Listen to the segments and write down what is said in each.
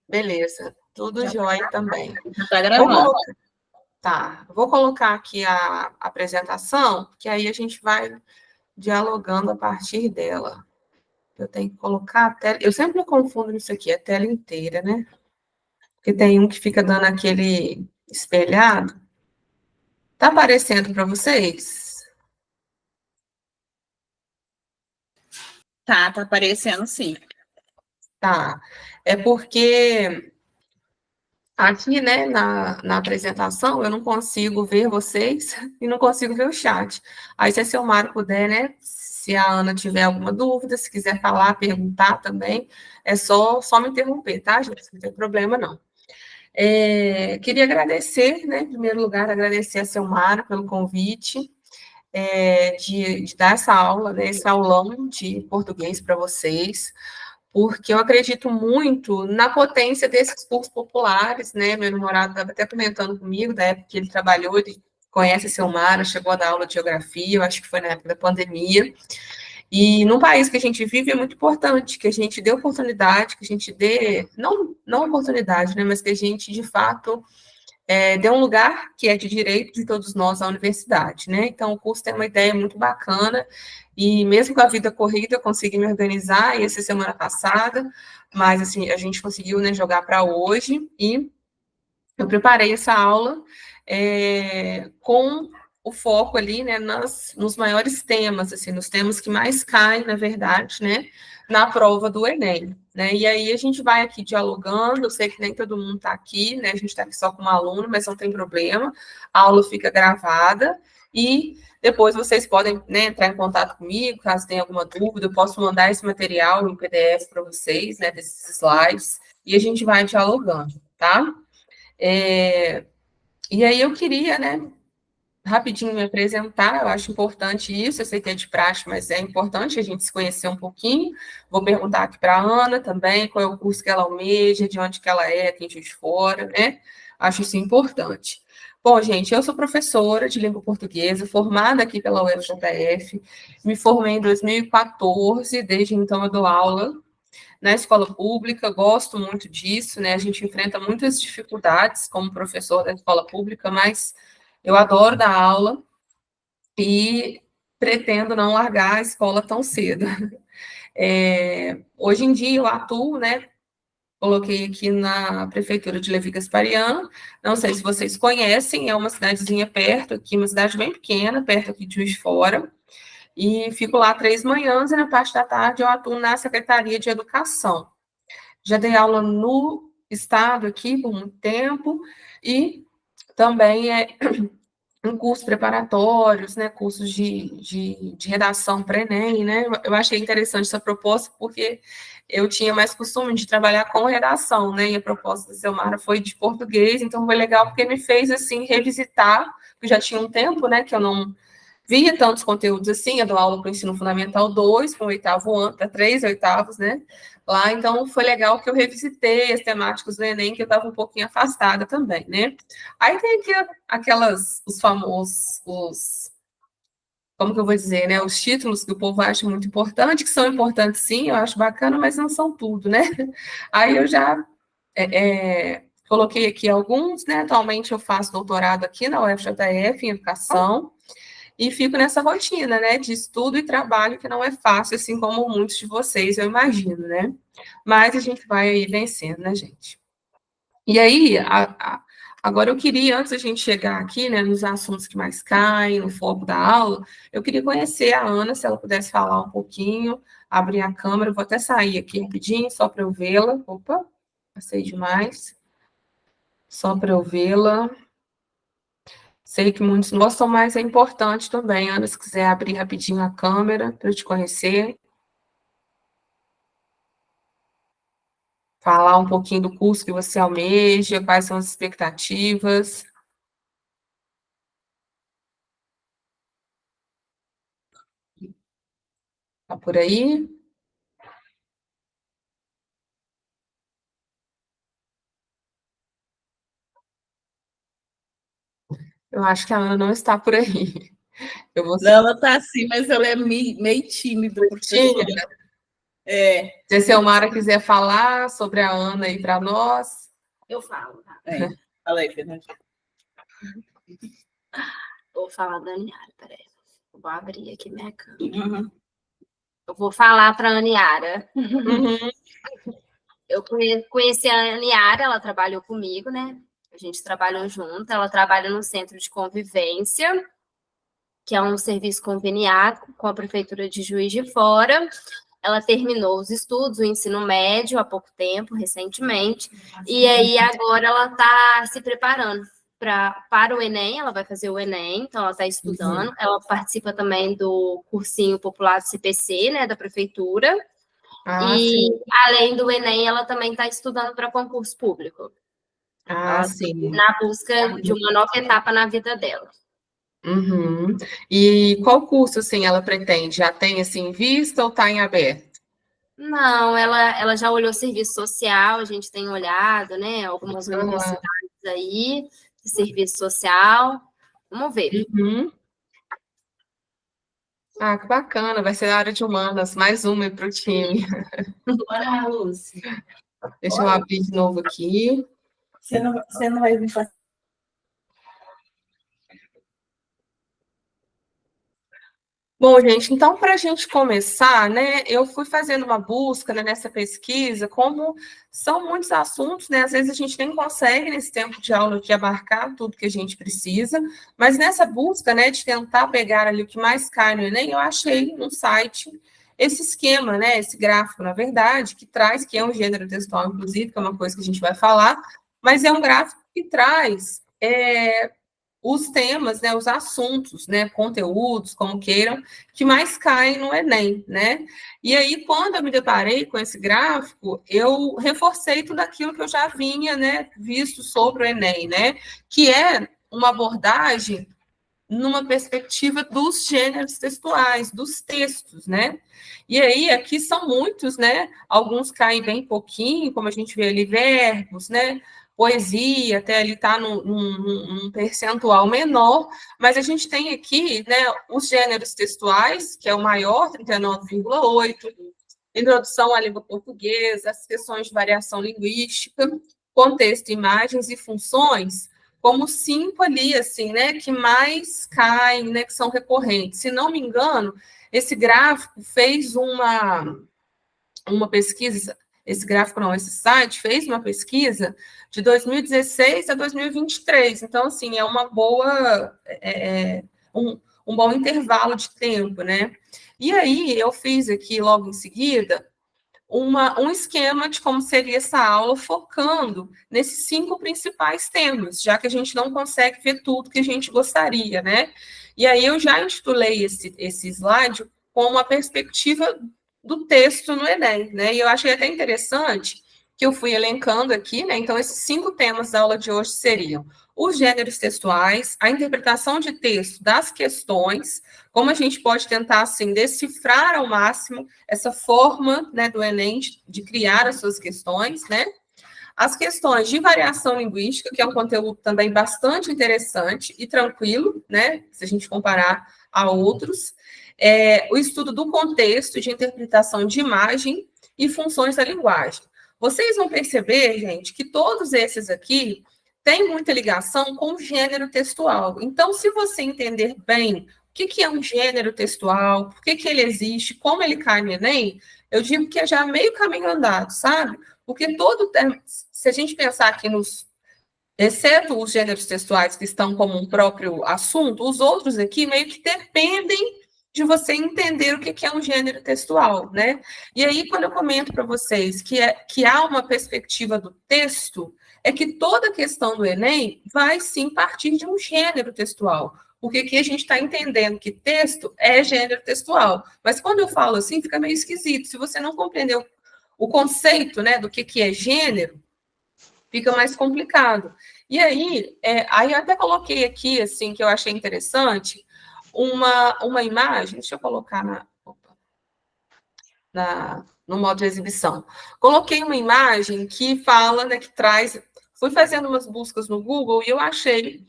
Beleza, tudo Já jóia também. tá Vou gravando. colocar, tá, vou colocar aqui a apresentação, que aí a gente vai dialogando a partir dela. Eu tenho que colocar a tela. Eu sempre me confundo nisso aqui, a tela inteira, né? Porque tem um que fica dando aquele espelhado. Tá aparecendo para vocês? Tá aparecendo sim. Tá. É porque aqui, né, na apresentação, eu não consigo ver vocês e não consigo ver o chat. Aí, se a Silmara puder, né, se a Ana tiver alguma dúvida, se quiser falar, perguntar também, é só me interromper, tá, gente? Não tem problema, não. Queria agradecer, né, em primeiro lugar, agradecer a Silmara pelo convite, de dar essa aula, né, esse aulão de português para vocês, porque eu acredito muito na potência desses cursos populares, né? Meu namorado estava até comentando comigo, da época que ele trabalhou, ele conhece a Silmara, chegou a dar aula de geografia, eu acho que foi na época da pandemia. E num país que a gente vive é muito importante que a gente dê oportunidade, que a gente dê, não oportunidade, né? Mas que a gente, de fato, dê um lugar que é de direito de todos nós à universidade, né? Então, o curso tem uma ideia muito bacana, e mesmo com a vida corrida, eu consegui me organizar, ia ser semana passada, mas, assim, a gente conseguiu, né, jogar para hoje, e eu preparei essa aula com o foco ali, né, nos maiores temas, assim, nos temas que mais caem, na verdade, né, na prova do Enem, né, e aí a gente vai aqui dialogando, eu sei que nem todo mundo está aqui, né, a gente está aqui só com um aluno, mas não tem problema, a aula fica gravada, e depois vocês podem, né, entrar em contato comigo, caso tenha alguma dúvida, eu posso mandar esse material em PDF para vocês, né, desses slides, e a gente vai dialogando, tá? E aí eu queria, né, rapidinho me apresentar, eu acho importante isso, eu sei que é de praxe, mas é importante a gente se conhecer um pouquinho. Vou perguntar aqui para a Ana também, qual é o curso que ela almeja, de onde que ela é, aqui de fora, né? Acho isso importante. Bom, gente, eu sou professora de língua portuguesa, formada aqui pela UFJF, me formei em 2014, desde então eu dou aula na escola pública, gosto muito disso, né? A gente enfrenta muitas dificuldades como professor da escola pública, mas eu adoro dar aula e pretendo não largar a escola tão cedo. Hoje em dia eu atuo, né? Coloquei aqui na prefeitura de Levi Gasparian, não sei se vocês conhecem, é uma cidadezinha perto aqui, uma cidade bem pequena, perto aqui de Juiz de Fora, e fico lá 3 manhãs e na parte da tarde eu atuo na Secretaria de Educação. Já dei aula no estado aqui por muito tempo e também em cursos preparatórios, né, cursos de redação para Enem, né, eu achei interessante essa proposta porque eu tinha mais costume de trabalhar com redação, né, e a proposta da Selmara foi de português, então foi legal porque me fez, assim, revisitar, porque já tinha um tempo, né, que eu não via tantos conteúdos assim, eu dou aula para o ensino fundamental 2, para o oitavo ano, para 3 oitavos, né? Lá, então foi legal que eu revisitei as temáticas do Enem, que eu estava um pouquinho afastada também, né? Aí tem aqui os famosos, como que eu vou dizer, né? Os títulos que o povo acha muito importante, que são importantes sim, eu acho bacana, mas não são tudo, né? Aí eu já coloquei aqui alguns, né? Atualmente eu faço doutorado aqui na UFJF em educação, e fico nessa rotina, né, de estudo e trabalho que não é fácil, assim como muitos de vocês, eu imagino, né? Mas a gente vai aí vencendo, né, gente? E aí, agora eu queria, antes da gente chegar aqui, né, nos assuntos que mais caem, no foco da aula, eu queria conhecer a Ana, se ela pudesse falar um pouquinho, abrir a câmera, eu vou até sair aqui rapidinho, só para eu vê-la. Opa, passei demais. Só para eu vê-la. Sei que muitos não gostam, mas é importante também. Ana, se quiser abrir rapidinho a câmera para eu te conhecer, falar um pouquinho do curso que você almeja, quais são as expectativas. Tá por aí? Eu acho que a Ana não está por aí. Eu vou Não, ela tá assim, mas ela é meio tímida, professora. tímida. Se a Selmara quiser falar sobre a Ana aí para nós. Eu falo. Tá? Fala aí, Fernandinha. Vou falar da Aniara, peraí. Vou abrir aqui minha câmera. Eu vou falar para a Aniara. Eu conheci a Aniara, ela trabalhou comigo, né? A gente trabalhou junto. Ela trabalha no Centro de Convivência, que é um serviço conveniado com a Prefeitura de Juiz de Fora. Ela terminou os estudos, o ensino médio, há pouco tempo, recentemente. E aí, agora, ela está se preparando para o Enem. Ela vai fazer o Enem, então ela está estudando. Ela participa também do cursinho popular do CPC, né, da Prefeitura. Sim. Além do Enem, ela também está estudando para concurso público. Sim. Na busca de uma nova etapa na vida dela. E qual curso, assim, ela pretende? Já tem, assim, em vista ou está em aberto? Não, ela já olhou serviço social, a gente tem olhado, né, algumas universidades aí, de serviço social. Vamos ver. Que bacana, vai ser a área de humanas, mais uma para o time. Bora, Lúcia. Deixa eu abrir de novo aqui. Você não vai vir fazer. Bom, gente, então, para a gente começar, né, eu fui fazendo uma busca, né, nessa pesquisa, como são muitos assuntos, né, às vezes a gente nem consegue, nesse tempo de aula, de abarcar tudo que a gente precisa, mas nessa busca, né, de tentar pegar ali o que mais cai no Enem, eu achei no site esse esquema, né, esse gráfico, na verdade, que traz, que é um gênero textual, inclusive, que é uma coisa que a gente vai falar, mas é um gráfico que traz os temas, né, os assuntos, né, conteúdos, como queiram, que mais caem no Enem, né? E aí, quando eu me deparei com esse gráfico, eu reforcei tudo aquilo que eu já vinha, né, visto sobre o Enem, né? Que é uma abordagem numa perspectiva dos gêneros textuais, dos textos, né? E aí, aqui são muitos, né? Alguns caem bem pouquinho, como a gente vê ali, verbos, né? Poesia, até ali está num percentual menor, mas a gente tem aqui, né, os gêneros textuais, que é o maior, 39,8, introdução à língua portuguesa, as questões de variação linguística, contexto, imagens e funções, como 5 ali, assim, né, que mais caem, né, que são recorrentes. Se não me engano, esse gráfico fez uma pesquisa, esse site fez uma pesquisa de 2016 a 2023, então, assim, é uma boa, um bom intervalo de tempo, né? E aí, eu fiz aqui, logo em seguida, um esquema de como seria essa aula, focando nesses 5 principais temas, já que a gente não consegue ver tudo que a gente gostaria, né? E aí eu já intitulei esse slide com uma perspectiva do texto no Enem, né? E eu achei até interessante que eu fui elencando aqui, né? Então, esses 5 temas da aula de hoje seriam os gêneros textuais, a interpretação de texto das questões, como a gente pode tentar, assim, decifrar ao máximo essa forma, né, do Enem de criar as suas questões, né? As questões de variação linguística, que é um conteúdo também bastante interessante e tranquilo, né, se a gente comparar a outros. O estudo do contexto de interpretação de imagem e funções da linguagem. Vocês vão perceber, gente, que todos esses aqui têm muita ligação com o gênero textual. Então, se você entender bem o que é um gênero textual, por que ele existe, como ele cai no Enem, eu digo que é já meio caminho andado, sabe? Porque se a gente pensar aqui exceto os gêneros textuais que estão como um próprio assunto, os outros aqui meio que dependem de você entender o que é um gênero textual, né? E aí, quando eu comento para vocês que há uma perspectiva do texto, é que toda a questão do Enem vai sim partir de um gênero textual. Porque aqui a gente está entendendo que texto é gênero textual. Mas quando eu falo assim, fica meio esquisito. Se você não compreendeu o conceito, né, do que é gênero, fica mais complicado. E aí, aí eu até coloquei aqui, assim, que eu achei interessante, uma imagem, deixa eu colocar no modo de exibição. Coloquei uma imagem que fala, né, que traz... Fui fazendo umas buscas no Google e eu achei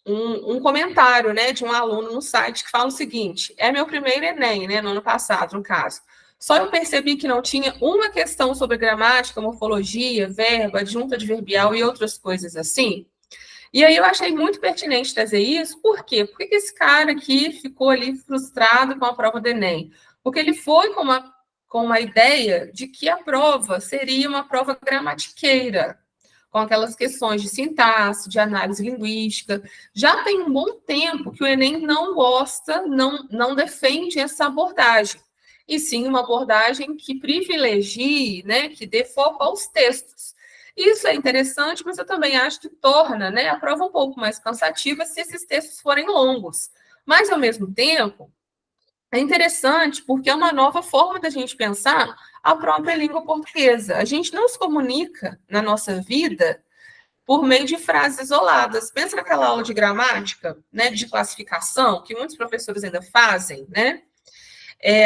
um comentário, né, de um aluno no site que fala o seguinte: é meu primeiro Enem, né, no ano passado, no caso. Só eu percebi que não tinha uma questão sobre gramática, morfologia, verbo, adjunta adverbial e outras coisas assim. E aí eu achei muito pertinente trazer isso. Por quê? Por que esse cara aqui ficou ali frustrado com a prova do Enem? Porque ele foi com uma ideia de que a prova seria uma prova gramatiqueira, com aquelas questões de sintaxe, de análise linguística. Já tem um bom tempo que o Enem não gosta, não defende essa abordagem, e sim uma abordagem que privilegie, né, que dê foco aos textos. Isso é interessante, mas eu também acho que torna, né, a prova um pouco mais cansativa se esses textos forem longos. Mas, ao mesmo tempo, é interessante porque é uma nova forma da gente pensar a própria língua portuguesa. A gente não se comunica na nossa vida por meio de frases isoladas. Pensa naquela aula de gramática, né, de classificação, que muitos professores ainda fazem, né?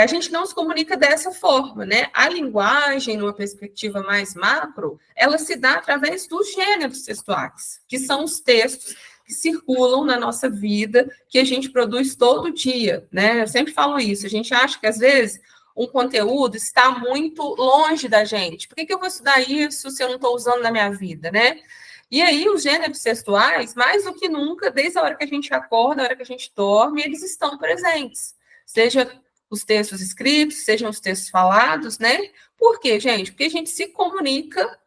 A gente não se comunica dessa forma, né? A linguagem, numa perspectiva mais macro, ela se dá através dos gêneros textuais, que são os textos que circulam na nossa vida, que a gente produz todo dia, né? Eu sempre falo isso, a gente acha que, às vezes, um conteúdo está muito longe da gente. Por que eu vou estudar isso se eu não estou usando na minha vida, né? E aí, os gêneros textuais, mais do que nunca, desde a hora que a gente acorda, a hora que a gente dorme, eles estão presentes. Seja os textos escritos, sejam os textos falados, né? Por quê, gente? Porque a gente se comunica,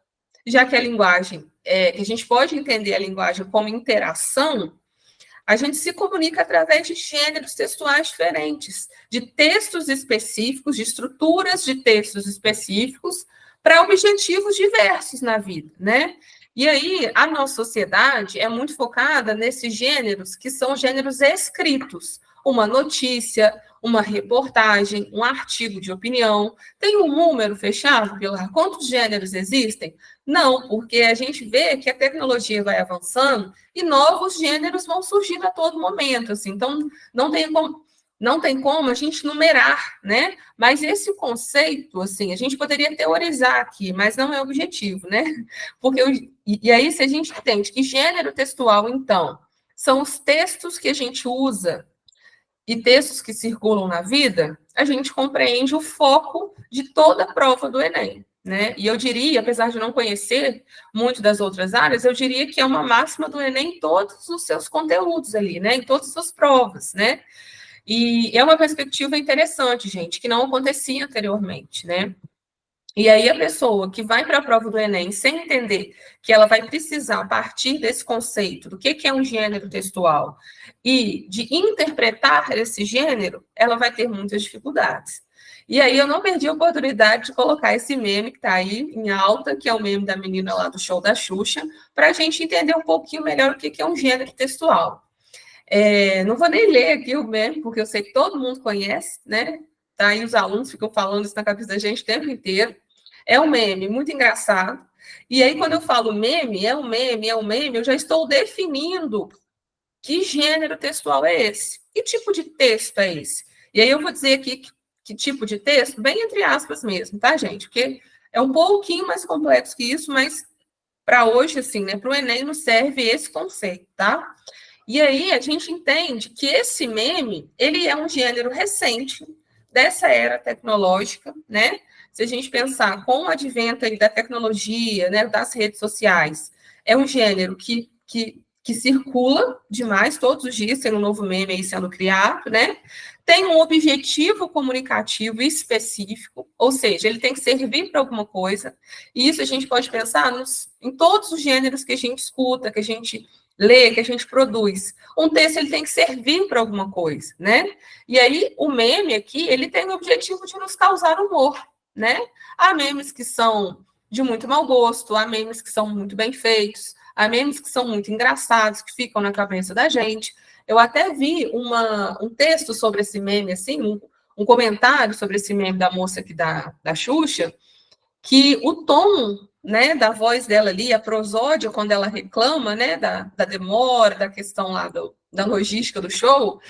já que a linguagem, que a gente pode entender a linguagem como interação, a gente se comunica através de gêneros textuais diferentes, de textos específicos, de estruturas de textos específicos, para objetivos diversos na vida, né? E aí, a nossa sociedade é muito focada nesses gêneros que são gêneros escritos, uma notícia, uma reportagem, um artigo de opinião. Tem um número fechado, Pilar? Quantos gêneros existem? Não, porque a gente vê que a tecnologia vai avançando e novos gêneros vão surgindo a todo momento. Assim. Então, não tem como a gente numerar, né? Mas esse conceito, assim, a gente poderia teorizar aqui, mas não é objetivo, né? E aí, se a gente entende que gênero textual, então, são os textos que a gente usa e textos que circulam na vida, a gente compreende o foco de toda a prova do Enem, né? E eu diria, apesar de não conhecer muito das outras áreas, eu diria que é uma máxima do Enem em todos os seus conteúdos ali, né? Em todas as suas provas, né? E é uma perspectiva interessante, gente, que não acontecia anteriormente, né? E aí a pessoa que vai para a prova do Enem sem entender que ela vai precisar, a partir desse conceito do que é um gênero textual e de interpretar esse gênero, ela vai ter muitas dificuldades. E aí eu não perdi a oportunidade de colocar esse meme que está aí em alta, que é o meme da menina lá do show da Xuxa, para a gente entender um pouquinho melhor o que é um gênero textual. Não vou nem ler aqui o meme, porque eu sei que todo mundo conhece, né? Tá aí os alunos ficam falando isso na cabeça da gente o tempo inteiro. É um meme muito engraçado. E aí, quando eu falo meme, é um meme, eu já estou definindo que gênero textual é esse. Que tipo de texto é esse? E aí eu vou dizer aqui que tipo de texto, bem entre aspas mesmo, tá, gente? Porque é um pouquinho mais complexo que isso, mas para hoje, assim, né? Para o Enem não serve esse conceito, tá? E aí a gente entende que esse meme, ele é um gênero recente dessa era tecnológica, né? Se a gente pensar com o advento aí da tecnologia, né, das redes sociais, é um gênero que circula demais, todos os dias tem um novo meme aí sendo criado, né? Tem um objetivo comunicativo específico, ou seja, ele tem que servir para alguma coisa, e isso a gente pode pensar em todos os gêneros que a gente escuta, que a gente lê, que a gente produz. Um texto ele tem que servir para alguma coisa, né? E aí o meme aqui, ele tem o objetivo de nos causar humor, né? Há memes que são de muito mau gosto, há memes que são muito bem feitos, há memes que são muito engraçados, que ficam na cabeça da gente. Eu até vi um texto sobre esse meme, assim, um comentário sobre esse meme da moça aqui da Xuxa, que o tom, né, da voz dela ali, a prosódia, quando ela reclama, né, da demora, da questão lá da logística do show,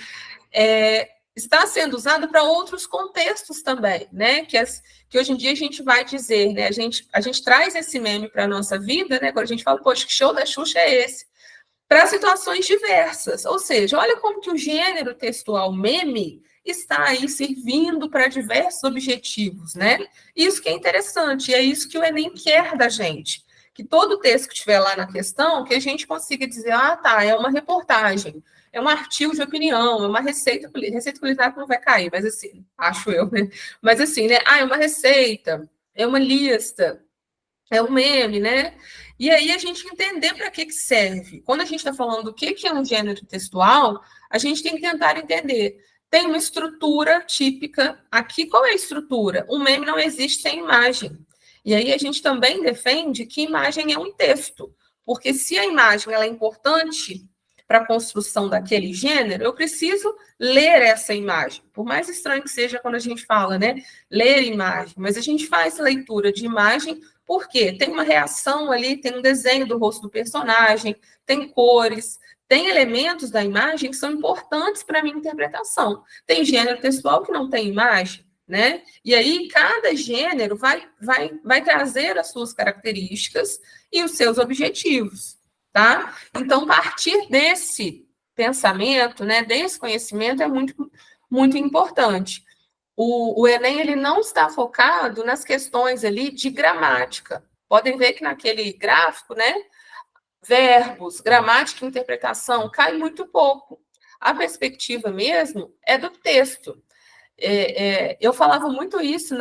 está sendo usado para outros contextos também, né, que hoje em dia a gente vai dizer, né, a gente traz esse meme para a nossa vida, né, quando a gente fala, poxa, que show da Xuxa é esse? Para situações diversas, ou seja, olha como que o gênero textual meme está aí servindo para diversos objetivos, né? Isso que é interessante, e é isso que o Enem quer da gente. Que todo texto que estiver lá na questão, que a gente consiga dizer, ah, tá, é uma reportagem, é um artigo de opinião, é uma receita culinária que não vai cair, mas assim, acho eu, né? Mas assim, né? Ah, é uma receita, é uma lista, é um meme, né? E aí a gente entender para que serve. Quando a gente está falando do que é um gênero textual, a gente tem que tentar entender. Tem uma estrutura típica. Aqui, qual é a estrutura? Um meme não existe sem imagem. E aí a gente também defende que imagem é um texto. Porque se a imagem ela é importante para a construção daquele gênero, eu preciso ler essa imagem. Por mais estranho que seja quando a gente fala, né? Ler imagem. Mas a gente faz leitura de imagem porque tem uma reação ali, tem um desenho do rosto do personagem, tem cores, tem elementos da imagem que são importantes para a minha interpretação. Tem gênero textual que não tem imagem, né? E aí cada gênero vai trazer as suas características e os seus objetivos, tá? Então, partir desse pensamento, né, desse conhecimento é muito, muito importante. O Enem ele não está focado nas questões ali de gramática. Podem ver que naquele gráfico, né, verbos, gramática e interpretação cai muito pouco. A perspectiva mesmo é do texto. Eu falava muito isso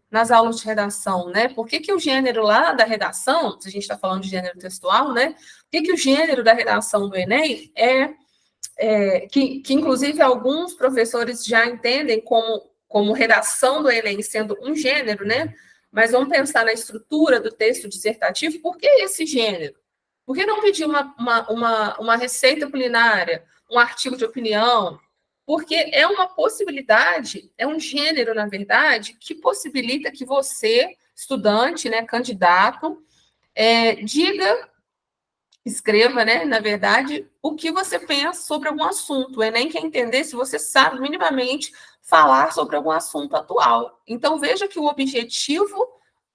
nas aulas de redação, né? Por que o gênero lá da redação, se a gente está falando de gênero textual, né? Por que o gênero da redação do Enem que inclusive alguns professores já entendem como redação do Enem sendo um gênero, né? Mas vamos pensar na estrutura do texto dissertativo, por que esse gênero? Por que não pedir uma receita culinária, um artigo de opinião? Porque é uma possibilidade, é um gênero, na verdade, que possibilita que você, estudante, né, candidato, escreva, né, na verdade, o que você pensa sobre algum assunto. O Enem quer entender se você sabe minimamente falar sobre algum assunto atual. Então, veja que o objetivo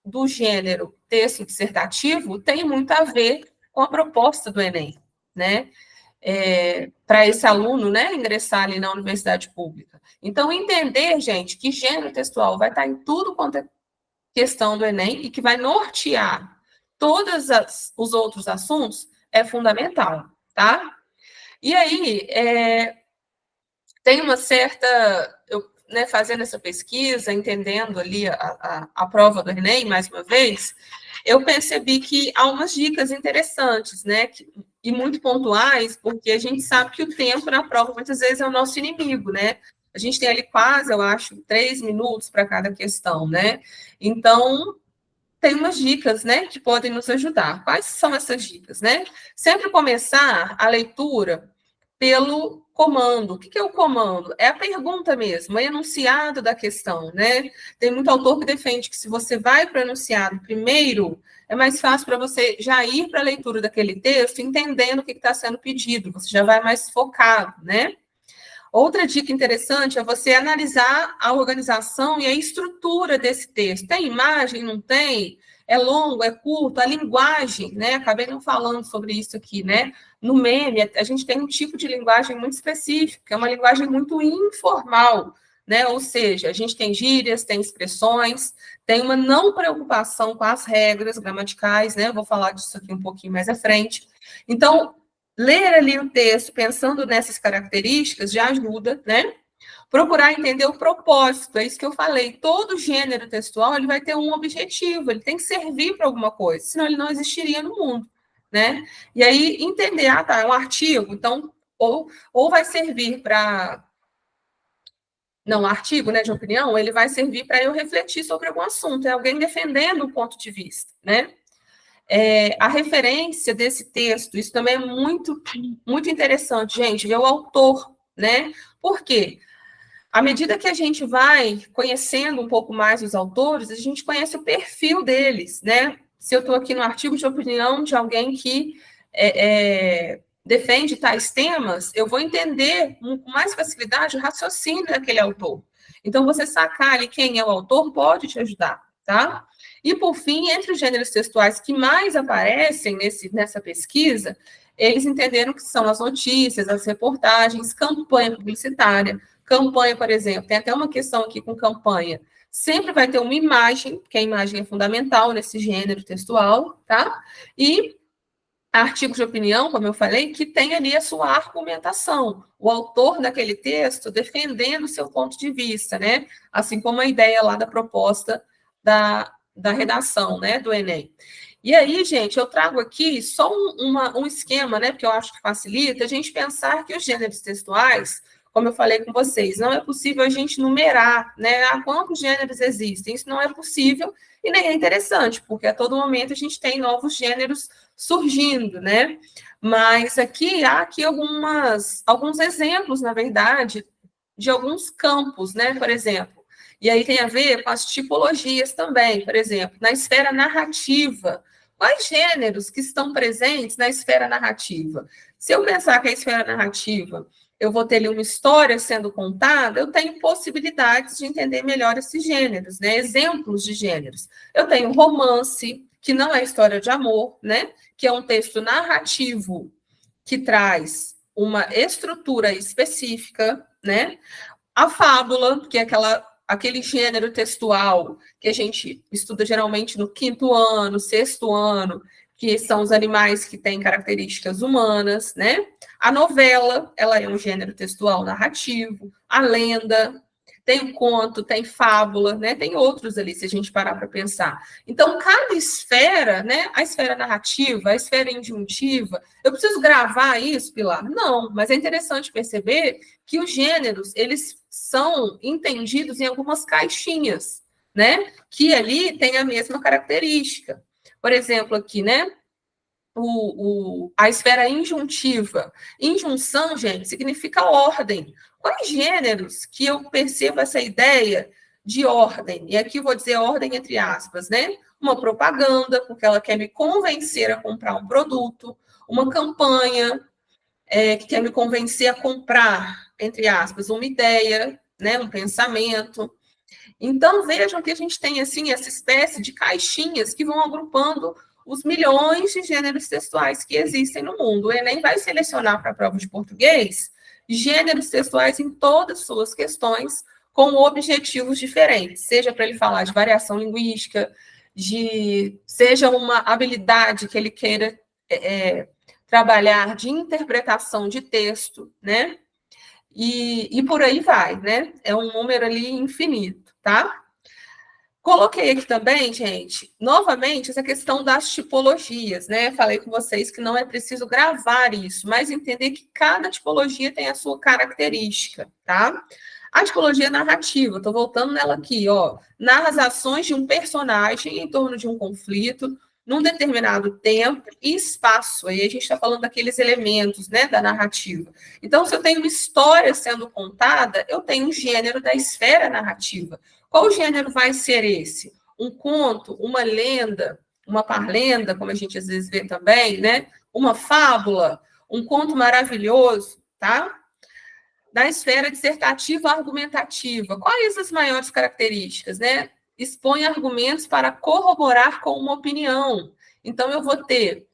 do gênero texto dissertativo tem muito a ver com a proposta do Enem, né? Para esse aluno, né, ingressar ali na universidade pública. Então, entender, gente, que gênero textual vai estar em tudo quanto é questão do Enem e que vai nortear todos os outros assuntos é fundamental, tá? E aí, tem uma certa... né, fazendo essa pesquisa, entendendo ali a prova do Enem, mais uma vez, eu percebi que há umas dicas interessantes, né, e muito pontuais, porque a gente sabe que o tempo na prova, muitas vezes, é o nosso inimigo, né? A gente tem ali quase, eu acho, 3 minutos para cada questão, né? Então, tem umas dicas, né, que podem nos ajudar. Quais são essas dicas, né? Sempre começar a leitura pelo comando. O que é o comando? É a pergunta mesmo, é o enunciado da questão, né? Tem muito autor que defende que se você vai para o enunciado primeiro, é mais fácil para você já ir para a leitura daquele texto, entendendo o que está sendo pedido, você já vai mais focado, né? Outra dica interessante é você analisar a organização e a estrutura desse texto. Tem imagem, não tem? É longo, é curto? A linguagem, né? Acabei não falando sobre isso aqui, né? No meme, a gente tem um tipo de linguagem muito específica, é uma linguagem muito informal, né? Ou seja, a gente tem gírias, tem expressões, tem uma não preocupação com as regras gramaticais, né? Eu vou falar disso aqui um pouquinho mais à frente. Então, ler ali o texto pensando nessas características já ajuda, né? Procurar entender o propósito, é isso que eu falei. Todo gênero textual ele vai ter um objetivo, ele tem que servir para alguma coisa, senão ele não existiria no mundo, né? E aí entender, tá, é um artigo, então, ou vai servir para... Não, artigo, né, de opinião, ele vai servir para eu refletir sobre algum assunto, é alguém defendendo um ponto de vista, né? A referência desse texto, isso também é muito, muito interessante, gente, ver o autor, né? Por quê? À medida que a gente vai conhecendo um pouco mais os autores, a gente conhece o perfil deles, né? Se eu estou aqui no artigo de opinião de alguém que defende tais temas, eu vou entender com mais facilidade o raciocínio daquele autor. Então, você sacar ali quem é o autor pode te ajudar, tá? E, por fim, entre os gêneros textuais que mais aparecem nessa pesquisa, eles entenderam que são as notícias, as reportagens, campanha publicitária. Campanha, por exemplo, tem até uma questão aqui com campanha. Sempre vai ter uma imagem, que a imagem é fundamental nesse gênero textual, tá? E artigos de opinião, como eu falei, que tem ali a sua argumentação, o autor daquele texto defendendo o seu ponto de vista, né? Assim como a ideia lá da proposta da redação, né, do Enem. E aí, gente, eu trago aqui só um esquema, né, porque eu acho que facilita a gente pensar que os gêneros textuais, como eu falei com vocês, não é possível a gente numerar, né, quantos gêneros existem, isso não é possível e nem é interessante, porque a todo momento a gente tem novos gêneros surgindo, né? Mas há aqui alguns exemplos, na verdade, de alguns campos, né? Por exemplo, e aí tem a ver com as tipologias também, por exemplo, na esfera narrativa. Quais gêneros que estão presentes na esfera narrativa? Se eu pensar que a esfera narrativa, eu vou ter ali uma história sendo contada, eu tenho possibilidades de entender melhor esses gêneros, né? Exemplos de gêneros. Eu tenho romance, que não é história de amor, né? Que é um texto narrativo que traz uma estrutura específica, né? A fábula, que é aquele gênero textual que a gente estuda geralmente no 5º ano, 6º ano, que são os animais que têm características humanas, né? A novela, ela é um gênero textual narrativo. A lenda, tem o conto, tem fábula, né? Tem outros ali, se a gente parar para pensar. Então, cada esfera, né? A esfera narrativa, a esfera indjuntiva, eu preciso gravar isso, Pilar? Não, mas é interessante perceber que os gêneros, eles são entendidos em algumas caixinhas, né? Que ali tem a mesma característica. Por exemplo, aqui, né? A esfera injuntiva. Injunção, gente, significa ordem. Quais gêneros que eu percebo essa ideia de ordem? E aqui eu vou dizer ordem entre aspas, né? Uma propaganda, porque ela quer me convencer a comprar um produto. Uma campanha, que quer me convencer a comprar, entre aspas, uma ideia, né? Um pensamento. Então, vejam que a gente tem, assim, essa espécie de caixinhas que vão agrupando os milhões de gêneros textuais que existem no mundo. O Enem vai selecionar para a prova de português gêneros textuais em todas as suas questões com objetivos diferentes, seja para ele falar de variação linguística, seja uma habilidade que ele queira trabalhar de interpretação de texto, né? E por aí vai, né? É um número ali infinito, tá? Coloquei aqui também, gente, novamente, essa questão das tipologias, né? Falei com vocês que não é preciso gravar isso, mas entender que cada tipologia tem a sua característica, tá? A tipologia narrativa, estou voltando nela aqui, ó. Narra as ações de um personagem em torno de um conflito, num determinado tempo e espaço. Aí a gente está falando daqueles elementos, né, da narrativa. Então, se eu tenho uma história sendo contada, eu tenho um gênero da esfera narrativa. Qual gênero vai ser esse? Um conto, uma lenda, uma parlenda, como a gente às vezes vê também, né? Uma fábula, um conto maravilhoso, tá? Da esfera dissertativa argumentativa. Quais as maiores características, né? Expõe argumentos para corroborar com uma opinião. Então, eu vou ter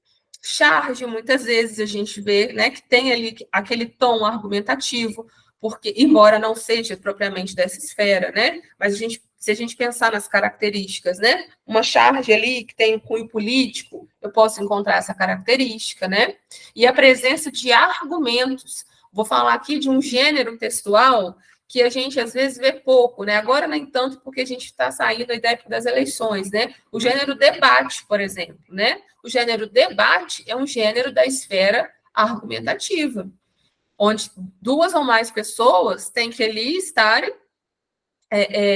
charge, muitas vezes a gente vê, né, que tem ali aquele tom argumentativo, porque, embora não seja propriamente dessa esfera, né, mas se a gente pensar nas características, né, uma charge ali que tem um cunho político, eu posso encontrar essa característica, né, e a presença de argumentos. Vou falar aqui de um gênero textual que a gente às vezes vê pouco, né? Agora nem tanto porque a gente está saindo da época das eleições, né? O gênero debate, por exemplo, né? O gênero debate é um gênero da esfera argumentativa, onde duas ou mais pessoas têm que ali estarem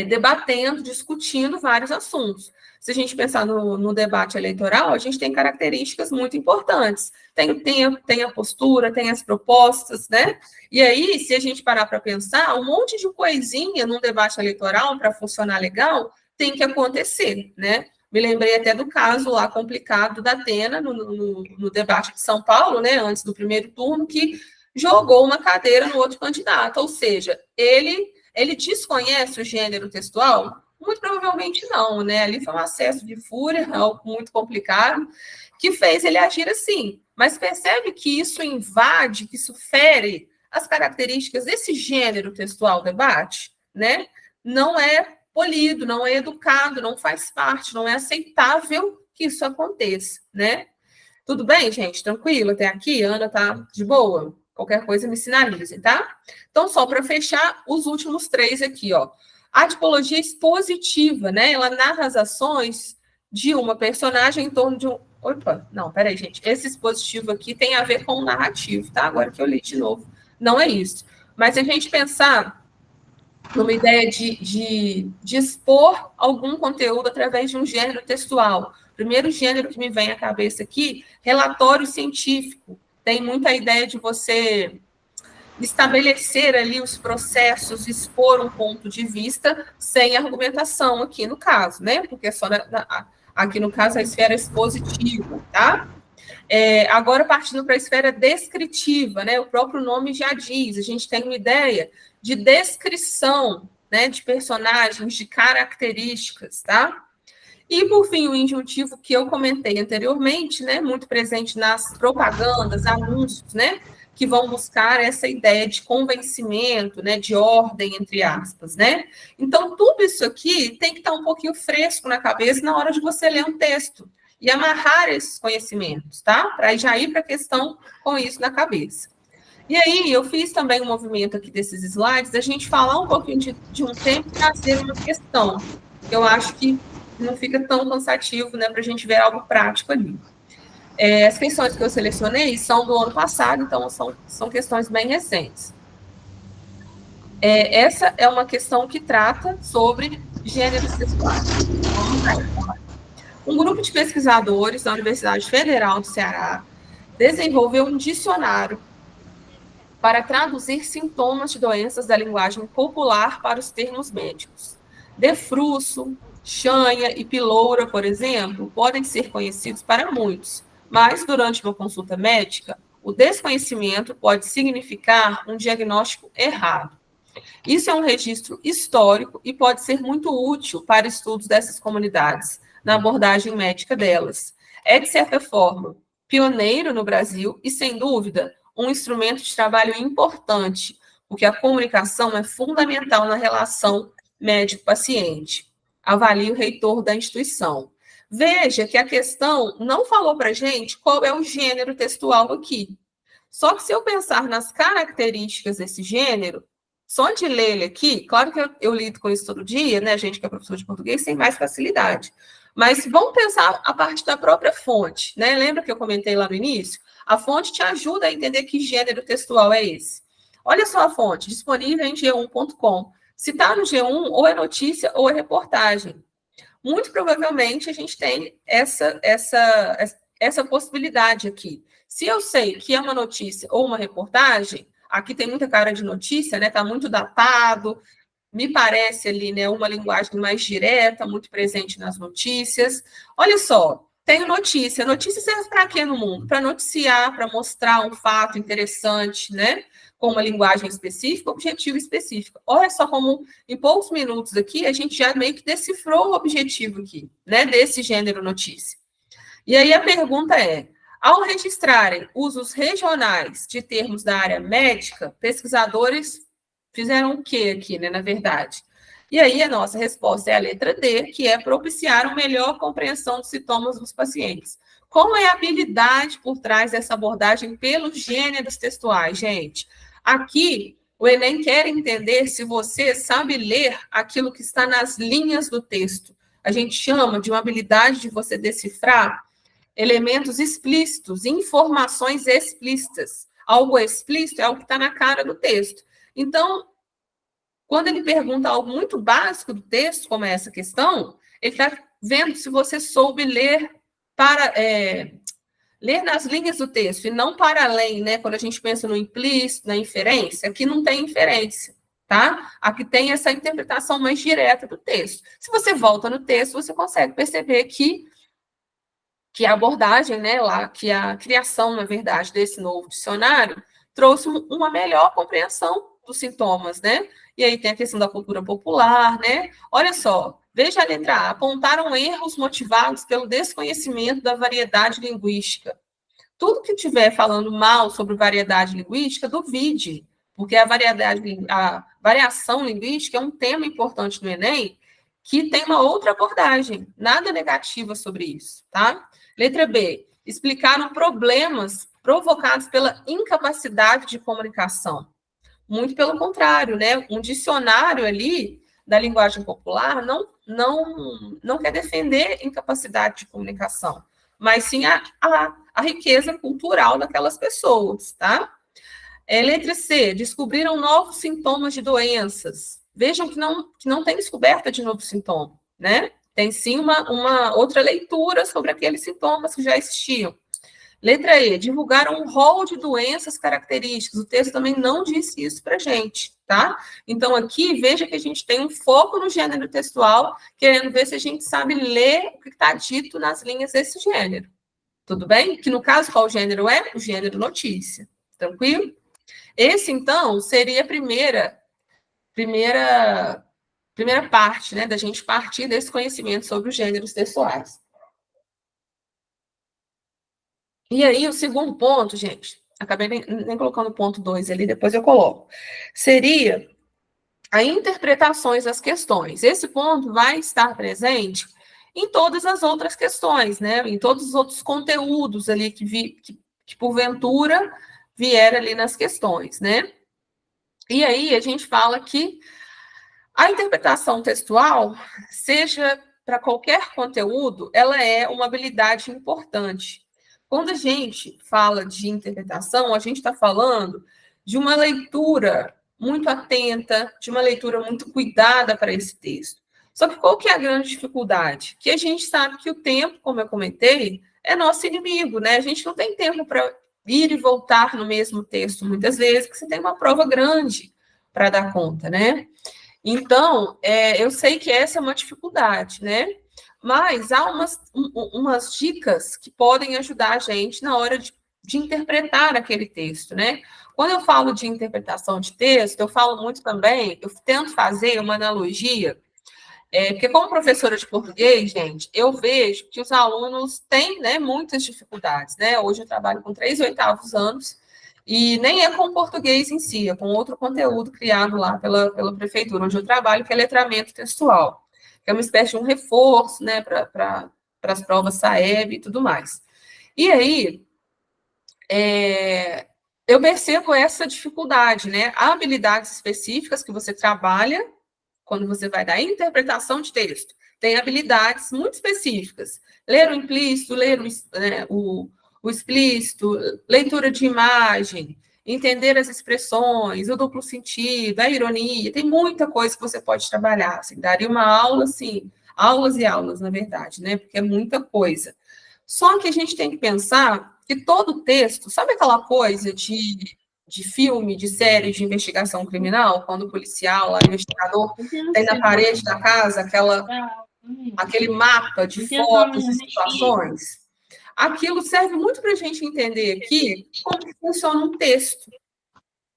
debatendo, discutindo vários assuntos. Se a gente pensar no debate eleitoral, a gente tem características muito importantes. Tem o tempo, tem a postura, tem as propostas, né? E aí, se a gente parar para pensar, um monte de coisinha num debate eleitoral, para funcionar legal, tem que acontecer, né? Me lembrei até do caso lá complicado da Atena, no debate de São Paulo, né? Antes do primeiro turno, que jogou uma cadeira no outro candidato. Ou seja, ele desconhece o gênero textual? Muito provavelmente não, né? Ali foi um acesso de fúria, algo muito complicado, que fez ele agir assim. Mas percebe que isso invade, que isso fere as características desse gênero textual debate, né? Não é polido, não é educado, não faz parte, não é aceitável que isso aconteça, né? Tudo bem, gente? Tranquilo até aqui? Ana tá de boa? Qualquer coisa me sinalizem, tá? Então, só para fechar, os últimos 3 aqui, ó. A tipologia expositiva, né? Ela narra as ações de uma personagem em torno de um... Opa, não, peraí, gente. Esse expositivo aqui tem a ver com o narrativo, tá? Agora que eu li de novo. Não é isso. Mas se a gente pensar numa ideia de expor algum conteúdo através de um gênero textual. Primeiro gênero que me vem à cabeça aqui, relatório científico. Tem muita ideia de você estabelecer ali os processos, expor um ponto de vista sem argumentação aqui no caso, né? Porque é só aqui no caso a esfera expositiva, tá? Agora, partindo para a esfera descritiva, né? O próprio nome já diz, a gente tem uma ideia de descrição, né? De personagens, de características, tá? E, por fim, o injuntivo que eu comentei anteriormente, né? Muito presente nas propagandas, anúncios, né? Que vão buscar essa ideia de convencimento, né? De ordem, entre aspas, né? Então, tudo isso aqui tem que estar um pouquinho fresco na cabeça na hora de você ler um texto e amarrar esses conhecimentos, tá? Para já ir para a questão com isso na cabeça. E aí, eu fiz também um movimento aqui desses slides, da gente falar um pouquinho de um tema e trazer uma questão. Eu acho que não fica tão cansativo, né, para a gente ver algo prático ali. As questões que eu selecionei são do ano passado, então são questões bem recentes. Essa é uma questão que trata sobre gêneros sexuais. Um grupo de pesquisadores da Universidade Federal do Ceará desenvolveu um dicionário para traduzir sintomas de doenças da linguagem popular para os termos médicos. Defruço, chanha e piloura, por exemplo, podem ser conhecidos para muitos, mas durante uma consulta médica, o desconhecimento pode significar um diagnóstico errado. Isso é um registro histórico e pode ser muito útil para estudos dessas comunidades, na abordagem médica delas. É, de certa forma, pioneiro no Brasil e, sem dúvida, um instrumento de trabalho importante, porque a comunicação é fundamental na relação médico-paciente. Avalie o reitor da instituição. Veja que a questão não falou para a gente qual é o gênero textual aqui. Só que se eu pensar nas características desse gênero, só de ler ele aqui, claro que eu lido com isso todo dia, né, gente que é professor de português tem mais facilidade, mas vamos pensar a parte da própria fonte, né? Lembra que eu comentei lá no início? A fonte te ajuda a entender que gênero textual é esse. Olha só a fonte, disponível em g1.com. Se está no G1, ou é notícia ou é reportagem. Muito provavelmente a gente tem essa possibilidade aqui. Se eu sei que é uma notícia ou uma reportagem, aqui tem muita cara de notícia, né? Está muito datado, me parece ali, né, uma linguagem mais direta, muito presente nas notícias. Olha só, tenho notícia. Notícia serve para quê no mundo? Para noticiar, para mostrar um fato interessante, né? Com uma linguagem específica, objetivo específico. Olha só como, em poucos minutos aqui, a gente já meio que decifrou o objetivo aqui, né? Desse gênero notícia. E aí a pergunta é, ao registrarem usos regionais de termos da área médica, pesquisadores fizeram o quê aqui, né, na verdade? E aí a nossa resposta é a letra D, que é propiciar uma melhor compreensão dos sintomas dos pacientes. Qual é a habilidade por trás dessa abordagem pelos gêneros textuais, gente? Aqui, o Enem quer entender se você sabe ler aquilo que está nas linhas do texto. A gente chama de uma habilidade de você decifrar elementos explícitos, informações explícitas. Algo explícito é algo que está na cara do texto. Então, quando ele pergunta algo muito básico do texto, como é essa questão, ele está vendo se você soube ler ler nas linhas do texto e não para além, né? Quando a gente pensa no implícito, na inferência, aqui não tem inferência, tá? Aqui tem essa interpretação mais direta do texto. Se você volta no texto, você consegue perceber que a abordagem, né, lá, que a criação, na verdade, desse novo dicionário trouxe uma melhor compreensão dos sintomas, né? E aí tem a questão da cultura popular, né? Olha só, veja a letra A. Apontaram erros motivados pelo desconhecimento da variedade linguística. Tudo que estiver falando mal sobre variedade linguística, duvide. porque a variação linguística é um tema importante no Enem, que tem uma outra abordagem, nada negativa sobre isso, tá? Letra B, explicaram problemas provocados pela incapacidade de comunicação. Muito pelo contrário, né? Um dicionário ali da linguagem popular não quer defender incapacidade de comunicação, mas sim a riqueza cultural daquelas pessoas, tá? Letra C, descobriram novos sintomas de doenças. Vejam que não tem descoberta de novo sintoma, né? Tem sim uma outra leitura sobre aqueles sintomas que já existiam. Letra E, divulgaram um rol de doenças características. O texto também não disse isso para a gente, tá? Então, aqui, veja que a gente tem um foco no gênero textual, querendo ver se a gente sabe ler o que está dito nas linhas desse gênero. Tudo bem? Que, no caso, qual gênero é? O gênero notícia. Tranquilo? Esse, então, seria a primeira parte, né, da gente partir desse conhecimento sobre os gêneros textuais. E aí, o segundo ponto, gente, acabei nem colocando o ponto 2 ali, depois eu coloco, seria a interpretações das questões. Esse ponto vai estar presente em todas as outras questões, né? Em todos os outros conteúdos ali que porventura vier ali nas questões, né? E aí, a gente fala que a interpretação textual, seja para qualquer conteúdo, ela é uma habilidade importante. Quando a gente fala de interpretação, a gente está falando de uma leitura muito atenta, de uma leitura muito cuidada para esse texto. Só que qual que é a grande dificuldade? Que a gente sabe que o tempo, como eu comentei, é nosso inimigo, né? A gente não tem tempo para ir e voltar no mesmo texto, muitas vezes, que você tem uma prova grande para dar conta, né? Então, eu sei que essa é uma dificuldade, né? Mas há umas dicas que podem ajudar a gente na hora de interpretar aquele texto, né? Quando eu falo de interpretação de texto, eu falo muito também, eu tento fazer uma analogia, porque como professora de português, gente, eu vejo que os alunos têm, né, muitas dificuldades, né? Hoje eu trabalho com 3/8 anos, e nem é com português em si, é com outro conteúdo criado lá pela prefeitura, onde eu trabalho, que é letramento textual, que é uma espécie de um reforço, né, para as provas SAEB e tudo mais. E aí, eu percebo essa dificuldade, né? Há habilidades específicas que você trabalha quando você vai dar interpretação de texto. Tem habilidades muito específicas. Ler o implícito, ler o explícito, leitura de imagem, entender as expressões, o duplo sentido, a ironia, tem muita coisa que você pode trabalhar. Assim, daria uma aula, assim, aulas e aulas, na verdade, né? Porque é muita coisa. Só que a gente tem que pensar que todo texto, sabe aquela coisa de filme, de série de investigação criminal, quando o policial, lá, o investigador, tem na parede da casa aquele mapa de fotos e situações? Aquilo serve muito para a gente entender aqui como que funciona um texto.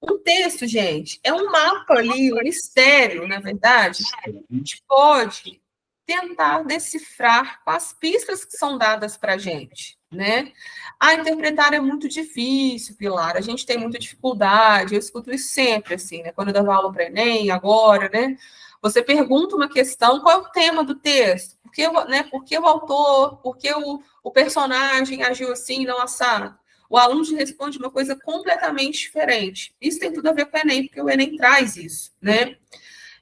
Um texto, gente, é um mapa ali, um mistério, na verdade, que a gente pode tentar decifrar com as pistas que são dadas para a gente, né? Interpretar é muito difícil, Pilar, a gente tem muita dificuldade, eu escuto isso sempre, assim, né? Quando eu dava aula para Enem, agora, né? Você pergunta uma questão, qual é o tema do texto? Por que o autor, por que o personagem agiu assim, não assado? O aluno te responde uma coisa completamente diferente. Isso tem tudo a ver com o Enem, porque o Enem traz isso, né?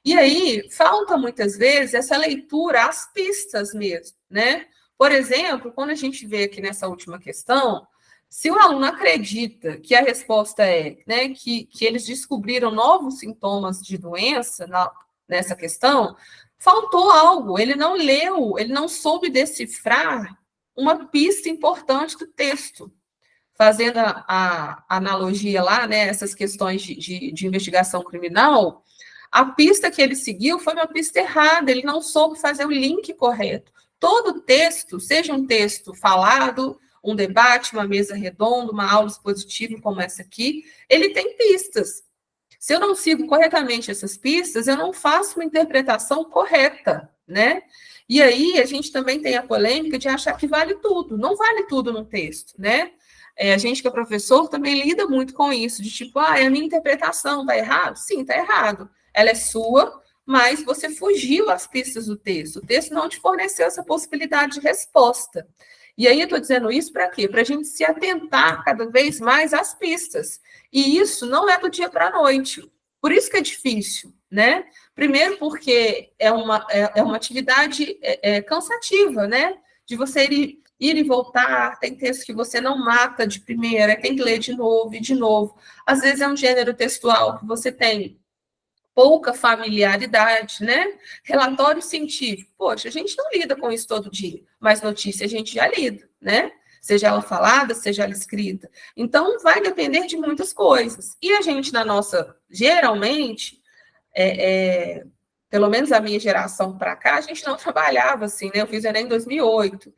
E aí, falta muitas vezes essa leitura às pistas mesmo, né? Por exemplo, quando a gente vê aqui nessa última questão, se o aluno acredita que a resposta é, né, que eles descobriram novos sintomas de doença nessa questão, faltou algo, ele não leu, ele não soube decifrar uma pista importante do texto. Fazendo a analogia lá, né, essas questões de investigação criminal, a pista que ele seguiu foi uma pista errada, ele não soube fazer o link correto. Todo texto, seja um texto falado, um debate, uma mesa redonda, uma aula expositiva como essa aqui, ele tem pistas. Se eu não sigo corretamente essas pistas, eu não faço uma interpretação correta, né? E aí a gente também tem a polêmica de achar que vale tudo. Não vale tudo no texto, né? A gente que é professor também lida muito com isso, de tipo, a minha interpretação está errada? Sim, está errado. Ela é sua, mas você fugiu às pistas do texto. O texto não te forneceu essa possibilidade de resposta. E aí eu estou dizendo isso para quê? Para a gente se atentar cada vez mais às pistas. E isso não é do dia para a noite. Por isso que é difícil, né? Primeiro porque é uma atividade cansativa, né? De você ir e voltar, tem texto que você não mata de primeira, tem que ler de novo e de novo. Às vezes é um gênero textual que você tem pouca familiaridade, né? Relatório científico, poxa, a gente não lida com isso todo dia, mas notícia a gente já lida, né? Seja ela falada, seja ela escrita. Então, vai depender de muitas coisas. E a gente, geralmente, pelo menos a minha geração para cá, a gente não trabalhava assim, né? Eu fiz o Enem em 2008.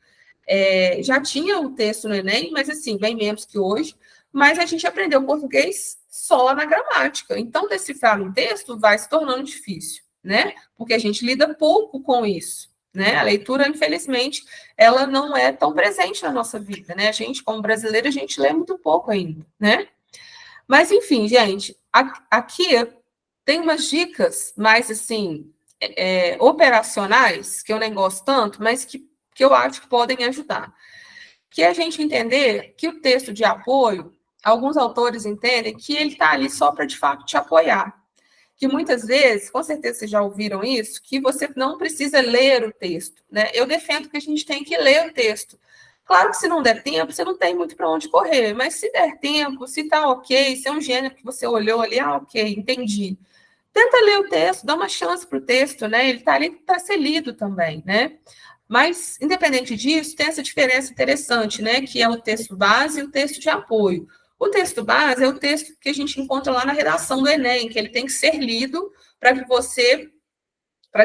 Já tinha o texto no Enem, mas assim, bem menos que hoje, mas a gente aprendeu português só na gramática. Então, decifrar um texto vai se tornando difícil, né? Porque a gente lida pouco com isso, né? A leitura, infelizmente, ela não é tão presente na nossa vida, né? A gente, como brasileiro, a gente lê muito pouco ainda, né? Mas, enfim, gente, aqui tem umas dicas mais, assim, operacionais, que eu nem gosto tanto, mas que eu acho que podem ajudar. Que é a gente entender que o texto de apoio, alguns autores entendem que ele está ali só para, de fato, te apoiar. Que muitas vezes, com certeza vocês já ouviram isso, que você não precisa ler o texto, né? Eu defendo que a gente tem que ler o texto. Claro que se não der tempo, você não tem muito para onde correr, mas se der tempo, se está ok, se é um gênero que você olhou ali, ok, entendi. Tenta ler o texto, dá uma chance para o texto, né? Ele está ali para ser lido também, né? Mas, independente disso, tem essa diferença interessante, né? Que é o texto base e o texto de apoio. O texto base é o texto que a gente encontra lá na redação do Enem, que ele tem que ser lido para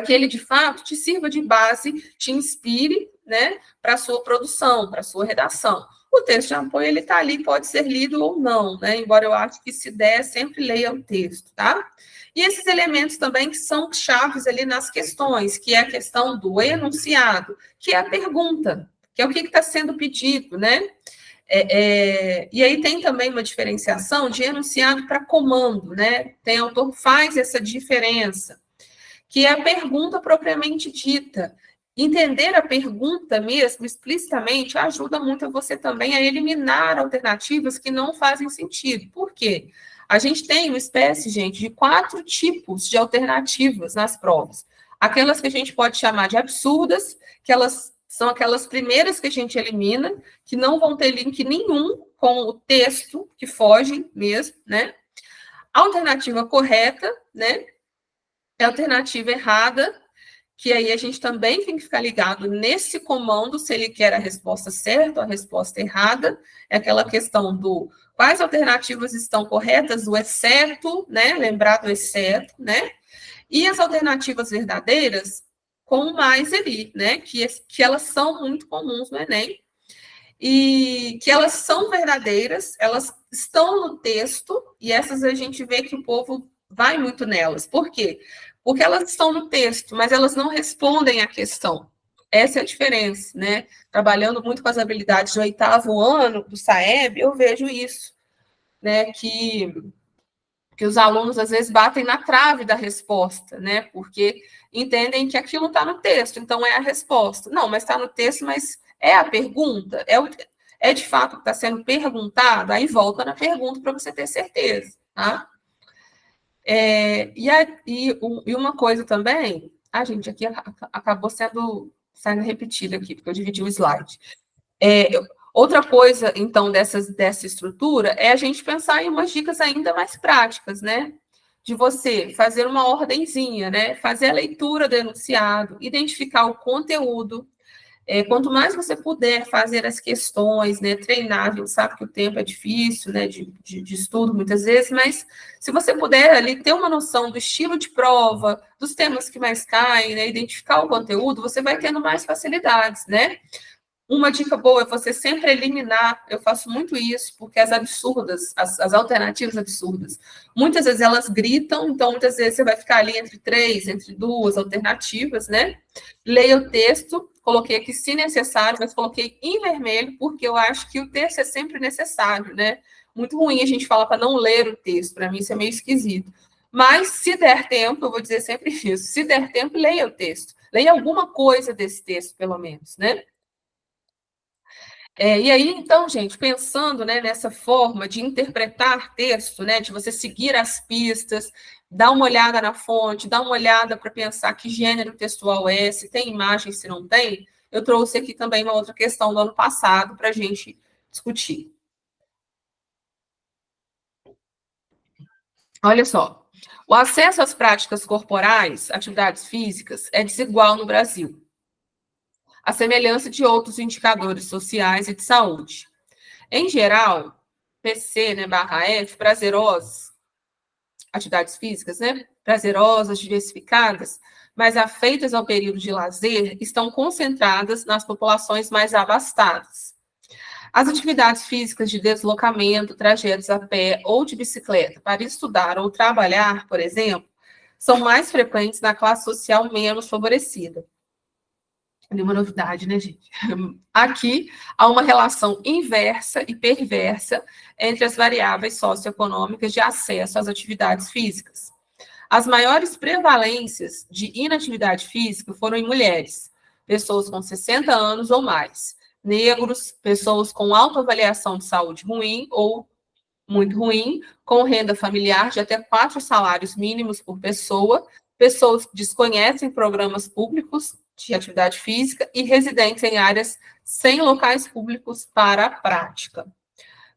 que ele, de fato, te sirva de base, te inspire, né? Para a sua produção, para a sua redação. O texto de apoio, ele está ali, pode ser lido ou não, né? Embora eu acho que, se der, sempre leia o texto, tá? E esses elementos também que são chaves ali nas questões, que é a questão do enunciado, que é a pergunta, que é o que está sendo pedido, né? E aí tem também uma diferenciação de enunciado para comando, né? Tem autor que faz essa diferença, que é a pergunta propriamente dita. Entender a pergunta mesmo, explicitamente, ajuda muito a você também a eliminar alternativas que não fazem sentido. Por quê? A gente tem uma espécie, gente, de 4 tipos de alternativas nas provas. Aquelas que a gente pode chamar de absurdas, que elas são aquelas primeiras que a gente elimina, que não vão ter link nenhum com o texto, que fogem mesmo, né? A alternativa correta, né? A alternativa errada, que aí a gente também tem que ficar ligado nesse comando, se ele quer a resposta certa ou a resposta errada. É aquela questão do quais alternativas estão corretas, o exceto, né? Lembrar do exceto, né? E as alternativas verdadeiras com mais ali, né? Que elas são muito comuns no Enem. E que elas são verdadeiras, elas estão no texto, e essas a gente vê que o povo vai muito nelas. Por quê? Porque elas estão no texto, mas elas não respondem à questão. Essa é a diferença, né? Trabalhando muito com as habilidades do 8º ano do SAEB, eu vejo isso, né? Que os alunos, às vezes, batem na trave da resposta, né? Porque entendem que aquilo está no texto, então é a resposta. Não, mas está no texto, mas é a pergunta? É de fato o que está sendo perguntado? Aí volta na pergunta para você ter certeza, tá? E uma coisa também, gente, aqui acabou saindo repetida aqui, porque eu dividi o slide. Outra coisa, então, dessa estrutura é a gente pensar em umas dicas ainda mais práticas, né? De você fazer uma ordenzinha, né? Fazer a leitura do enunciado, identificar o conteúdo. Quanto mais você puder fazer as questões, né, treinar, a gente sabe que o tempo é difícil, né, de estudo muitas vezes, mas se você puder ali ter uma noção do estilo de prova, dos temas que mais caem, né, identificar o conteúdo, você vai tendo mais facilidades, né? Uma dica boa é você sempre eliminar, eu faço muito isso, porque as absurdas, as alternativas absurdas, muitas vezes elas gritam, então muitas vezes você vai ficar ali entre 2 alternativas, né? Leia o texto, coloquei aqui se necessário, mas coloquei em vermelho, porque eu acho que o texto é sempre necessário, né? Muito ruim a gente falar para não ler o texto, para mim isso é meio esquisito. Mas, se der tempo, eu vou dizer sempre isso, se der tempo, leia o texto. Leia alguma coisa desse texto, pelo menos, né? E aí, então, gente, pensando, né, nessa forma de interpretar texto, né, de você seguir as pistas, dar uma olhada na fonte, dar uma olhada para pensar que gênero textual é, se tem imagem, se não tem, eu trouxe aqui também uma outra questão do ano passado para a gente discutir. Olha só, o acesso às práticas corporais, atividades físicas, é desigual no Brasil, à semelhança de outros indicadores sociais e de saúde. Em geral, PC, né, barra F, prazerosas, atividades físicas, né, prazerosas, diversificadas, mas afeitas ao período de lazer, estão concentradas nas populações mais abastadas. As atividades físicas de deslocamento, trajetos a pé ou de bicicleta para estudar ou trabalhar, por exemplo, são mais frequentes na classe social menos favorecida. Nenhuma novidade, né, gente? Aqui há uma relação inversa e perversa entre as variáveis socioeconômicas de acesso às atividades físicas. As maiores prevalências de inatividade física foram em mulheres, pessoas com 60 anos ou mais, negros, pessoas com autoavaliação de saúde ruim ou muito ruim, com renda familiar de até 4 salários mínimos por pessoa, pessoas que desconhecem programas públicos de atividade física e residentes em áreas sem locais públicos para a prática.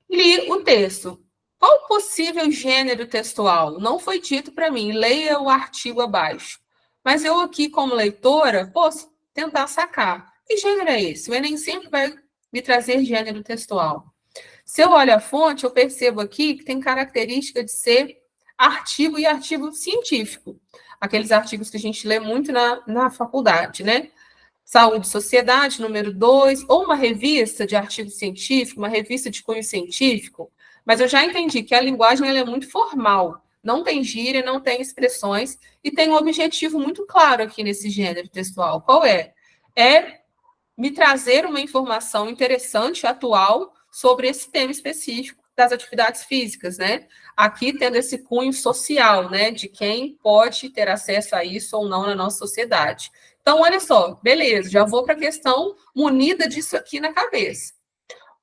Li o texto. Qual o possível gênero textual? Não foi dito para mim, leia o artigo abaixo. Mas eu aqui, como leitora, posso tentar sacar. Que gênero é esse? O Enem sempre vai me trazer gênero textual. Se eu olho a fonte, eu percebo aqui que tem característica de ser artigo e artigo científico. Aqueles artigos que a gente lê muito na faculdade, né? Saúde e Sociedade, número 2, ou uma revista de artigo científico, uma revista de cunho científico, mas eu já entendi que a linguagem ela é muito formal, não tem gíria, não tem expressões, e tem um objetivo muito claro aqui nesse gênero textual. Qual é? É me trazer uma informação interessante, atual, sobre esse tema específico das atividades físicas, né? Aqui tendo esse cunho social, né, de quem pode ter acesso a isso ou não na nossa sociedade. Então, olha só, beleza, já vou para a questão munida disso aqui na cabeça.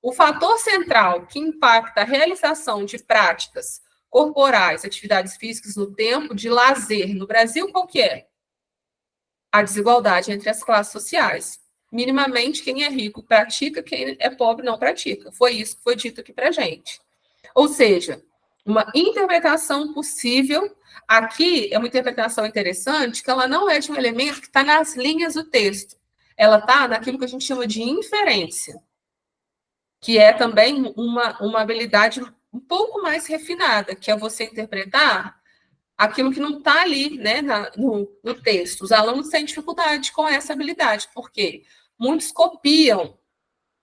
O fator central que impacta a realização de práticas corporais, atividades físicas no tempo de lazer no Brasil, qual que é? A desigualdade entre as classes sociais. Minimamente, quem é rico pratica, quem é pobre não pratica. Foi isso que foi dito aqui para a gente. Ou seja, uma interpretação possível, aqui é uma interpretação interessante, que ela não é de um elemento que está nas linhas do texto. Ela está naquilo que a gente chama de inferência, que é também uma habilidade um pouco mais refinada, que é você interpretar aquilo que não está ali, né, no texto. Os alunos têm dificuldade com essa habilidade, porque muitos copiam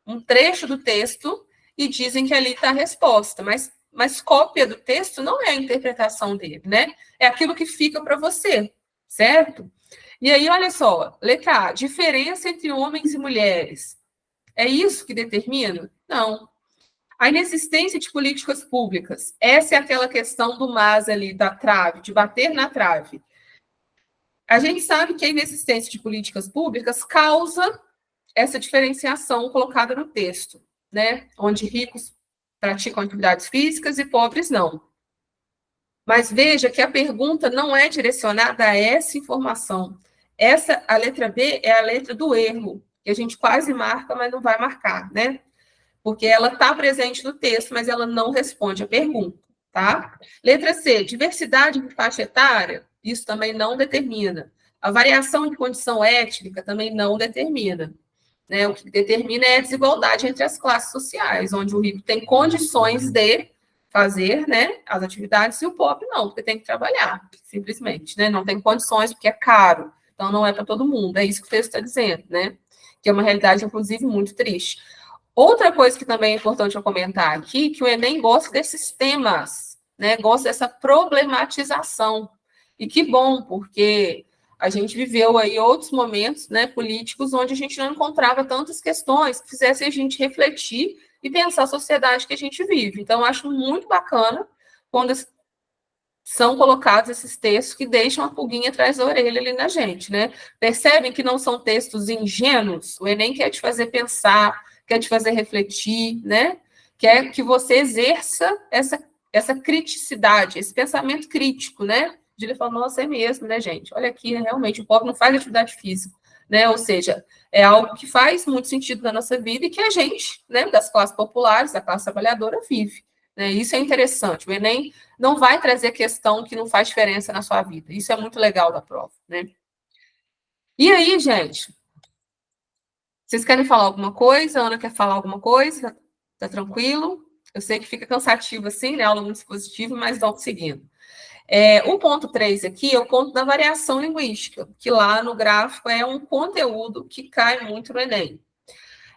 um trecho do texto e dizem que ali está a resposta, mas cópia do texto não é a interpretação dele, né? É aquilo que fica para você, certo? E aí, olha só, letra A, diferença entre homens e mulheres. É isso que determina? Não. A inexistência de políticas públicas. Essa é aquela questão do mas ali, da trave, de bater na trave. A gente sabe que a inexistência de políticas públicas causa essa diferenciação colocada no texto, né? Onde ricos praticam atividades físicas e pobres não. Mas veja que a pergunta não é direcionada a essa informação. A letra B é a letra do erro, que a gente quase marca, mas não vai marcar, né? Porque ela está presente no texto, mas ela não responde a pergunta, tá? Letra C, diversidade de faixa etária, isso também não determina. A variação de condição étnica também não determina. Né? O que determina é a desigualdade entre as classes sociais, onde o rico tem condições de fazer, né, as atividades e o pobre não, porque tem que trabalhar, simplesmente, né? Não tem condições porque é caro, então não é para todo mundo. É isso que o texto está dizendo, né? Que é uma realidade, inclusive, muito triste. Outra coisa que também é importante eu comentar aqui, que o Enem gosta desses temas, né? Gosta dessa problematização. E que bom, porque A gente viveu aí outros momentos, né, políticos onde a gente não encontrava tantas questões que fizessem a gente refletir e pensar a sociedade que a gente vive. Então, eu acho muito bacana quando são colocados esses textos que deixam a pulguinha atrás da orelha ali na gente, né? Percebem que não são textos ingênuos? O Enem quer te fazer pensar, quer te fazer refletir, né? Quer que você exerça essa criticidade, esse pensamento crítico, né? De ele falar, nossa, é mesmo, né, gente? Olha aqui, né, realmente, o pobre não faz atividade física, né? Ou seja, é algo que faz muito sentido na nossa vida e que a gente, né, das classes populares, da classe trabalhadora, vive. Né? Isso é interessante. O Enem não vai trazer questão que não faz diferença na sua vida. Isso é muito legal da prova, né? E aí, gente? Vocês querem falar alguma coisa? A Ana quer falar alguma coisa? Tá tranquilo? Eu sei que fica cansativo assim, né? Aula muito expositiva, mas vamos seguindo. O ponto 3 aqui é o ponto da variação linguística, que lá no gráfico é um conteúdo que cai muito no Enem.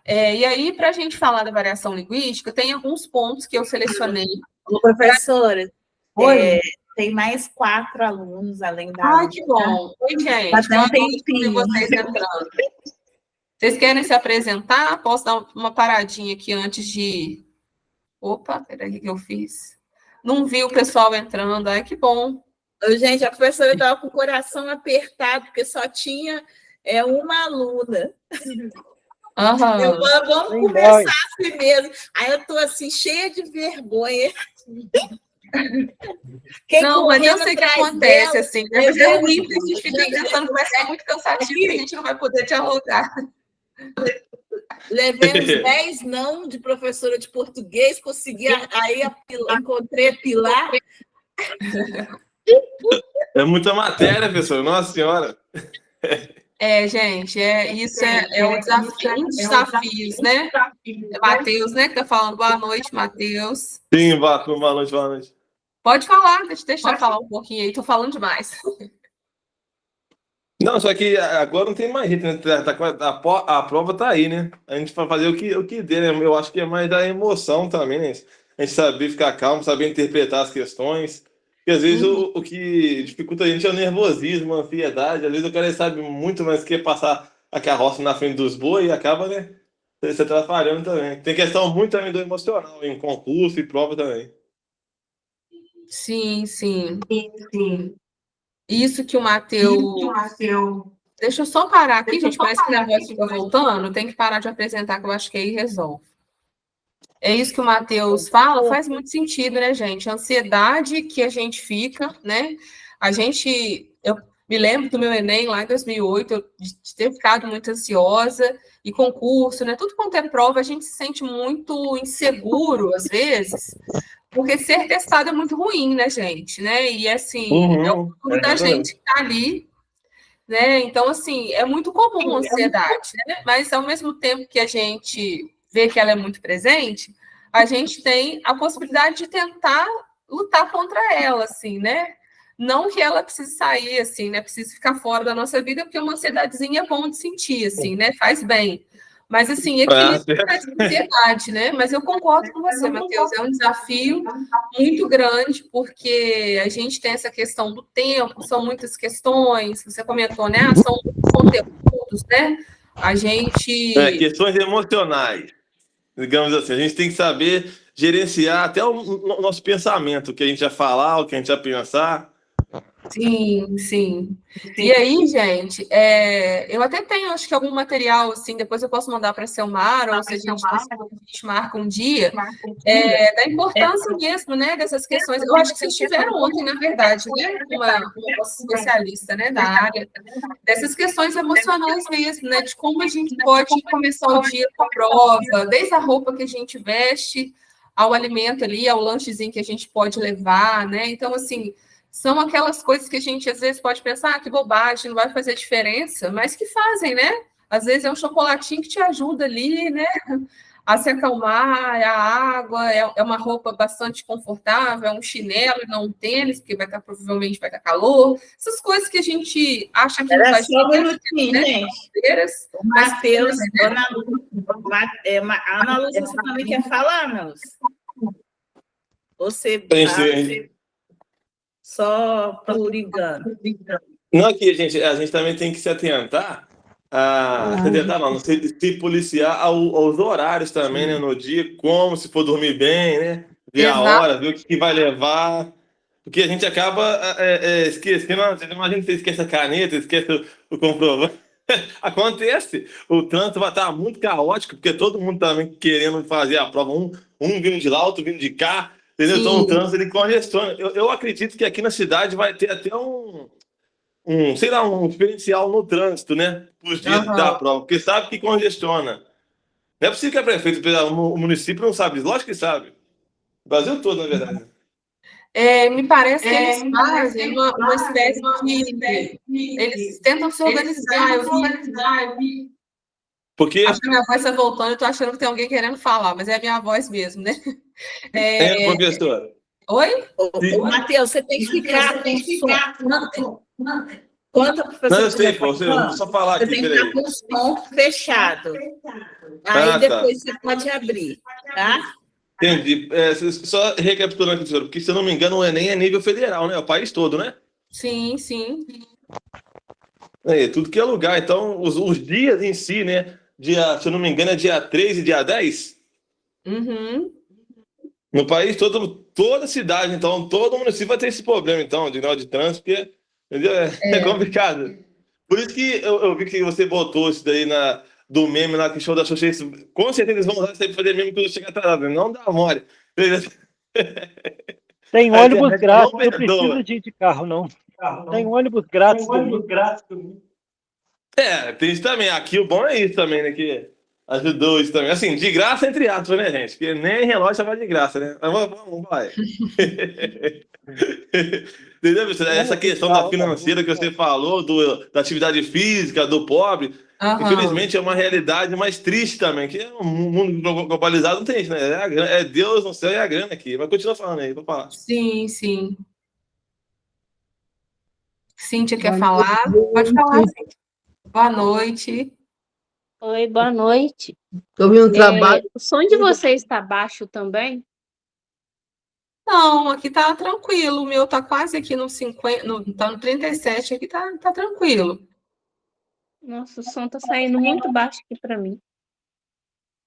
E aí, para a gente falar da variação linguística, tem alguns pontos que eu selecionei. Ô, professora, tem mais 4 alunos, além da... Ai, que bom. Oi, gente. Boa noite para vocês entrando. Vocês querem se apresentar? Posso dar uma paradinha aqui antes de... Opa, peraí, o que eu fiz? Não vi o pessoal entrando. Ai, que bom. Gente, a professora estava com o coração apertado, porque só tinha uma aluna. Uhum. Vamos começar assim mesmo. Aí eu estou assim, cheia de vergonha. Não, mas eu sei que acontece, dela, assim, né? Mas é ruim, porque a gente fica pensando que vai ser muito cansativo e a gente não vai poder dialogar. Levei uns 10 não de professora de português, consegui, aí encontrei a Pilar. É muita matéria, professor, nossa senhora. Gente, isso é um dos desafios, né? É Matheus, né, que está falando. Boa noite, Matheus. Sim, boa noite. Pode falar, deixa eu falar um pouquinho aí, estou falando demais. Não, só que agora não tem mais jeito, né? A prova tá aí, né? A gente vai fazer o que der, né? Eu acho que é mais da emoção também, né? A gente saber ficar calmo, saber interpretar as questões. Porque às vezes o que dificulta a gente é o nervosismo, a ansiedade. Às vezes o cara sabe muito, mas quer passar a carroça na frente dos bois e acaba, né? Se atrapalhando também. Tem questão muito também do emocional, em concurso e prova também. Sim. Isso que o Matheus... Deixa eu só parar aqui, gente. Parece que a voz fica voltando. Tem que parar de apresentar, que eu acho que aí resolve. É isso que o Matheus fala, faz muito sentido, né, gente? A ansiedade que a gente fica, né? Eu me lembro do meu Enem lá em 2008, de ter ficado muito ansiosa, e concurso, né? Tudo quanto é prova, a gente se sente muito inseguro, às vezes, porque ser testado é muito ruim, né, gente? Né? E, assim, é o futuro da gente que está ali, né? Então, assim, é muito comum a ansiedade, né? Mas, ao mesmo tempo que a gente vê que ela é muito presente, a gente tem a possibilidade de tentar lutar contra ela, assim, né? Não que ela precise sair, assim, né? Precise ficar fora da nossa vida, porque uma ansiedadezinha é bom de sentir, assim, né? Faz bem. Mas, assim, equilíbrio a ansiedade, né? Mas eu concordo com você, Matheus, é um desafio muito grande, porque a gente tem essa questão do tempo, são muitas questões, você comentou, né? São conteúdos, né? A gente... questões emocionais, digamos assim. A gente tem que saber gerenciar até o nosso pensamento, o que a gente vai falar, o que a gente vai pensar. Sim. E aí, gente, eu até tenho, acho que algum material, assim, depois eu posso mandar para a Selmar, ou se a gente marca um dia, da importância mesmo, né, dessas questões. Eu acho que vocês tiveram ontem, na verdade, né, uma especialista, né, da área, dessas questões emocionais mesmo, né, de como a gente pode começar o dia com a prova, desde a roupa que a gente veste, ao alimento ali, ao lanchezinho que a gente pode levar, né, então, assim... São aquelas coisas que a gente, às vezes, pode pensar, que bobagem, não vai fazer diferença, mas que fazem, né? Às vezes é um chocolatinho que te ajuda ali, né? A se acalmar, a água, é uma roupa bastante confortável, é um chinelo e não um tênis, porque provavelmente vai estar calor. Essas coisas que a gente acha que não faz diferença, né? Gente. O Matheus, Ana Lúcia, você também quer falar, Ana Lúcia? Você... Só por engano. Não, aqui, a gente também tem que se atentar se atentar não, se policiar aos horários também, né, no dia, como, se for dormir bem, né, ver a Exato. hora, ver o que vai levar, porque a gente acaba esquecendo, imagina que você esquece a caneta, esquece o comprovante, acontece, o trânsito vai estar muito caótico, porque todo mundo também querendo fazer a prova, um vindo de lá, outro vindo de cá, entendeu? Então o Sim. trânsito ele congestiona. Eu acredito que aqui na cidade vai ter até sei lá, um diferencial no trânsito, né? Os dias da Aham. prova, porque sabe que congestiona. Não é possível que a prefeita, o município não sabe, lógico que sabe. O Brasil todo, na verdade. Me parece que eles fazem uma espécie de. Eles tentam se organizar. Eu vi. Acho Porque, que a minha voz está voltando, eu estou achando que tem alguém querendo falar, mas é a minha voz mesmo, né? É... professor, Oi? Ô, Matheus, você tem que ficar com o som. Quando a não, professora eu sei, estiver pô, eu vou falando, só falar você aqui, tem que ficar peraí. com o som fechado. Aí Ah, tá. depois você pode abrir, tá? Entendi. Só recapitulando aqui, professor, porque se eu não me engano, o Enem é nível federal, né? É o país todo, né? Sim, sim. Tudo que é lugar. Então, os dias em si, né? Se eu não me engano, é dia 3 e dia 10. Uhum. No país, toda cidade, então, todo município vai ter esse problema, então, de nó de trânsito, porque, entendeu? É complicado. Por isso que eu vi que você botou isso daí do meme lá, que show da Xuxa, com certeza eles vão usar isso aí pra fazer meme quando chega atrasado, né? Não dá mole. Tem A ônibus internet não grátis, não precisa perdoa. de ir de carro, não. Tem ônibus grátis também. Tem isso também. Aqui o bom é isso também, né? Que ajudou isso também. Assim, de graça, entre aspas, né, gente? Porque nem relógio vai de graça, né? Mas vamos, vai. Entendeu, professor? Essa questão da financeira que você falou, da atividade física, do pobre, Aham. infelizmente é uma realidade mais triste também, que um mundo globalizado não tem isso, né? É Deus no céu e a grana aqui. Mas continua falando aí, vou falar. Sim, sim. Cíntia quer falar? Pode falar, Cíntia. Boa noite. Oi, boa noite. Estou vendo um trabalho. O som de vocês está baixo também? Não, aqui tá tranquilo. O meu tá quase aqui no 50, tá no 37, aqui tá tranquilo. Nossa, o som está saindo muito baixo aqui para mim.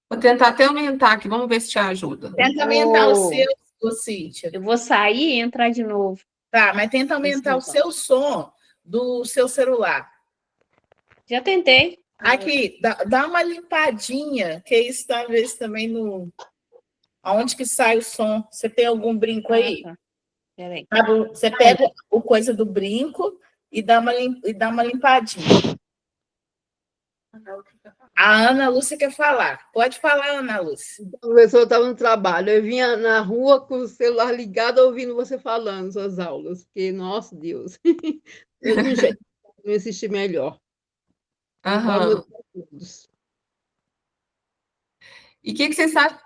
Vou tentar até aumentar aqui, vamos ver se te ajuda. Tenta aumentar o seu, Cíntia. Eu vou sair e entrar de novo. Tá, mas tenta aumentar o seu som do seu celular. Já tentei. Aqui, dá uma limpadinha, que isso talvez também no. Aonde que sai o som? Você tem algum brinco aí? Tá. Peraí. Você pega o coisa do brinco e dá uma limpadinha. A Ana Lúcia quer falar. Pode falar, Ana Lúcia. O professor estava no trabalho, eu vinha na rua com o celular ligado, ouvindo você falando suas aulas, porque, nossa Deus, eu não assisti melhor. Aham. E o que vocês acham?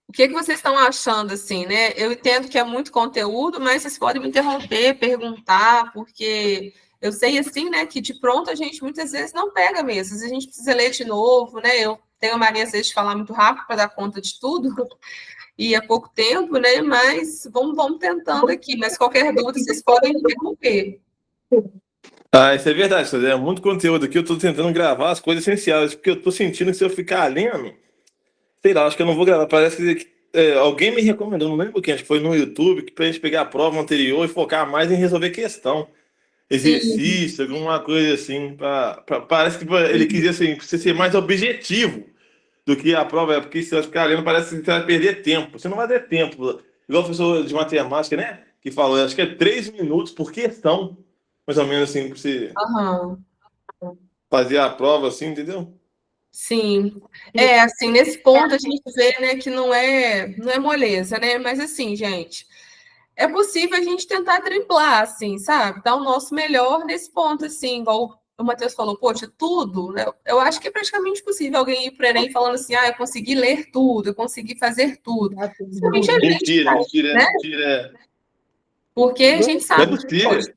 O que vocês estão achando, assim, né? Eu entendo que é muito conteúdo, mas vocês podem me interromper, perguntar, porque eu sei, assim, né, que de pronto a gente muitas vezes não pega mesmo. Às vezes a gente precisa ler de novo, né? Eu tenho a mania, às vezes, de falar muito rápido para dar conta de tudo, e é pouco tempo, né? Mas vamos tentando aqui. Mas qualquer dúvida, vocês podem me interromper. Isso é verdade, é muito conteúdo aqui. Eu tô tentando gravar as coisas essenciais, porque eu tô sentindo que se eu ficar lendo, sei lá, acho que eu não vou gravar. Parece que alguém me recomendou, não lembro quem, acho que foi no YouTube, que pra gente pegar a prova anterior e focar mais em resolver questão, exercício, alguma coisa assim. Parece que ele quis assim, pra você ser mais objetivo do que a prova, porque se você ficar lendo, parece que você vai perder tempo. Você não vai ter tempo. Igual o professor de matemática, né? Que falou, acho que é 3 minutos por questão, mais ou menos assim, pra você Aham. fazer a prova, assim, entendeu? Sim. Assim, nesse ponto a gente vê, né, que não é moleza, né? Mas assim, gente, é possível a gente tentar driblar, assim, sabe? Dar o nosso melhor nesse ponto, assim, igual o Matheus falou, poxa, tudo, né? Eu acho que é praticamente possível alguém ir para o Enem falando assim, eu consegui ler tudo, eu consegui fazer tudo. Principalmente a gente, né? Mentira. Porque a gente Não é sabe que, possível. poxa,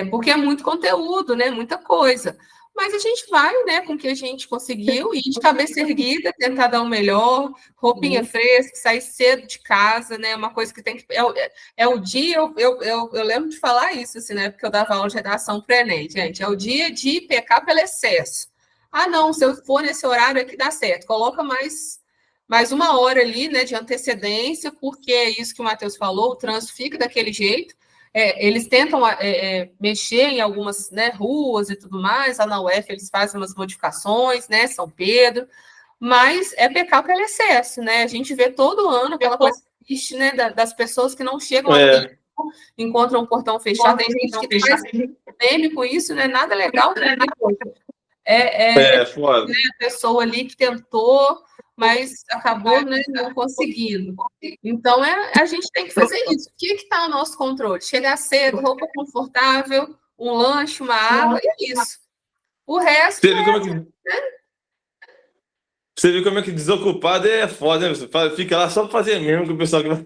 porque é muito conteúdo, né? Muita coisa. Mas a gente vai, né, com o que a gente conseguiu, e de cabeça erguida, tentar dar o melhor, roupinha fresca, sair cedo de casa, né, uma coisa que tem que... É o dia, eu lembro de falar isso, assim, né, porque eu dava aula de redação para o Enem, gente, é o dia de pecar pelo excesso. Ah, não, se eu for nesse horário aqui dá certo, coloca mais uma hora ali, né, de antecedência, porque é isso que o Matheus falou, o trânsito fica daquele jeito. Eles tentam mexer em algumas, né, ruas e tudo mais, lá na UF eles fazem umas modificações, né, São Pedro, mas é pecar pelo excesso, né, a gente vê todo ano aquela coisa triste, né, das pessoas que não chegam a tempo, encontram um portão fechado, tem gente que faz meme com isso, né, nada legal, né, foda. a pessoa ali que tentou, mas acabou, né, não conseguindo. Então, a gente tem que fazer isso. O que está no nosso controle? Chegar cedo, roupa confortável, um lanche, uma água, e é isso. O resto Você viu como é que desocupado é foda, né? Você fica lá só para fazer mesmo com o pessoal que vai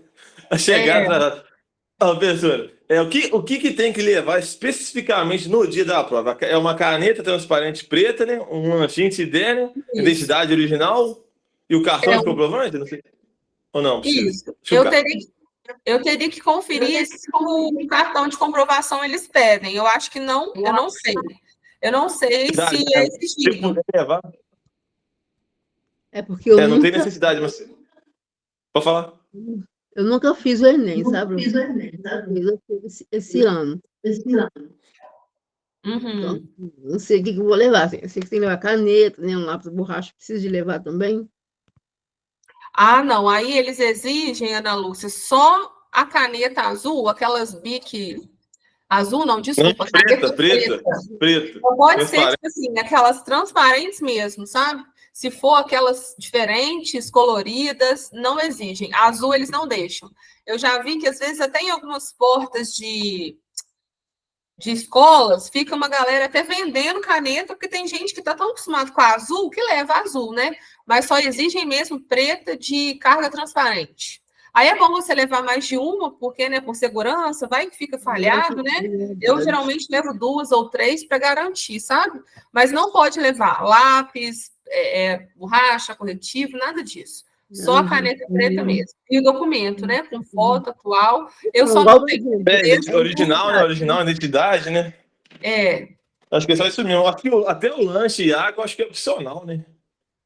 chegar atrasado. Professora, o que tem que levar especificamente no dia da prova? É uma caneta transparente preta, né? Um lanchinho, se der, né? Identidade original e o cartão de comprovante? Não sei. Ou não? Isso. Eu teria que conferir se o cartão de comprovação eles pedem. Eu acho que não, eu não sei. Eu não sei se é exigido. Se puder levar. É porque eu não tem necessidade, mas... Pode falar. Eu nunca fiz o Enem, sabe? Eu fiz esse ano. Então, não sei o que eu vou levar. Assim. Eu sei que tem que levar caneta, né? Um lápis de borracha. Precisa de levar também? Ah, não. Aí eles exigem, Ana Lúcia, só a caneta azul, aquelas Bic azul, não, desculpa. Preta. Não pode ser, tipo assim, aquelas transparentes mesmo, sabe? Se for aquelas diferentes, coloridas, não exigem. A azul eles não deixam. Eu já vi que, às vezes, até em algumas portas de escolas, fica uma galera até vendendo caneta, porque tem gente que está tão acostumado com a azul que leva azul, né? Mas só exigem mesmo preta de carga transparente. Aí é bom você levar mais de uma, porque, né, por segurança, vai que fica falhado, né? Eu geralmente levo 2 ou 3 para garantir, sabe? Mas não pode levar lápis, borracha, corretivo, nada disso. Só a caneta preta mesmo. E o documento, né? Com foto atual. Eu só não tenho. Original, né? Original, identidade, né? Acho que é só isso mesmo. Até o lanche e água, acho que é opcional, né?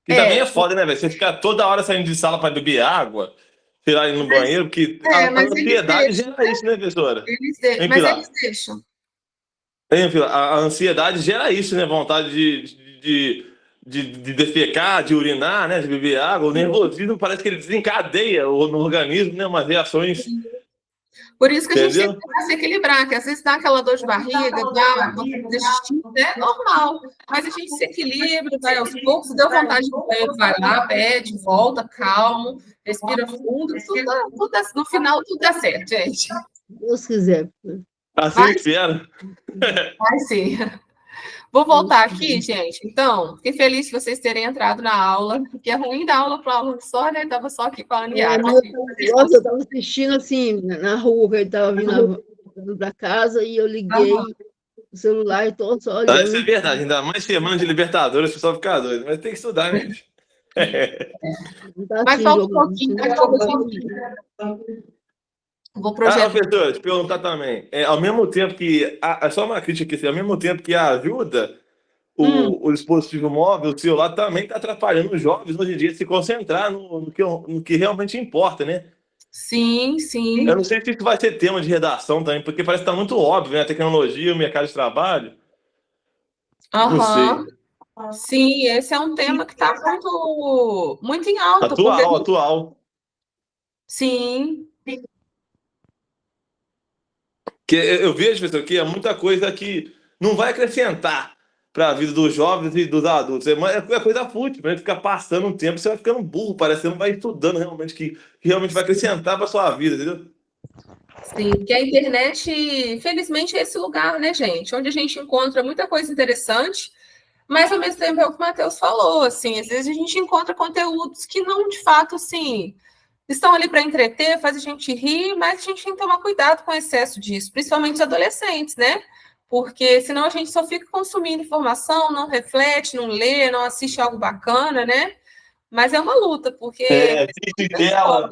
E também é foda, né, velho? Você ficar toda hora saindo de sala para beber água, sei lá, ir no banheiro, porque a ansiedade gera isso, né, professora? Eles deixam. A ansiedade gera isso, né? Vontade de defecar, de urinar, né? De beber água. O nervosismo parece que ele desencadeia no organismo, né? Umas reações. Por isso que a gente tem que se equilibrar, que às vezes dá aquela dor de barriga, dá desistir, é normal. Mas a gente se equilibra, vai aos poucos, deu vontade de banheiro, vai lá, pede, volta, calmo, respira fundo, no final tudo dá certo, gente. Deus quiser. Assim espera. Vai sim. Vou voltar aqui, gente. Então, fiquei feliz de vocês terem entrado na aula, porque é ruim dar aula para o aluno só, né? Estava só aqui com a Aniara. Nossa, eu estava assistindo assim, na rua, que ele estava vindo da casa, e eu liguei o celular e estou só olhando. Isso é verdade, ainda mais semana de Libertadores, o pessoal fica doido, mas tem que estudar, né? Mas falta um pouquinho, Vou projetar. Professor, te perguntar também. Ao mesmo tempo que. É só uma crítica aqui, ao mesmo tempo que ajuda o dispositivo móvel, o celular também está atrapalhando os jovens hoje em dia a se concentrar no que realmente importa, né? Sim. Eu não sei se isso vai ser tema de redação também, porque parece que está muito óbvio, né? A tecnologia, o mercado de trabalho. Não sei. Sim, esse é um tema que está muito em alta. Atual. Sim. Que eu vejo, pessoal, que é muita coisa que não vai acrescentar para a vida dos jovens e dos adultos. É coisa fútil, né? Ficar passando um tempo, você vai ficando burro, parece que você não vai estudando realmente, que realmente vai acrescentar para a sua vida, entendeu? Sim, que a internet, infelizmente, é esse lugar, né, gente? Onde a gente encontra muita coisa interessante, mas ao mesmo tempo é o que o Matheus falou, assim, às vezes a gente encontra conteúdos que não, de fato, assim, estão ali para entreter, faz a gente rir, mas a gente tem que tomar cuidado com o excesso disso, principalmente os adolescentes, né? porque senão a gente só fica consumindo informação, não reflete, não lê, não assiste algo bacana, né? Mas é uma luta, porque... vício em tela.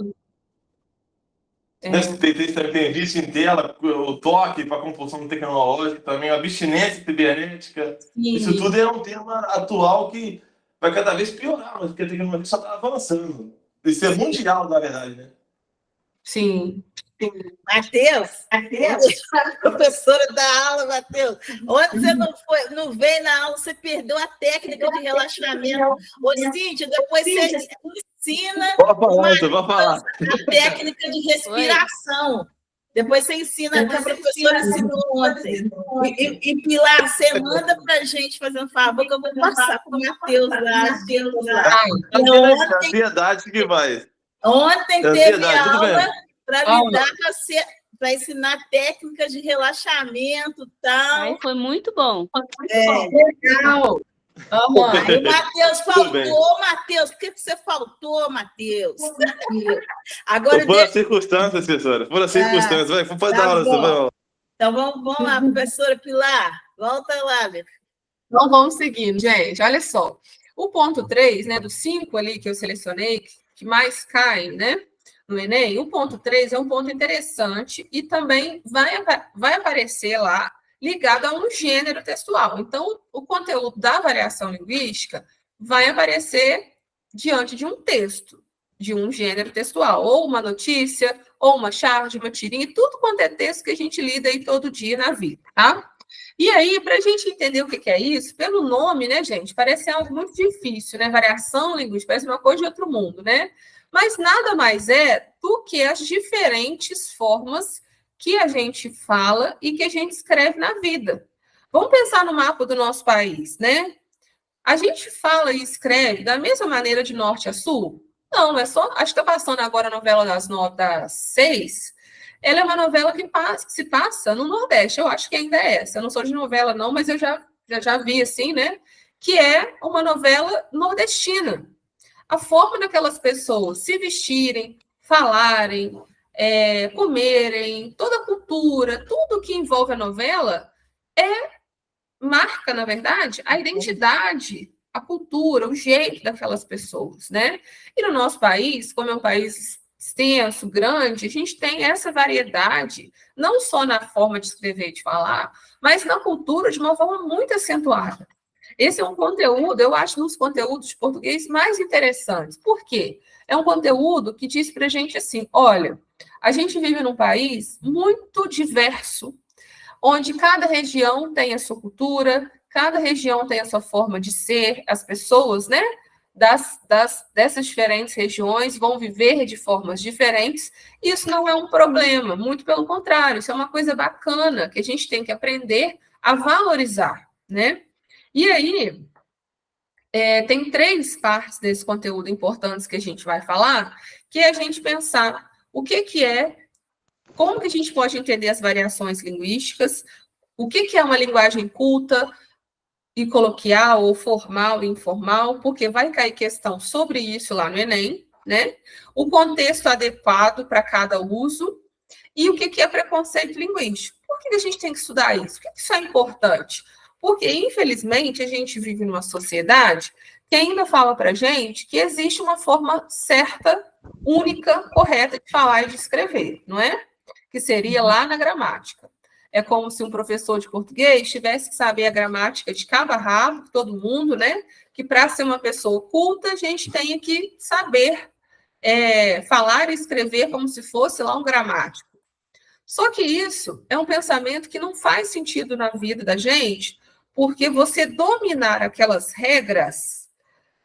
Tem vício em tela, o toque para compulsão tecnológica, também a abstinência cibernética. Sim. Isso tudo é um tema atual que vai cada vez piorar, porque a tecnologia só está avançando. Isso é mundial, na verdade, né? Sim. Matheus, professora da aula, Matheus. Ontem você não veio na aula, você perdeu a técnica de relaxamento. Ô, Cíntia, depois você ensina Pode falar. a técnica de respiração. Depois você ensina, que a professora ensinou ontem. E Pilar, você manda para a gente, fazendo favor, que eu vou passar para o Matheus lá. Ansiedade que vai. Ontem teve aula para lidar para ensinar técnicas de relaxamento e tal. Ai, foi muito bom. Legal. Aí o Matheus faltou, Matheus. Por que você faltou, Matheus? Agora, Por as circunstâncias, professora. Por as circunstâncias. Vai, pode dar aula. Então vamos lá, professora Pilar. Volta lá, meu. Então vamos seguindo, gente. Olha só. O ponto 3, né, do 5 ali que eu selecionei, que mais cai, né, no Enem, o ponto 3 é um ponto interessante e também vai aparecer lá ligado a um gênero textual. Então, o conteúdo da variação linguística vai aparecer diante de um texto, de um gênero textual, ou uma notícia, ou uma charge, uma tirinha, tudo quanto é texto que a gente lida aí todo dia na vida, tá? E aí, para a gente entender o que é isso, pelo nome, né, gente, parece algo muito difícil, né? Variação linguística, parece uma coisa de outro mundo, né? Mas nada mais é do que as diferentes formas que a gente fala e que a gente escreve na vida. Vamos pensar no mapa do nosso país, né? A gente fala e escreve da mesma maneira de norte a sul? Não, é só... Acho que está passando agora a novela das 6. Ela é uma novela que se passa no Nordeste. Eu acho que ainda é essa. Eu não sou de novela, não, mas eu já vi, assim, né? Que é uma novela nordestina. A forma daquelas pessoas se vestirem, falarem, comerem, toda a cultura, tudo que envolve a novela marca, na verdade, a identidade, a cultura, o jeito daquelas pessoas, né? E no nosso país, como é um país extenso, grande, a gente tem essa variedade, não só na forma de escrever e de falar, mas na cultura de uma forma muito acentuada. Esse é um conteúdo, eu acho, um dos conteúdos de português mais interessantes. Por quê? É um conteúdo que diz para a gente assim, olha, a gente vive num país muito diverso, onde cada região tem a sua cultura, cada região tem a sua forma de ser, as pessoas, né, dessas diferentes regiões vão viver de formas diferentes, e isso não é um problema, muito pelo contrário, isso é uma coisa bacana, que a gente tem que aprender a valorizar, né? E aí, tem 3 partes desse conteúdo importantes que a gente vai falar, que é a gente pensar o que é, como que a gente pode entender as variações linguísticas, o que é uma linguagem culta e coloquial, ou formal e informal, porque vai cair questão sobre isso lá no Enem, né? O contexto adequado para cada uso, e o que é preconceito linguístico. Por que a gente tem que estudar isso? Por que isso é importante? Porque, infelizmente, a gente vive numa sociedade que ainda fala para a gente que existe uma forma certa, única, correta de falar e de escrever, não é? Que seria lá na gramática. É como se um professor de português tivesse que saber a gramática de cabo a rabo, todo mundo, né? Que para ser uma pessoa culta, a gente tem que saber falar e escrever como se fosse lá um gramático. Só que isso é um pensamento que não faz sentido na vida da gente, porque você dominar aquelas regras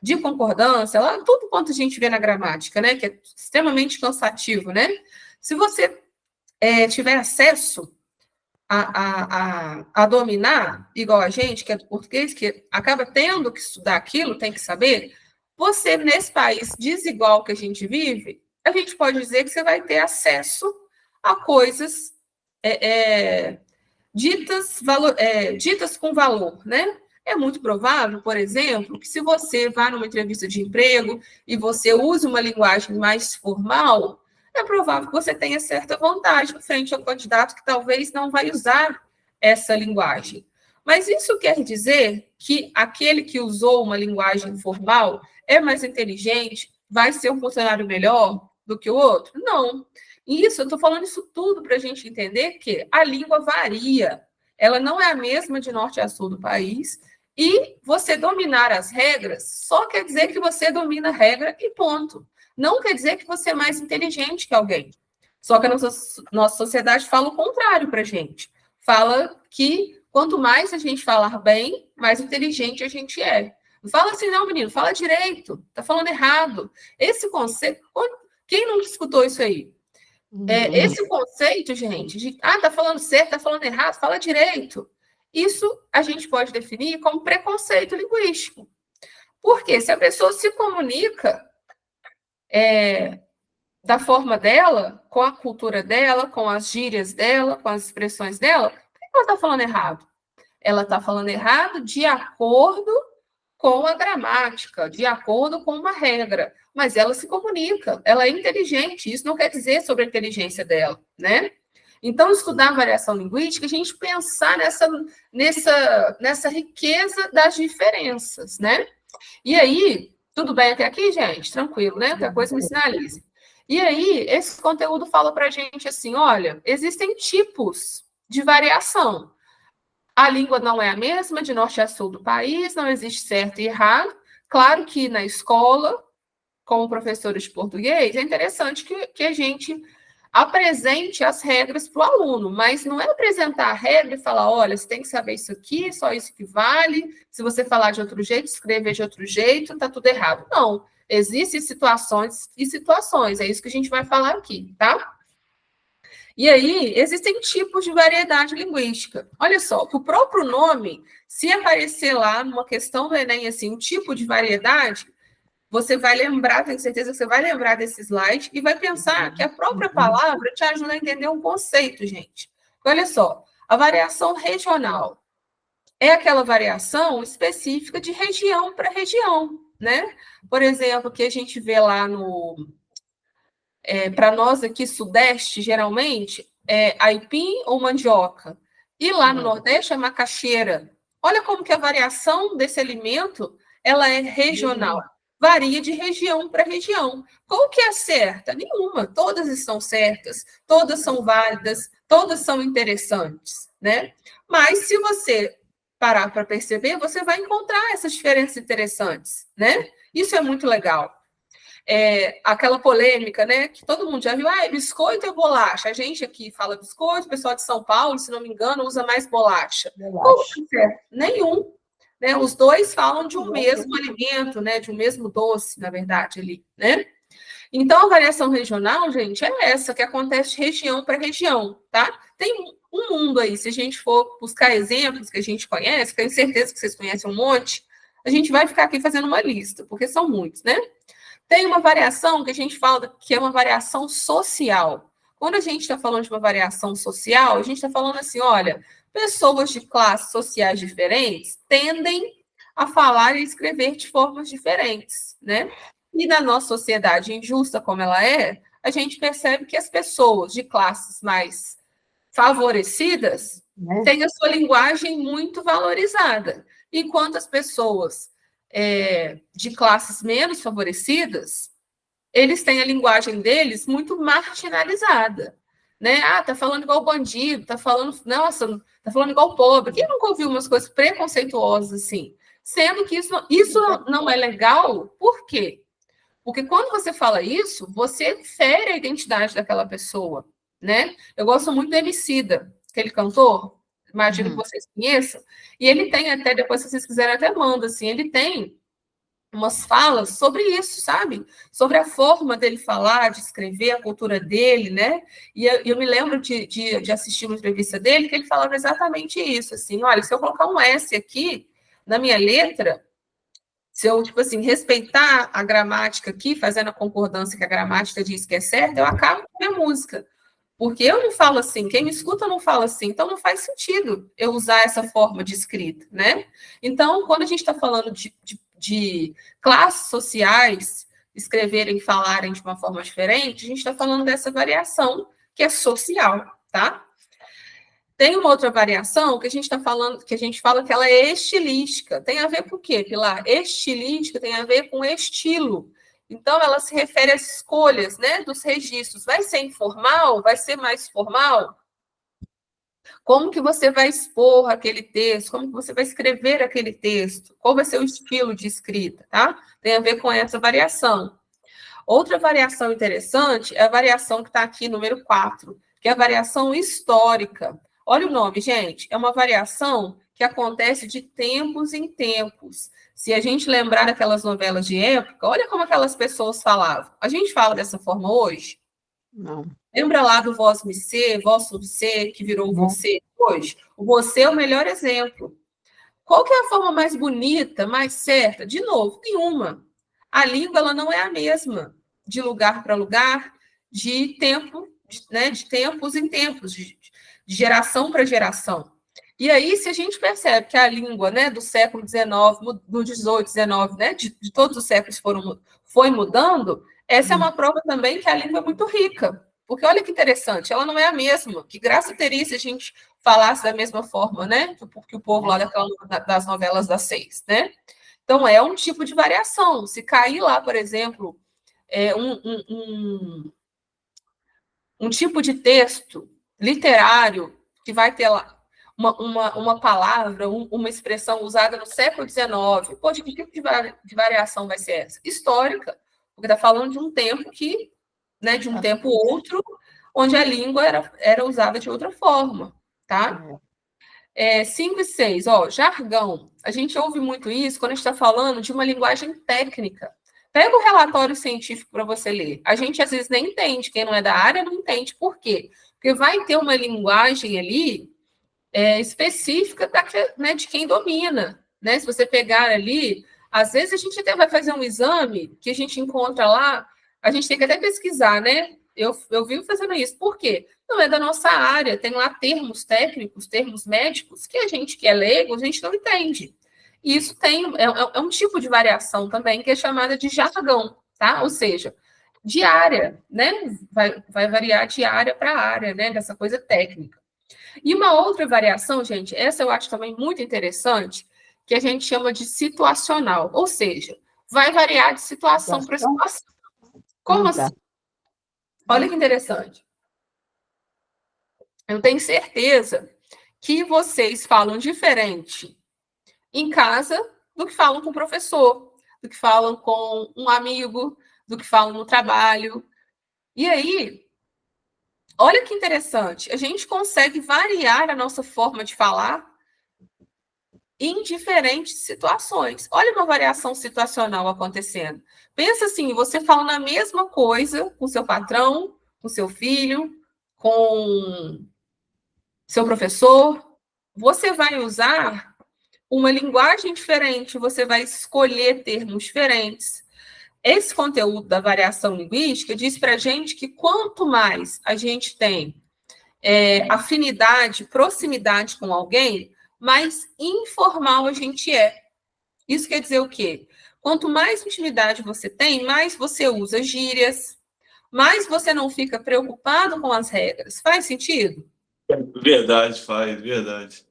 de concordância, lá, tudo quanto a gente vê na gramática, né? Que é extremamente cansativo, né? Se você tiver acesso a dominar, igual a gente, que é do português, que acaba tendo que estudar aquilo, tem que saber, você, nesse país desigual que a gente vive, a gente pode dizer que você vai ter acesso a coisas ditas com valor, né? É muito provável, por exemplo, que se você vá numa entrevista de emprego e você use uma linguagem mais formal, é provável que você tenha certa vantagem frente ao candidato que talvez não vai usar essa linguagem. Mas isso quer dizer que aquele que usou uma linguagem formal é mais inteligente, vai ser um funcionário melhor do que o outro? Não. Isso, eu estou falando isso tudo para a gente entender que a língua varia. Ela não é a mesma de norte a sul do país, e você dominar as regras só quer dizer que você domina a regra e ponto. Não quer dizer que você é mais inteligente que alguém. Só que a nossa sociedade fala o contrário para a gente. Fala que quanto mais a gente falar bem, mais inteligente a gente é. Não fala assim, não, menino, fala direito, tá falando errado. Esse conceito, quem não escutou isso aí? Esse conceito, gente, de tá falando certo, tá falando errado, fala direito. Isso a gente pode definir como preconceito linguístico. Porque se a pessoa se comunica da forma dela, com a cultura dela, com as gírias dela, com as expressões dela, por que ela está falando errado? Ela está falando errado de acordo com a gramática, de acordo com uma regra. Mas ela se comunica, ela é inteligente. Isso não quer dizer sobre a inteligência dela, né? Então, estudar a variação linguística, a gente pensar nessa riqueza das diferenças, né? E aí, tudo bem até aqui, gente? Tranquilo, né? Qualquer coisa me sinalize. E aí, esse conteúdo fala para a gente assim, olha, existem tipos de variação. A língua não é a mesma de norte a sul do país, não existe certo e errado. Claro que na escola, como professores de português, é interessante que a gente apresente as regras para o aluno, mas não é apresentar a regra e falar, olha, você tem que saber isso aqui, só isso que vale, se você falar de outro jeito, escrever de outro jeito, está tudo errado. Não, existem situações e situações, é isso que a gente vai falar aqui, tá? E aí, existem tipos de variedade linguística. Olha só, o próprio nome, se aparecer lá numa questão do Enem, assim, um tipo de variedade, você vai lembrar, tenho certeza que você vai lembrar desse slide e vai pensar que a própria palavra te ajuda a entender um conceito, gente. Olha só, a variação regional é aquela variação específica de região para região, né? Por exemplo, que a gente vê lá para nós aqui, sudeste, geralmente, é aipim ou mandioca. E lá no nordeste é macaxeira. Olha como que a variação desse alimento, ela é regional. Varia de região para região. Qual que é a certa? Nenhuma. Todas estão certas, todas são válidas, todas são interessantes, né? Mas se você parar para perceber, você vai encontrar essas diferenças interessantes, né? Isso é muito legal. Aquela polêmica, né, que todo mundo já viu, biscoito ou bolacha? A gente aqui fala biscoito, o pessoal de São Paulo, se não me engano, usa mais bolacha. Nenhum. Né? Os dois falam de um mesmo alimento, né, de um mesmo doce, na verdade, ali, né? Então, a variação regional, gente, é essa, que acontece de região para região, tá? Tem um mundo aí, se a gente for buscar exemplos que a gente conhece, tenho certeza que vocês conhecem um monte, a gente vai ficar aqui fazendo uma lista, porque são muitos, né? Tem uma variação que a gente fala que é uma variação social. Quando a gente está falando de uma variação social, a gente está falando assim, olha, pessoas de classes sociais diferentes tendem a falar e escrever de formas diferentes, né? E na nossa sociedade injusta como ela é, a gente percebe que as pessoas de classes mais favorecidas têm a sua linguagem muito valorizada, enquanto as pessoas de classes menos favorecidas, eles têm a linguagem deles muito marginalizada, né? Tá falando igual bandido, tá falando, nossa, tá falando igual pobre. Quem nunca ouviu umas coisas preconceituosas assim? Sendo que isso não é legal, por quê? Porque quando você fala isso, você fere a identidade daquela pessoa, né? Eu gosto muito do Emicida, aquele cantor, imagino que vocês conheçam, e ele tem até, depois se vocês quiserem até manda, assim, ele tem umas falas sobre isso, sabe? Sobre a forma dele falar, de escrever, a cultura dele, né? E eu me lembro de assistir uma entrevista dele que ele falava exatamente isso, assim, olha, se eu colocar um S aqui na minha letra, se eu, tipo assim, respeitar a gramática aqui, fazendo a concordância que a gramática diz que é certa, eu acabo com a minha música. Porque eu não falo assim, quem me escuta não fala assim, então não faz sentido eu usar essa forma de escrita, né? Então, quando a gente está falando de classes sociais escreverem e falarem de uma forma diferente, a gente está falando dessa variação que é social, tá? Tem uma outra variação que a gente está falando, que a gente fala que ela é estilística. Tem a ver com o quê, Pilar? Estilística tem a ver com estilo. Então, ela se refere às escolhas, né, dos registros. Vai ser informal? Vai ser mais formal? Como que você vai expor aquele texto? Como que você vai escrever aquele texto? Qual vai ser o estilo de escrita, tá? Tem a ver com essa variação. Outra variação interessante é a variação que está aqui, número 4, que é a variação histórica. Olha o nome, gente. É uma variação que acontece de tempos em tempos. Se a gente lembrar daquelas novelas de época, olha como aquelas pessoas falavam. A gente fala dessa forma hoje? Não. Lembra lá do vós me ser, que virou você hoje? O você é o melhor exemplo. Qual que é a forma mais bonita, mais certa? De novo, nenhuma. A língua ela não é a mesma, de lugar para lugar, de tempo, né, de tempos em tempos, de geração para geração. E aí, se a gente percebe que a língua, né, do século XIX, do XVIII, XIX, né, de todos os séculos foi mudando, essa é uma prova também que a língua é muito rica. Porque olha que interessante, ela não é a mesma. Que graça teria se a gente falasse da mesma forma, né? Que o povo lá das novelas das 6, né? Então, é um tipo de variação. Se cair lá, por exemplo, um tipo de texto literário que vai ter lá uma palavra, uma expressão usada no século XIX, pô, de que tipo de variação vai ser essa? Histórica, porque está falando de um tempo que, né, de um tempo outro, onde a língua era usada de outra forma, tá? 5 e 6, ó, jargão. A gente ouve muito isso quando a gente está falando de uma linguagem técnica. Pega o relatório científico para você ler. A gente, às vezes, nem entende. Quem não é da área não entende. Por quê? Porque vai ter uma linguagem ali específica né, de quem domina. Né? Se você pegar ali, às vezes a gente até vai fazer um exame que a gente encontra lá, a gente tem que até pesquisar, né? Eu vivo fazendo isso. Por quê? Não é da nossa área. Tem lá termos técnicos, termos médicos, que a gente que é leigo, a gente não entende. E isso é um tipo de variação também, que é chamada de jargão, tá? Ou seja, de área, né? Vai variar de área para área, né? Dessa coisa técnica. E uma outra variação, gente, essa eu acho também muito interessante, que a gente chama de situacional. Ou seja, vai variar de situação para situação. Como assim? Olha que interessante. Eu tenho certeza que vocês falam diferente em casa do que falam com o professor, do que falam com um amigo, do que falam no trabalho. E aí, olha que interessante, a gente consegue variar a nossa forma de falar em diferentes situações. Olha uma variação situacional acontecendo. Pensa assim, você fala a mesma coisa com seu patrão, com seu filho, com seu professor, você vai usar uma linguagem diferente, você vai escolher termos diferentes. Esse conteúdo da variação linguística diz para a gente que quanto mais a gente tem afinidade, proximidade com alguém, mais informal a gente é. Isso quer dizer o quê? Quanto mais intimidade você tem, mais você usa gírias, mais você não fica preocupado com as regras. Faz sentido? Verdade, faz, verdade.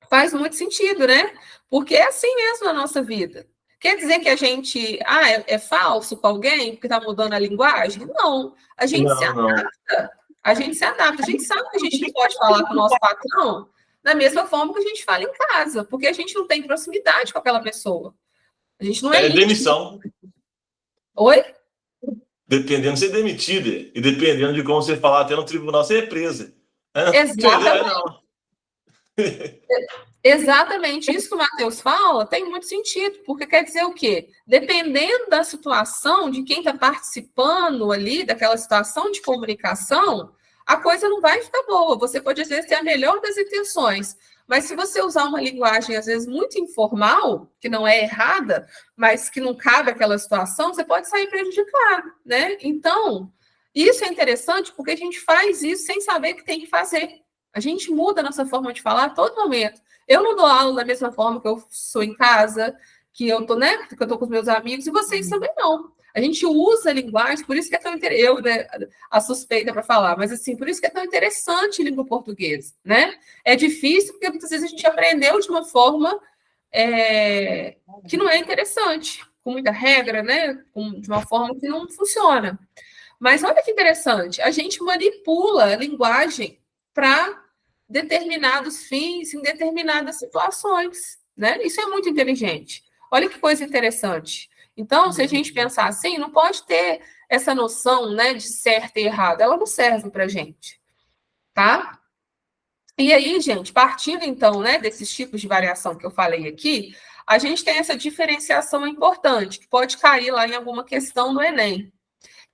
Faz muito sentido, né? Porque é assim mesmo a nossa vida. Quer dizer que a gente é falso com alguém porque está mudando a linguagem? Não. A gente se adapta. A gente se adapta. A gente sabe que a gente não pode falar com o nosso patrão da mesma forma que a gente fala em casa, porque a gente não tem proximidade com aquela pessoa. A gente não é demissão. Oi? Dependendo de ser demitida e dependendo de como você falar até no tribunal, você é presa. Exatamente. Exatamente isso que o Matheus fala tem muito sentido, porque quer dizer o quê? Dependendo da situação, de quem está participando ali, daquela situação de comunicação, a coisa não vai ficar boa. Você pode, às vezes, ter a melhor das intenções, mas se você usar uma linguagem, às vezes, muito informal, que não é errada, mas que não cabe àquela situação, você pode sair prejudicado, né? Então, isso é interessante porque a gente faz isso sem saber o que tem que fazer. A gente muda a nossa forma de falar a todo momento. Eu não dou aula da mesma forma que eu sou em casa, que eu tô, né? Que eu tô com os meus amigos, e vocês também não. A gente usa a linguagem, por isso que é tão interessante, eu, né, a suspeita para falar, mas assim, por isso que é tão interessante a língua portuguesa, né? É difícil porque muitas vezes a gente aprendeu de uma forma que não é interessante, com muita regra, né? De uma forma que não funciona. Mas olha que interessante, a gente manipula a linguagem para determinados fins, em determinadas situações, né? Isso é muito inteligente. Olha que coisa interessante. Então, se a gente pensar assim, não pode ter essa noção, né, de certo e errado. Ela não serve para a gente, tá? E aí, gente, partindo então, né, desses tipos de variação que eu falei aqui, a gente tem essa diferenciação importante, que pode cair lá em alguma questão do Enem,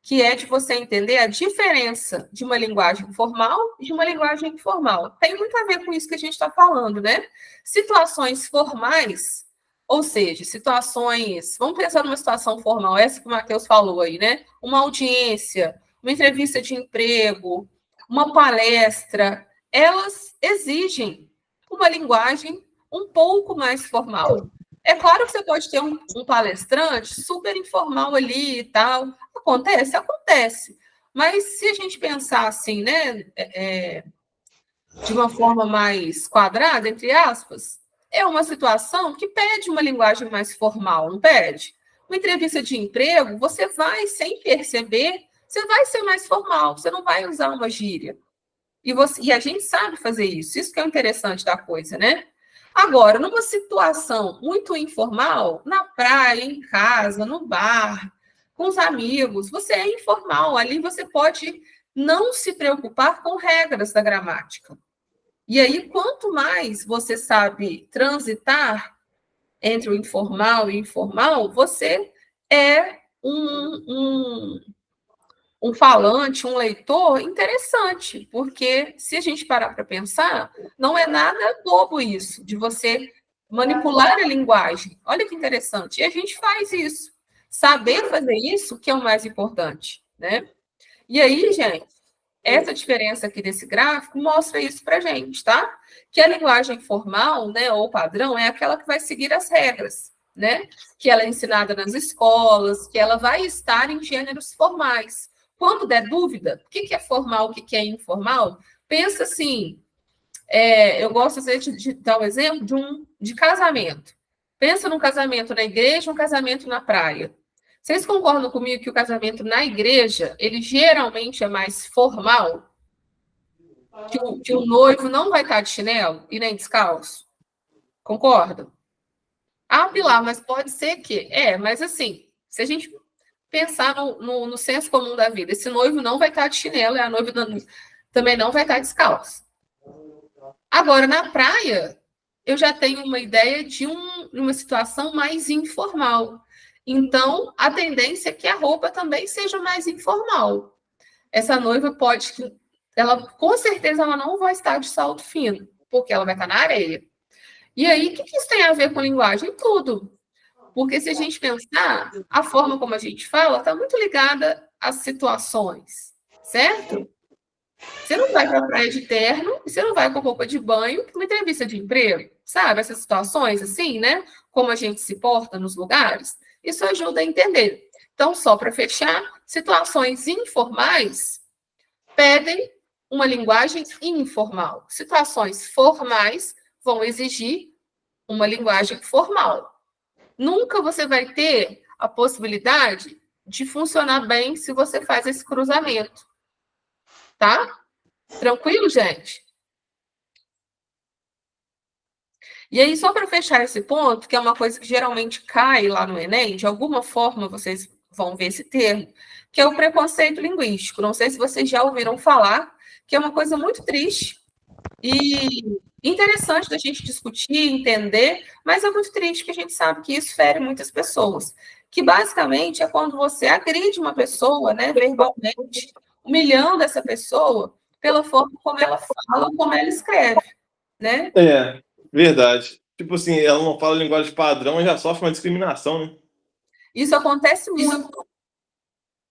que é de você entender a diferença de uma linguagem formal e de uma linguagem informal. Tem muito a ver com isso que a gente está falando, né? Situações formais, ou seja, situações. Vamos pensar numa situação formal, essa que o Matheus falou aí, né? Uma audiência, uma entrevista de emprego, uma palestra, elas exigem uma linguagem um pouco mais formal. É claro que você pode ter um palestrante super informal ali e tal. Acontece? Acontece. Mas se a gente pensar assim, né, de uma forma mais quadrada, entre aspas, é uma situação que pede uma linguagem mais formal, não pede? Uma entrevista de emprego, você vai, sem perceber, você vai ser mais formal, você não vai usar uma gíria. E a gente sabe fazer isso que é o interessante da coisa, né? Agora, numa situação muito informal, na praia, em casa, no bar, com os amigos, você é informal, ali você pode não se preocupar com regras da gramática. E aí, quanto mais você sabe transitar entre o informal e o informal, você é um falante, um leitor interessante, porque se a gente parar para pensar, não é nada bobo isso, de você manipular a linguagem. Olha que interessante. E a gente faz isso. Saber fazer isso que é o mais importante, né? E aí, gente, essa diferença aqui desse gráfico mostra isso para a gente, tá? Que a linguagem formal, né, ou padrão, é aquela que vai seguir as regras, né? Que ela é ensinada nas escolas, que ela vai estar em gêneros formais. Quando der dúvida, o que é formal, o que é informal, pensa assim, eu gosto de dar um exemplo de casamento. Pensa num casamento na igreja, um casamento na praia. Vocês concordam comigo que o casamento na igreja, ele geralmente é mais formal? Que o noivo não vai estar de chinelo e nem descalço? Concorda? Ah, Pilar, mas pode ser que... mas assim, se a gente pensar no senso comum da vida, esse noivo não vai estar de chinelo e a noiva também não vai estar descalço. Agora, na praia, eu já tenho uma ideia de uma situação mais informal. Então, a tendência é que a roupa também seja mais informal. Essa noiva com certeza, ela não vai estar de salto fino, porque ela vai estar na areia. E aí, o que isso tem a ver com linguagem? Tudo. Porque se a gente pensar, a forma como a gente fala está muito ligada às situações, certo? Você não vai para a praia de terno e você não vai com roupa de banho para uma entrevista de emprego, sabe? Essas situações assim, né? Como a gente se porta nos lugares, isso ajuda a entender. Então, só para fechar, situações informais pedem uma linguagem informal. Situações formais vão exigir uma linguagem formal. Nunca você vai ter a possibilidade de funcionar bem se você faz esse cruzamento. Tá? Tranquilo, gente? E aí, só para fechar esse ponto, que é uma coisa que geralmente cai lá no Enem, de alguma forma vocês vão ver esse termo, que é o preconceito linguístico. Não sei se vocês já ouviram falar, que é uma coisa muito triste e interessante da gente discutir, entender, mas é muito triste que a gente sabe que isso fere muitas pessoas. Que basicamente é quando você agride uma pessoa, né, verbalmente, humilhando essa pessoa pela forma como ela fala ou como ela escreve, né? Verdade. Tipo assim, ela não fala linguagem padrão e já sofre uma discriminação, né? Isso acontece muito.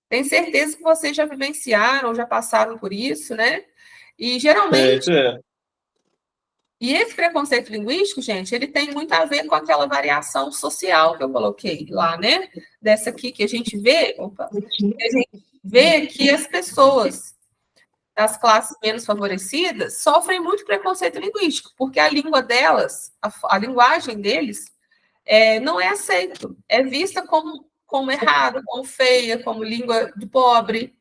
Tenho certeza que vocês já vivenciaram, já passaram por isso, né? E geralmente Isso é. E esse preconceito linguístico, gente, ele tem muito a ver com aquela variação social que eu coloquei lá, né? Dessa aqui que a gente vê, que as pessoas das classes menos favorecidas sofrem muito preconceito linguístico, porque a língua delas, a linguagem deles, não é aceito, é vista como errada, como feia, como língua de pobre,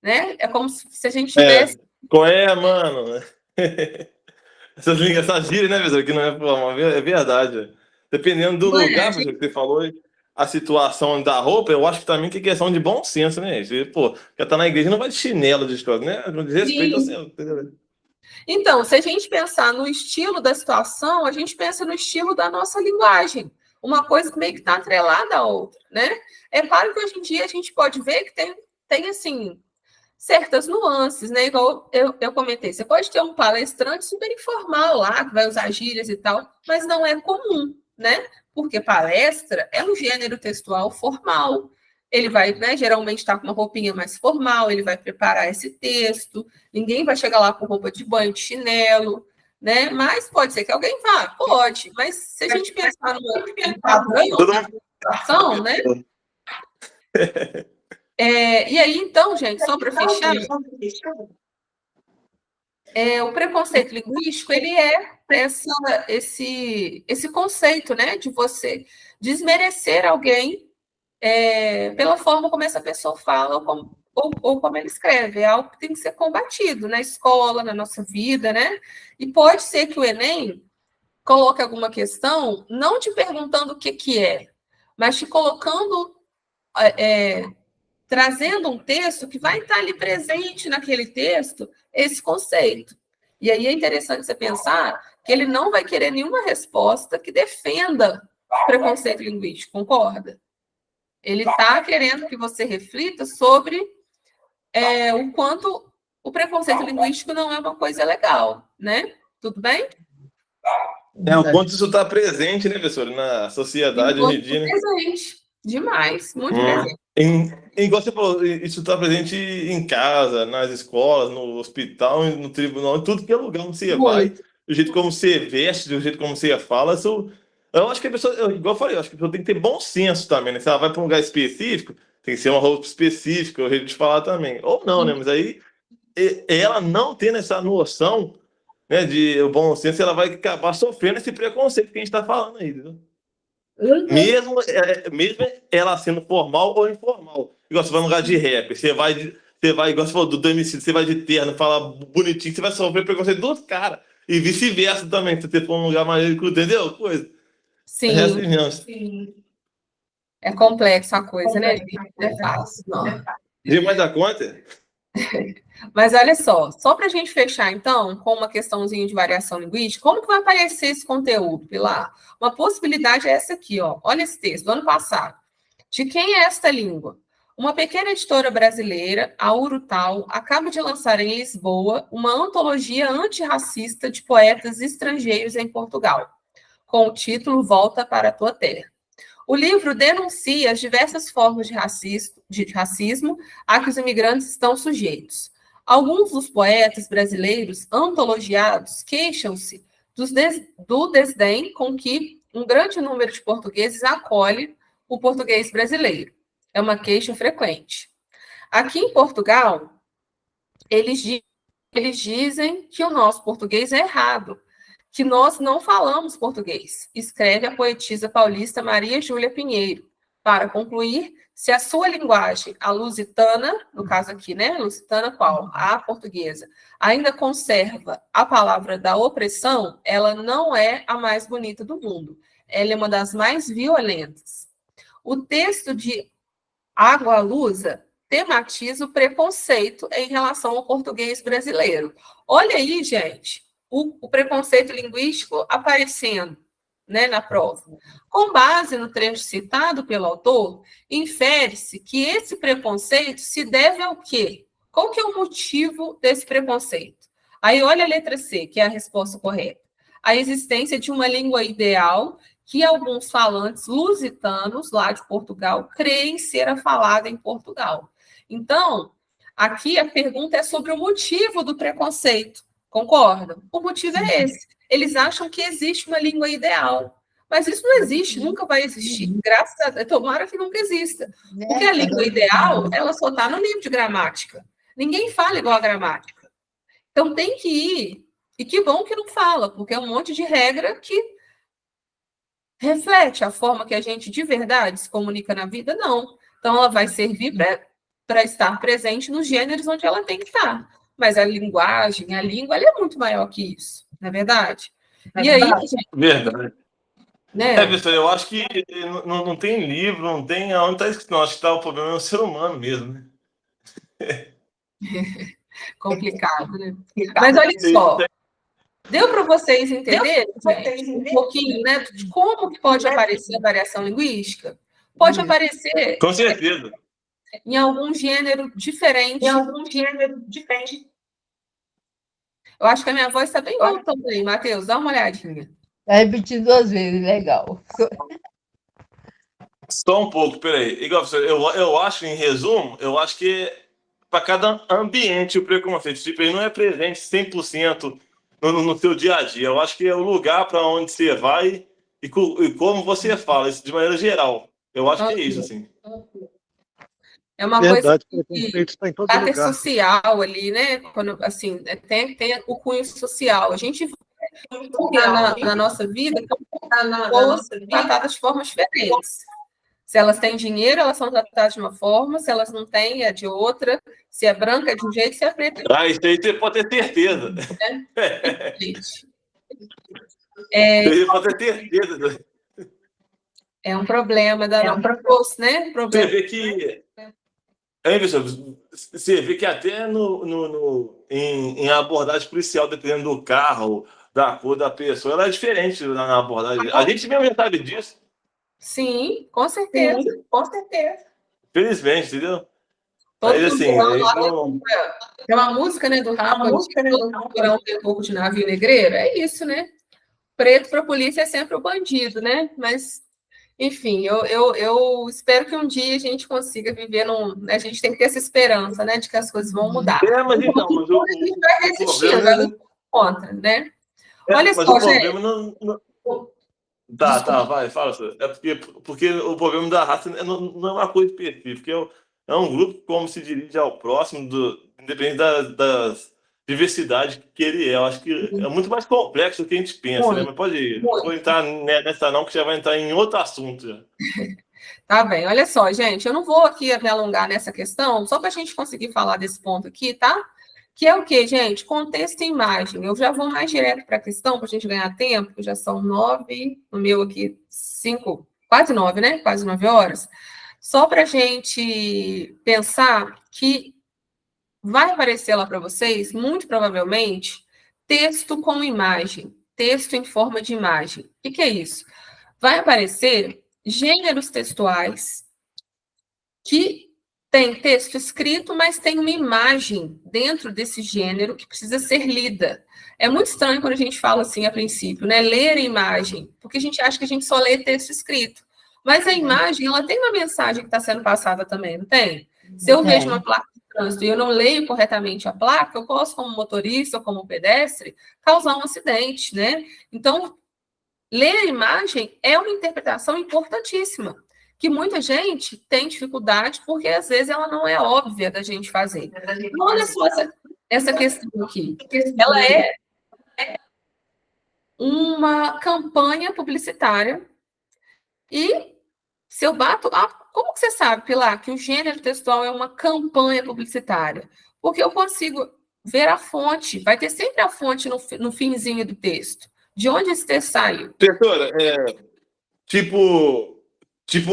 né? É como se a gente tivesse... Qual é, mano? Essa gíria, né, pessoal? Que não é formal, é verdade. Dependendo do lugar, que você falou, a situação da roupa, eu acho que também que é questão de bom senso, né? Você, pô, já tá na igreja, não vai de chinelo de história, né? De respeito ao seu. Então, se a gente pensar no estilo da situação, a gente pensa no estilo da nossa linguagem. Uma coisa que meio que está atrelada à outra, né? É claro que hoje em dia a gente pode ver que tem assim, certas nuances, né? Igual eu comentei, você pode ter um palestrante super informal lá, que vai usar gírias e tal, mas não é comum, né? Porque palestra é um gênero textual formal. Ele vai, né, geralmente estar com uma roupinha mais formal, ele vai preparar esse texto, ninguém vai chegar lá com roupa de banho, de chinelo, né? Mas pode ser que alguém vá, pode, mas se a gente pensar no padrão da situação, né? E aí, então, gente, só para fechar, o preconceito linguístico, ele é esse conceito, né, de você desmerecer alguém pela forma como essa pessoa fala ou como ele escreve. É algo que tem que ser combatido na escola, na nossa vida, né? E pode ser que o Enem coloque alguma questão, não te perguntando o que é, mas te colocando... trazendo um texto que vai estar ali presente naquele texto, esse conceito. E aí é interessante você pensar que ele não vai querer nenhuma resposta que defenda o preconceito linguístico, concorda? Ele está querendo que você reflita sobre o quanto o preconceito linguístico não é uma coisa legal, né? Tudo bem? O quanto isso está presente, né, professor, na sociedade hoje em dia, né? Presente. Demais, muito presente. Igual você falou, isso está presente em casa, nas escolas, no hospital, no tribunal, em tudo que é lugar onde você vai, do jeito como você veste, do jeito como você fala. Eu acho que a pessoa, igual eu falei, eu acho que a pessoa tem que ter bom senso também, né? Se ela vai para um lugar específico, tem que ser uma roupa específica, o jeito de falar também. Ou não, né? Mas aí, ela não tendo essa noção, né, de bom senso, ela vai acabar sofrendo esse preconceito que a gente está falando aí, entendeu? Mesmo ela sendo formal ou informal. Igual você vai num lugar de rap, você vai, igual você falou do MC, você vai de terno, fala bonitinho, você vai sofrer preconceito dos caras. E vice-versa também, se você for num lugar mais cru, entendeu? Coisa. Sim, sim. É complexo a coisa, né? Não é fácil, não. Demais da conta? Mas olha só para a gente fechar, então, com uma questãozinha de variação linguística, como que vai aparecer esse conteúdo, Pilar? Uma possibilidade é essa aqui, ó. Olha esse texto, do ano passado. De quem é esta língua? Uma pequena editora brasileira, a Urutau, acaba de lançar em Lisboa uma antologia antirracista de poetas estrangeiros em Portugal, com o título Volta para a Tua Terra. O livro denuncia as diversas formas de racismo a que os imigrantes estão sujeitos. Alguns dos poetas brasileiros antologiados queixam-se do desdém com que um grande número de portugueses acolhe o português brasileiro. É uma queixa frequente. Aqui em Portugal, eles dizem que o nosso português é errado, que nós não falamos português, escreve a poetisa paulista Maria Júlia Pinheiro. Para concluir, se a sua linguagem, a lusitana, no caso aqui, né, lusitana qual? A portuguesa, ainda conserva a palavra da opressão, ela não é a mais bonita do mundo. Ela é uma das mais violentas. O texto de Água Lusa tematiza o preconceito em relação ao português brasileiro. Olha aí, gente, o preconceito linguístico aparecendo, né, na prova. Com base no trecho citado pelo autor, infere-se que esse preconceito se deve ao quê? Qual que é o motivo desse preconceito? Aí olha a letra C, que é a resposta correta. A existência de uma língua ideal que alguns falantes lusitanos, lá de Portugal, creem ser a falada em Portugal. Então, aqui a pergunta é sobre o motivo do preconceito. Concordam? O motivo é esse. Eles acham que existe uma língua ideal. Mas isso não existe, nunca vai existir. Graças a Deus, tomara que nunca exista. Porque a língua ideal, ela só está no livro de gramática. Ninguém fala igual a gramática. Então tem que ir, e que bom que não fala, porque é um monte de regra que reflete a forma que a gente de verdade se comunica na vida, não. Então ela vai servir para estar presente nos gêneros onde ela tem que estar. Mas a linguagem, a língua, ela é muito maior que isso, não é verdade? E aí, gente, Verdade. né? Pessoal, eu acho que não tem livro, não tem aonde está escrito, não. Acho que o problema é o ser humano mesmo, né? Complicado, né? Mas olha só, deu para vocês entenderem um pouquinho, né, de como que pode aparecer a variação linguística? Pode aparecer Com certeza. em algum gênero diferente. Eu acho que a minha voz está bem voltando aí, Matheus, dá uma olhadinha. Tá repetindo 2 vezes, legal. Só um pouco, peraí. Igual, professor, eu acho, em resumo, eu acho que para cada ambiente o preconceito, tipo, ele não é presente 100% no seu dia a dia. Eu acho que é o lugar para onde você vai e como você fala, isso de maneira geral. Eu acho que é isso, assim. É uma Verdade, coisa preconceito está em todo caráter lugar. social ali, né? Quando, assim, tem o cunho social. A gente vê na nossa vida pessoas tratadas de formas diferentes. Se elas têm dinheiro, elas são tratadas de uma forma, se elas não têm, é de outra. Se é branca, é de um jeito, se é preta, é de Ah, isso aí você pode ter certeza. outro. Você pode ter certeza. É um problema da nossa, né? Você Problema. vê que. Hein, pessoal? Você vê que até em abordagem policial, dependendo do carro, da cor da pessoa, ela é diferente na abordagem. A gente mesmo já sabe disso. Sim, com certeza. Felizmente, entendeu? Todo Mas mundo assim, falando a gente lá, não. tem uma música, né, do Rafa, Porão tem um pouco de navio negreiro. É isso, né? Preto para a polícia é sempre o bandido, né? Mas, enfim, eu espero que um dia a gente consiga viver num. A gente tem que ter essa esperança, né, de que as coisas vão mudar. Mas então, mas A gente vai resistindo, vai problema. lutando contra, né? Olha Mas só, o problema gente. não. Tá, vai, fala, senhor. É porque o problema da raça não é uma coisa específica, é um grupo como se dirige ao próximo, independente das diversidades que ele é. Eu acho que é muito mais complexo do que a gente pensa, né? Mas pode ir. Não vou entrar nessa não, que já vai entrar em outro assunto já. Tá bem, olha só, gente, eu não vou aqui me alongar nessa questão, só para a gente conseguir falar desse ponto aqui, tá? Que é o quê, gente? Contexto e imagem. Eu já vou mais direto para a questão, para a gente ganhar tempo, que já são 9, no meu aqui, 5, quase 9, né? Quase 9 horas. Só para a gente pensar que vai aparecer lá para vocês, muito provavelmente, texto com imagem, texto em forma de imagem. O que é isso? Vai aparecer gêneros textuais que tem texto escrito, mas tem uma imagem dentro desse gênero que precisa ser lida. É muito estranho quando a gente fala assim a princípio, né? Ler a imagem, porque a gente acha que a gente só lê texto escrito. Mas a imagem, ela tem uma mensagem que está sendo passada também, não tem? Se eu vejo uma placa de trânsito e eu não leio corretamente a placa, eu posso, como motorista ou como pedestre, causar um acidente, né? Então, ler a imagem é uma interpretação importantíssima, que muita gente tem dificuldade, porque às vezes ela não é óbvia da gente fazer. Então, olha só essa questão aqui. Ela é uma campanha publicitária e se eu bato... como que você sabe, Pilar, que o gênero textual é uma campanha publicitária? Porque eu consigo ver a fonte, vai ter sempre a fonte no finzinho do texto. De onde esse texto saiu? Professora, tipo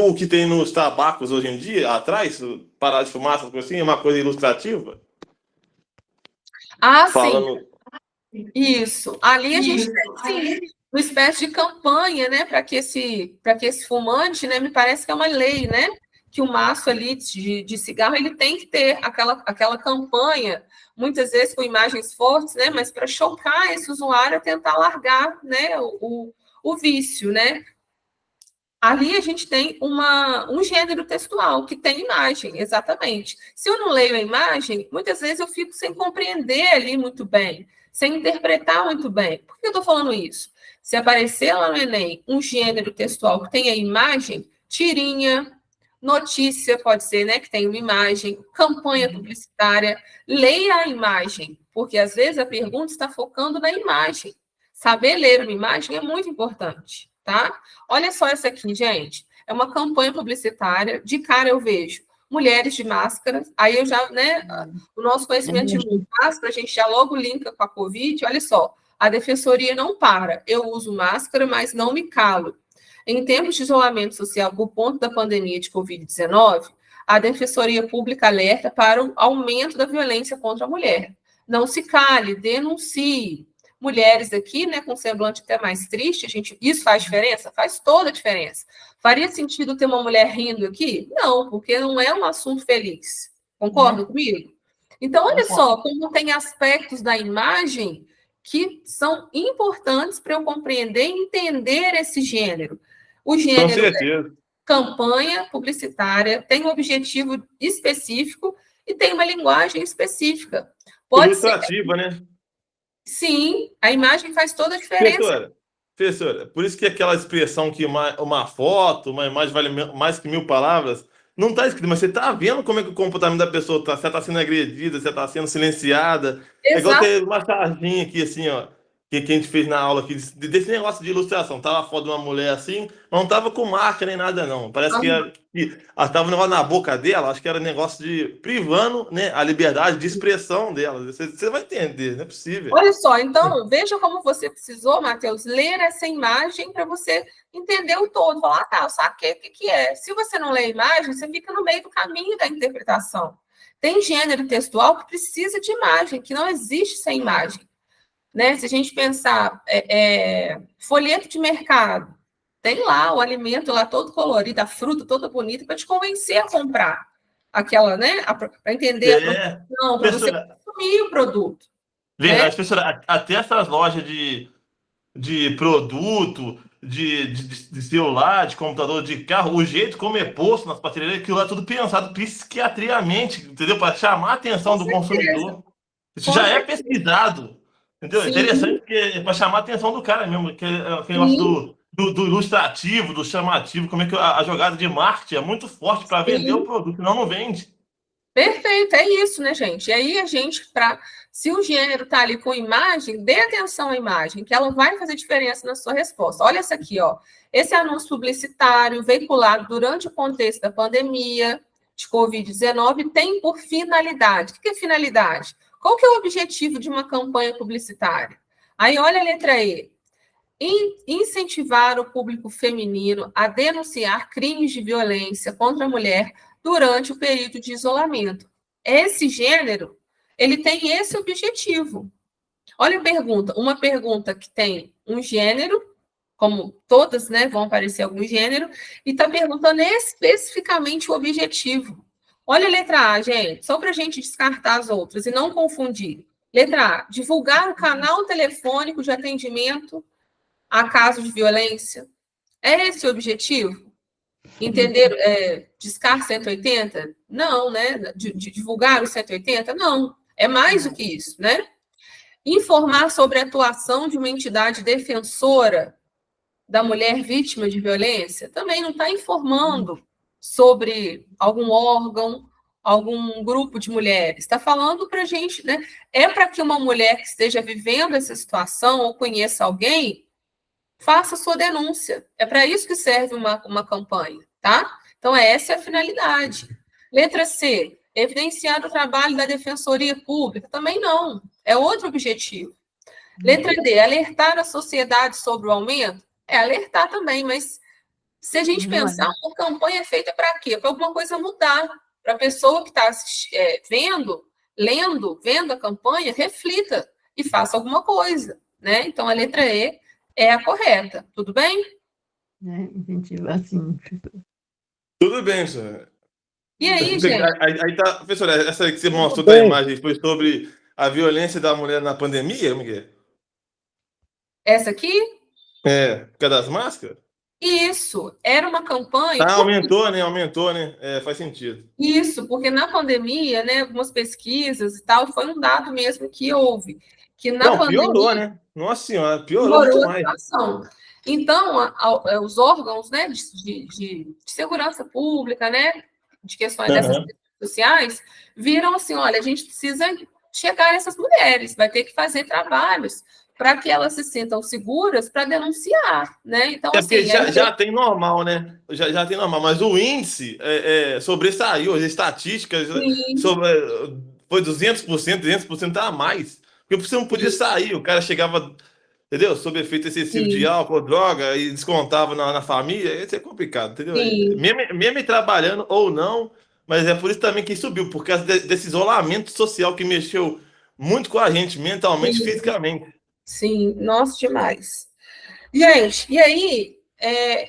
o que tem nos tabacos hoje em dia, atrás, parar de fumar, essas coisas assim, é uma coisa ilustrativa? Sim. Isso. Ali a gente tem, sim, uma espécie de campanha, né, para que esse fumante, né, me parece que é uma lei, né, que o maço ali de cigarro, ele tem que ter aquela campanha, muitas vezes com imagens fortes, né, mas para chocar esse usuário a tentar largar, né, o vício, né. Ali a gente tem um gênero textual que tem imagem, exatamente. Se eu não leio a imagem, muitas vezes eu fico sem compreender ali muito bem. sem interpretar muito bem. Por que eu estou falando isso? Se aparecer lá no Enem um gênero textual que tenha imagem, tirinha, notícia, pode ser, né, que tem uma imagem, campanha publicitária, leia a imagem, porque às vezes a pergunta está focando na imagem. Saber ler uma imagem é muito importante, tá? Olha só essa aqui, gente. É uma campanha publicitária, de cara eu vejo mulheres de máscara, aí eu já, né, o nosso conhecimento de máscara, a gente já logo linka com a Covid, olha só, a defensoria não para, eu uso máscara, mas não me calo. Em tempos de isolamento social por conta da pandemia de Covid-19, a Defensoria Pública alerta para o aumento da violência contra a mulher. Não se cale, denuncie. Mulheres aqui, né, com semblante até mais triste, isso faz diferença? Faz toda a diferença. Faria sentido ter uma mulher rindo aqui? Não, porque não é um assunto feliz. Concordam comigo? Então, olha só, como tem aspectos da imagem que são importantes para eu compreender e entender esse gênero. O gênero é campanha publicitária, tem um objetivo específico e tem uma linguagem específica. Pode ilustrativa, né? Sim, a imagem faz toda a diferença. Professora, por isso que aquela expressão que uma foto, uma imagem vale mais que 1000 palavras, não está escrito, mas você está vendo como é que o comportamento da pessoa está, se ela está sendo agredida, se ela está sendo silenciada. Exato. É igual ter uma charginha aqui, assim, ó, que a gente fez na aula aqui, desse negócio de ilustração. Tava a foto de uma mulher assim, mas não tava com marca nem nada, não. Parece que tava um negócio na boca dela, acho que era negócio de privando, né, a liberdade de expressão dela. Você vai entender, não é possível. Olha só, então, veja como você precisou, Matheus, ler essa imagem para você entender o todo. Falar, eu saquei o que é. Se você não lê a imagem, você fica no meio do caminho da interpretação. Tem gênero textual que precisa de imagem, que não existe sem imagem. Né? Se a gente pensar folheto de mercado, tem lá o alimento lá todo colorido, a fruta toda bonita para te convencer a comprar aquela, né? Para entender a produção, para você consumir o produto. Verdade, né? Professora, até essas lojas de produto, de celular, de computador, de carro, o jeito como é posto nas prateleiras, aquilo lá é tudo pensado psiquiatriamente, entendeu? Para chamar a atenção do consumidor. Isso já é pesquisado. Entendeu? É interessante porque é para chamar a atenção do cara mesmo, que é aquele negócio do ilustrativo, do chamativo, como é que a jogada de marketing é muito forte para vender o produto, senão não vende. Perfeito, é isso, né, gente? E aí a gente, se o gênero está ali com imagem, dê atenção à imagem, que ela vai fazer diferença na sua resposta. Olha essa aqui, ó. Esse anúncio publicitário veiculado durante o contexto da pandemia de Covid-19 tem por finalidade. O que é finalidade? Qual que é o objetivo de uma campanha publicitária? Aí, olha a letra E. Incentivar o público feminino a denunciar crimes de violência contra a mulher durante o período de isolamento. Esse gênero, ele tem esse objetivo. Olha a pergunta. Uma pergunta que tem um gênero, como todas, né, vão aparecer algum gênero, e está perguntando especificamente o objetivo. Olha a letra A, gente, só para a gente descartar as outras e não confundir. Letra A, divulgar o canal telefônico de atendimento a casos de violência. É esse o objetivo? Entender, discar 180? Não, né? De divulgar o 180? Não. É mais do que isso, né? Informar sobre a atuação de uma entidade defensora da mulher vítima de violência? Também não está informando sobre algum órgão, algum grupo de mulheres. Está falando para a gente, né? É para que uma mulher que esteja vivendo essa situação ou conheça alguém, faça sua denúncia. É para isso que serve uma campanha, tá? Então, essa é a finalidade. Letra C, evidenciar o trabalho da Defensoria Pública. Também não, é outro objetivo. Letra D, alertar a sociedade sobre o aumento. É alertar também, mas se a gente pensar, uma campanha é feita para quê? Para alguma coisa mudar. Para a pessoa que está vendo a campanha, reflita e faça alguma coisa, né? Então, a letra E é a correta. Tudo bem? Incentivar, assim. Tudo bem, senhora. E aí, gente? Aí tá, professora, essa que você mostrou da imagem foi sobre a violência da mulher na pandemia, Miguel? Essa aqui? Por causa das máscaras? Isso, era uma campanha... aumentou, né? Faz sentido. Isso, porque na pandemia, né, algumas pesquisas e tal, foi um dado mesmo que houve, que na Não, pandemia piorou, né? Nossa senhora, piorou muito piorou a mais. situação. Então, os órgãos, né, de segurança pública, né, de questões dessas Aham. questões sociais, viram assim, olha, a gente precisa chegar nessas mulheres, vai ter que fazer trabalhos para que elas se sintam seguras para denunciar, né? Então, É porque assim, já tem normal, né? Já tem normal, mas o índice sobressaiu, as estatísticas sim, sobre, foi 200% a mais. Porque você não podia sair, o cara chegava, entendeu? Sob efeito excessivo de sim, álcool, droga, e descontava na família, isso é complicado, entendeu? sim, Mesmo trabalhando ou não, mas é por isso também que subiu, por causa desse isolamento social que mexeu muito com a gente, mentalmente e sim, fisicamente. sim, nossa, demais. Gente, e aí,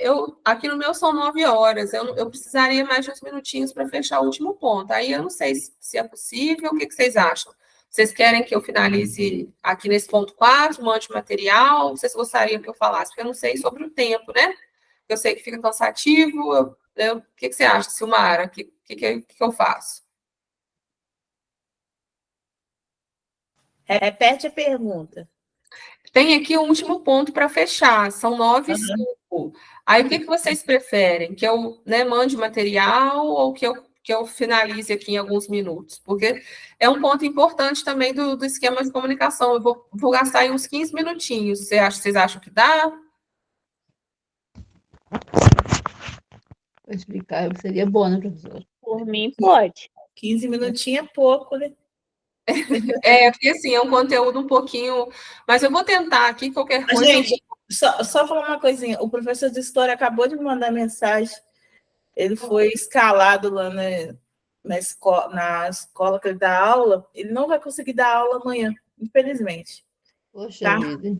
eu aqui no meu são 9 horas, eu precisaria mais de uns minutinhos para fechar o último ponto. Aí eu não sei se é possível, o que vocês acham? Vocês querem que eu finalize aqui nesse ponto 4, mande material? Vocês gostariam que eu falasse? Porque eu não sei sobre o tempo, né? Eu sei que fica cansativo. O que você acha, Silmara? O que eu faço? Repete a pergunta. Tem aqui o último ponto para fechar, são 9h05. Aí, o que vocês preferem? Que eu, né, mande material ou que eu finalize aqui em alguns minutos? Porque é um ponto importante também do esquema de comunicação. Eu vou gastar aí uns 15 minutinhos. Vocês acham que dá? Para explicar, seria bom, né, professor? Por mim, pode. 15 minutinhos é pouco, né? Porque assim, é um conteúdo um pouquinho. Mas eu vou tentar aqui, qualquer coisa. Gente, só falar uma coisinha. O professor de história acabou de me mandar mensagem. Ele foi escalado lá na escola que ele dá aula. Ele não vai conseguir dar aula amanhã, infelizmente. Poxa Tá? vida.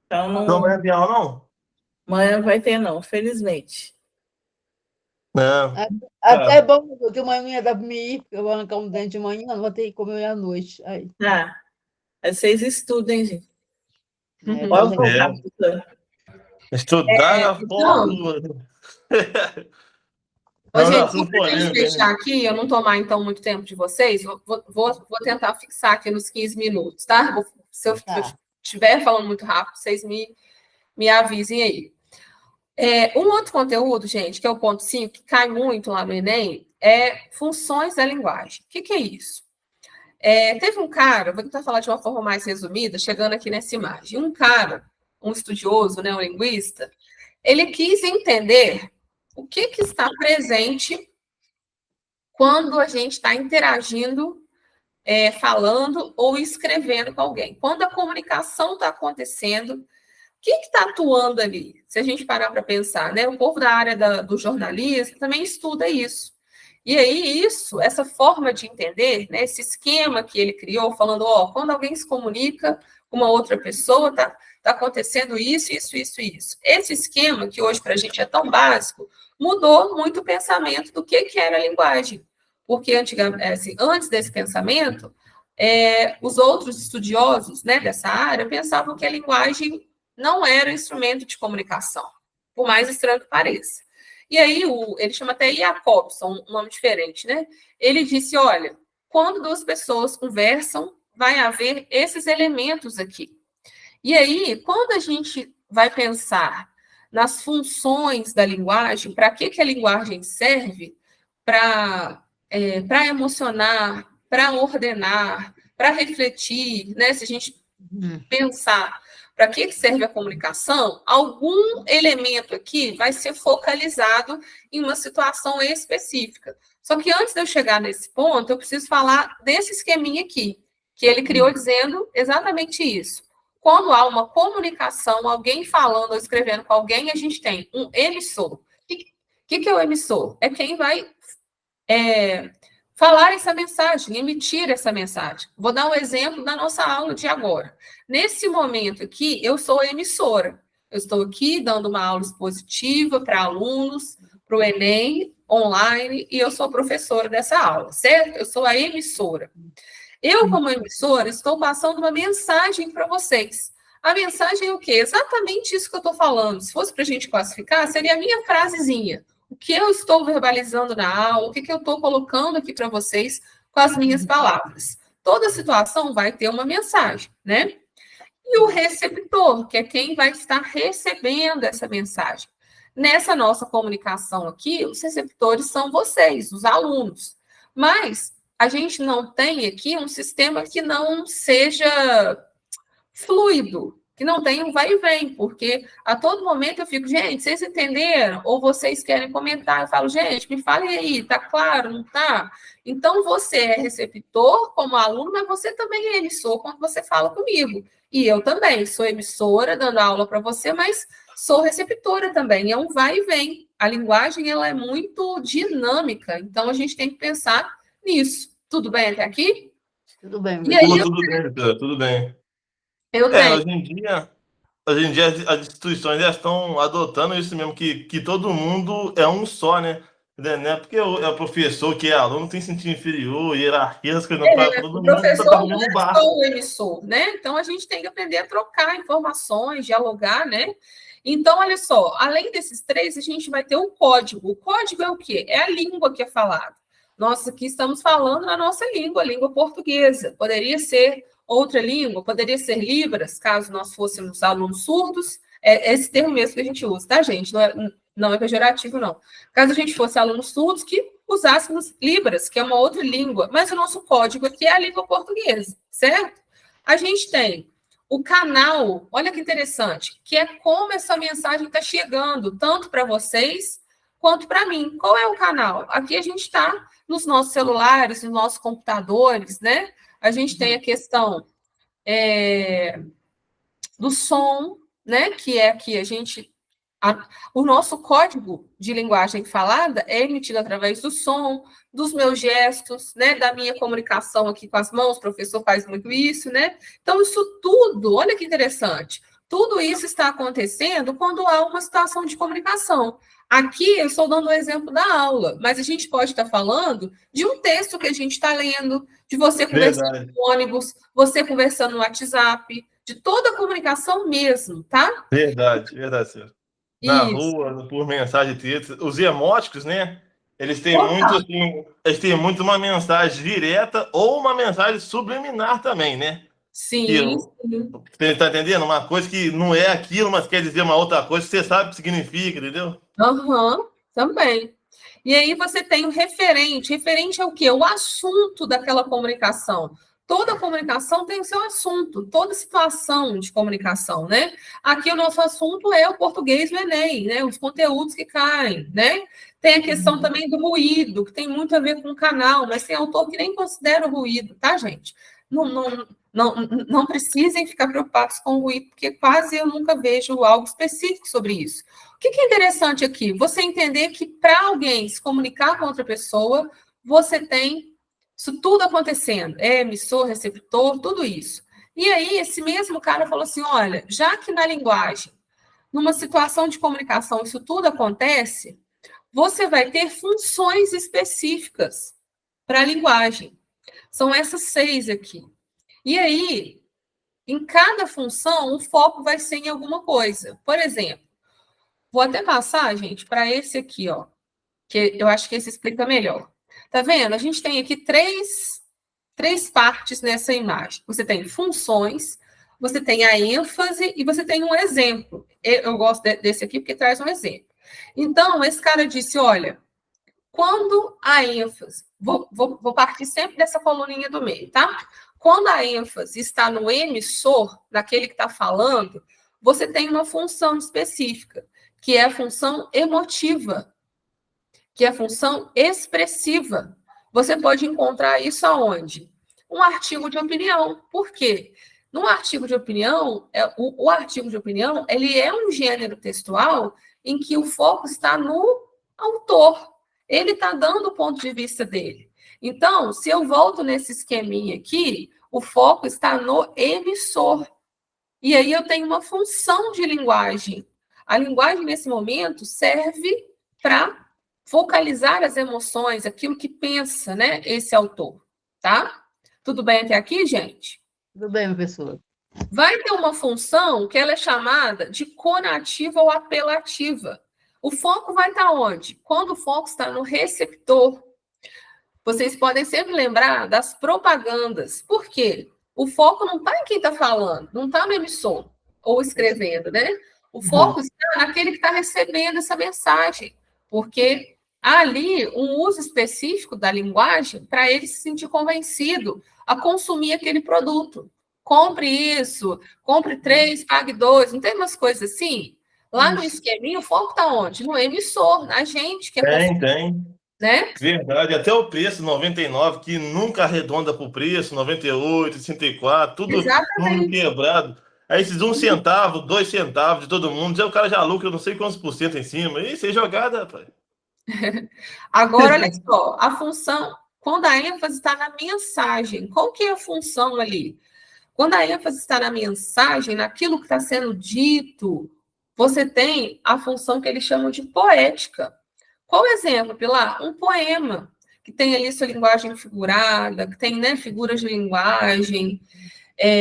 Então, Não vai ter aula, não? amanhã não vai ter, não, felizmente. Não. Até é bom, porque amanhã não ia dar para mim ir, porque eu vou arrancar um dente de manhã, não vou ter que comer à noite. Aí, Tá. Aí vocês estudem, gente. é, Olha mas o É. professor. Estudar na Então, forma. ô, É um gente, só assunto para a gente polêmico, fechar né? aqui, eu não tomar então muito tempo de vocês, vou tentar fixar aqui nos 15 minutos, tá? Se eu tá. estiver falando muito rápido, vocês me avisem aí. Um outro conteúdo, gente, que é o ponto 5, que cai muito lá no Enem, é funções da linguagem. O que é isso? Teve um cara, vou tentar falar de uma forma mais resumida, chegando aqui nessa imagem. Um cara, um estudioso, né, um linguista, ele quis entender o que está presente quando a gente está interagindo, falando ou escrevendo com alguém. Quando a comunicação está acontecendo, o que está atuando ali? Se a gente parar para pensar, né? O povo da área do jornalismo também estuda isso. E aí, essa forma de entender, né, esse esquema que ele criou, falando, quando alguém se comunica com uma outra pessoa, tá acontecendo isso, isso, isso, isso. Esse esquema, que hoje para a gente é tão básico, mudou muito o pensamento do que era a linguagem. Porque antes desse pensamento, os outros estudiosos, né, dessa área pensavam que a linguagem não era um instrumento de comunicação, por mais estranho que pareça. E aí, ele chama até Jacobson, um nome diferente, né? Ele disse, olha, quando duas pessoas conversam, vai haver esses elementos aqui. E aí, quando a gente vai pensar nas funções da linguagem, para que a linguagem serve? Para emocionar, para ordenar, para refletir, né? Se a gente pensar para que serve a comunicação, algum elemento aqui vai ser focalizado em uma situação específica. Só que antes de eu chegar nesse ponto, eu preciso falar desse esqueminha aqui, que ele criou dizendo exatamente isso. Quando há uma comunicação, alguém falando ou escrevendo com alguém, a gente tem um emissor. O que é o emissor? É quem vai falar essa mensagem, emitir essa mensagem. Vou dar um exemplo da nossa aula de agora. Nesse momento aqui, eu sou a emissora. Eu estou aqui dando uma aula expositiva para alunos, para o Enem, online, e eu sou professora dessa aula, certo? Eu sou a emissora. Eu, como emissora, estou passando uma mensagem para vocês. A mensagem é o quê? Exatamente isso que eu estou falando. Se fosse para a gente classificar, seria a minha frasezinha. O que eu estou verbalizando na aula, o que eu estou colocando aqui para vocês com as minhas palavras. Toda situação vai ter uma mensagem, né? e o receptor, que é quem vai estar recebendo essa mensagem. Nessa nossa comunicação aqui, os receptores são vocês, os alunos. Mas a gente não tem aqui um sistema que não seja fluido, que não tenha um vai e vem, porque a todo momento eu fico, gente, vocês entenderam? Ou vocês querem comentar? Eu falo, gente, me falem aí, tá claro, não tá? Então, você é receptor como aluno, mas você também é emissor quando você fala comigo. E eu também sou emissora, dando aula para você, mas sou receptora também. É um vai e vem. A linguagem, ela é muito dinâmica, então a gente tem que pensar nisso. Tudo bem até aqui? Tudo bem, E aí, Tudo bem, doutora, tudo bem. eu tenho. Hoje em dia as instituições já estão adotando isso mesmo, que todo mundo é um só, né? Né? Porque é o professor que é aluno tem sentido inferior, hierarquia, as coisas, O todo mundo tá professor no não mesmo é barco. só o emissor, né? Então a gente tem que aprender a trocar informações, dialogar, né? Então, olha só, além desses três, a gente vai ter o código. O código é o quê? É a língua que é falada. Nós aqui estamos falando na nossa língua, a língua portuguesa. Poderia ser outra língua, poderia ser Libras, caso nós fôssemos alunos surdos. É esse termo mesmo que a gente usa, tá, gente? Não é pejorativo, não. Caso a gente fosse alunos surdos, que usássemos Libras, que é uma outra língua, mas o nosso código aqui é a língua portuguesa, certo? A gente tem o canal, olha que interessante, que é como essa mensagem está chegando, tanto para vocês quanto para mim. Qual é o canal? Aqui a gente está nos nossos celulares, nos nossos computadores, né? A gente tem a questão do som, né? Que é que a gente o nosso código de linguagem falada é emitido através do som, dos meus gestos, né, da minha comunicação aqui com as mãos, o professor faz muito isso, né? Então, isso tudo, olha que interessante, tudo isso está acontecendo quando há uma situação de comunicação. Aqui eu estou dando o exemplo da aula, mas a gente pode estar falando de um texto que a gente está lendo, de você conversando Verdade, no ônibus, você conversando no WhatsApp, de toda a comunicação mesmo, tá? verdade, senhor. Na Isso. rua, por mensagem de texto. Os emóticos, né? Eles têm muito, Total. assim, eles têm muito uma mensagem direta ou uma mensagem subliminar também, né? Que Sim, sim. você tá entendendo? Uma coisa que não é aquilo, mas quer dizer uma outra coisa que você sabe o que significa, entendeu? Aham, também. E aí você tem o referente. Referente é o quê? O assunto daquela comunicação. Toda comunicação tem o seu assunto, toda situação de comunicação, né? Aqui o nosso assunto é o português do Enem, né? Os conteúdos que caem, né? Tem a questão também do ruído, que tem muito a ver com o canal, mas tem autor que nem considera o ruído, tá, gente? Não precisem ficar preocupados com o ruído, porque quase eu nunca vejo algo específico sobre isso. O que é interessante aqui? Você entender que para alguém se comunicar com outra pessoa, você tem isso tudo acontecendo, emissor, receptor, tudo isso. E aí, esse mesmo cara falou assim: olha, já que na linguagem, numa situação de comunicação, isso tudo acontece, você vai ter funções específicas para a linguagem. São essas 6 aqui. E aí, em cada função, o foco vai ser em alguma coisa. Por exemplo, vou até passar, gente, para esse aqui, ó, que eu acho que esse explica melhor. Tá vendo? A gente tem aqui três partes nessa imagem. Você tem funções, você tem a ênfase e você tem um exemplo. Eu gosto desse aqui porque traz um exemplo. Então, esse cara disse, olha, quando a ênfase... Vou partir sempre dessa coluninha do meio, tá? Quando a ênfase está no emissor, naquele que está falando, você tem uma função específica, que é a função emotiva, que é a função expressiva. Você pode encontrar isso aonde? Um artigo de opinião. Por quê? No artigo de opinião, o artigo de opinião, ele é um gênero textual em que o foco está no autor. Ele está dando o ponto de vista dele. Então, se eu volto nesse esqueminha aqui, o foco está no emissor. E aí eu tenho uma função de linguagem. A linguagem, nesse momento, serve para focalizar as emoções, aquilo que pensa, né, esse autor, tá? Tudo bem até aqui, gente? Tudo bem, professor. Vai ter uma função que ela é chamada de conativa ou apelativa. O foco vai estar onde? Quando o foco está no receptor. Vocês podem sempre lembrar das propagandas. Por quê? O foco não está em quem está falando, não está no emissor ou escrevendo, né? O foco está naquele que está recebendo essa mensagem, porque há ali um uso específico da linguagem para ele se sentir convencido a consumir aquele produto. Compre isso, compre 3, pague 2, não tem umas coisas assim? Lá no esqueminha, o foco está onde? No emissor, na gente que é Tem. né? Verdade, até o preço 99, que nunca arredonda para o preço, 98, 64, tudo número quebrado. Aí esses 1 centavo, 2 centavos de todo mundo, já o cara já lucra não sei quantos por cento em cima. Isso é jogada, rapaz. Agora, olha só, a função, quando a ênfase está na mensagem, qual que é a função ali? Quando a ênfase está na mensagem, naquilo que está sendo dito, você tem a função que eles chamam de poética. Qual o exemplo, Pilar? Um poema, que tem ali sua linguagem figurada, que tem, né, figuras de linguagem,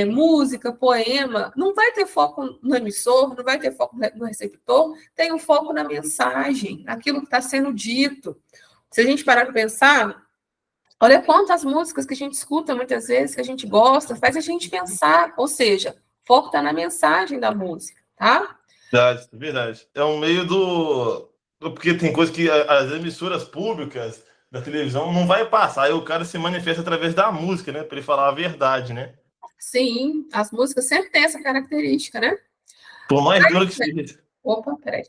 música, poema, não vai ter foco no emissor, não vai ter foco no receptor, tem um foco na mensagem, naquilo que está sendo dito. Se a gente parar para pensar, olha quantas músicas que a gente escuta muitas vezes, que a gente gosta, faz a gente pensar, ou seja, o foco está na mensagem da música, tá? Verdade. É um meio do... Porque tem coisa que as emissoras públicas da televisão não vai passar, aí o cara se manifesta através da música, né? Para ele falar a verdade, né? Sim, as músicas sempre têm essa característica, né? Por mais duro que seja. Opa, peraí.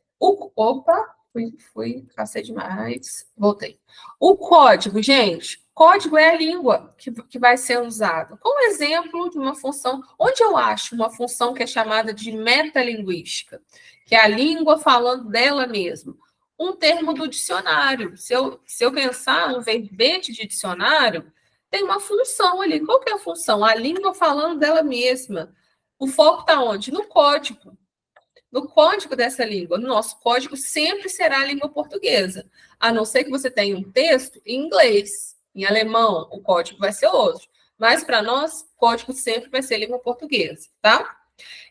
Passei demais. Voltei. O código, gente, código é a língua que vai ser usada. Como exemplo de uma função, onde eu acho uma função que é chamada de metalinguística, que é a língua falando dela mesma. Um termo do dicionário. Se eu pensar um verbete de dicionário, tem uma função ali. Qual que é a função? A língua falando dela mesma. O foco está onde? No código. No código dessa língua. No nosso código sempre será a língua portuguesa. A não ser que você tenha um texto em inglês, em alemão, o código vai ser outro. Mas para nós, o código sempre vai ser língua portuguesa, tá?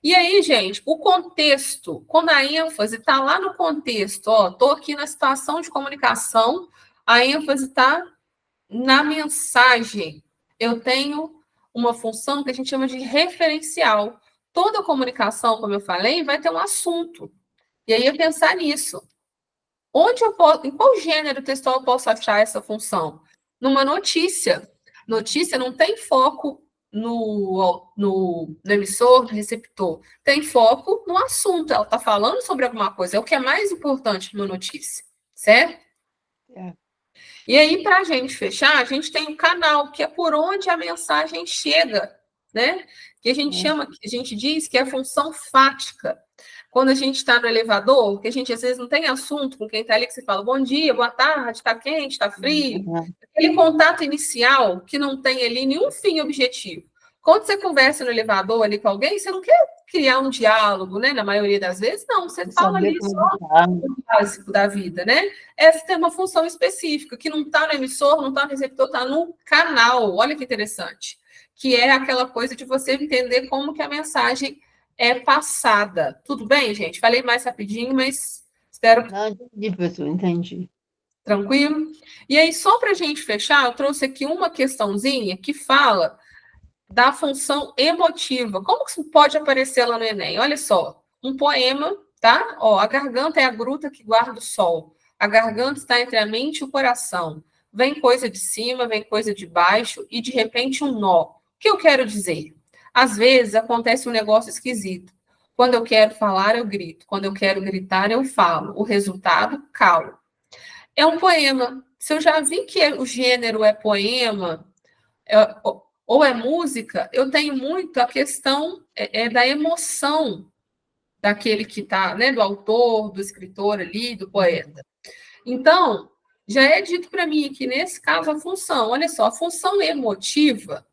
E aí, gente, o contexto, quando a ênfase está lá no contexto, ó, estou aqui na situação de comunicação, a ênfase está na mensagem. Eu tenho uma função que a gente chama de referencial. Toda comunicação, como eu falei, vai ter um assunto. E aí eu pensar nisso. Em qual gênero textual eu posso achar essa função? Numa notícia. Notícia não tem foco no emissor, no receptor. Tem foco no assunto. Ela está falando sobre alguma coisa. É o que é mais importante numa notícia. Certo? E aí, para a gente fechar, a gente tem um canal, que é por onde a mensagem chega, né? Que a gente diz que é a função fática. Quando a gente está no elevador, que a gente às vezes não tem assunto com quem está ali, que você fala bom dia, boa tarde, está quente, está frio. Aquele contato inicial que não tem ali nenhum fim objetivo. Quando você conversa no elevador ali com alguém, você não quer criar um diálogo, né? Na maioria das vezes, não. Você fala ali só o básico da vida, né? Essa tem uma função específica, que não está no emissor, não está no receptor, está no canal. Olha que interessante. Que é aquela coisa de você entender como que a mensagem é passada. Tudo bem, gente? Falei mais rapidinho, mas espero... Não, entendi, professor, entendi. Tranquilo? E aí, só para a gente fechar, eu trouxe aqui uma questãozinha que fala da função emotiva. Como que isso pode aparecer lá no Enem? Olha só, um poema, tá? Ó, a garganta é a gruta que guarda o sol. A garganta está entre a mente e o coração. Vem coisa de cima, vem coisa de baixo e, de repente, um nó. O que eu quero dizer? Às vezes, acontece um negócio esquisito. Quando eu quero falar, eu grito. Quando eu quero gritar, eu falo. O resultado, calo. É um poema. Se eu já vi que o gênero é poema, ou é música, eu tenho muito a questão da emoção daquele que está, né, do autor, do escritor ali, do poeta. Então, já é dito para mim que, nesse caso, a função, olha só, a função emotiva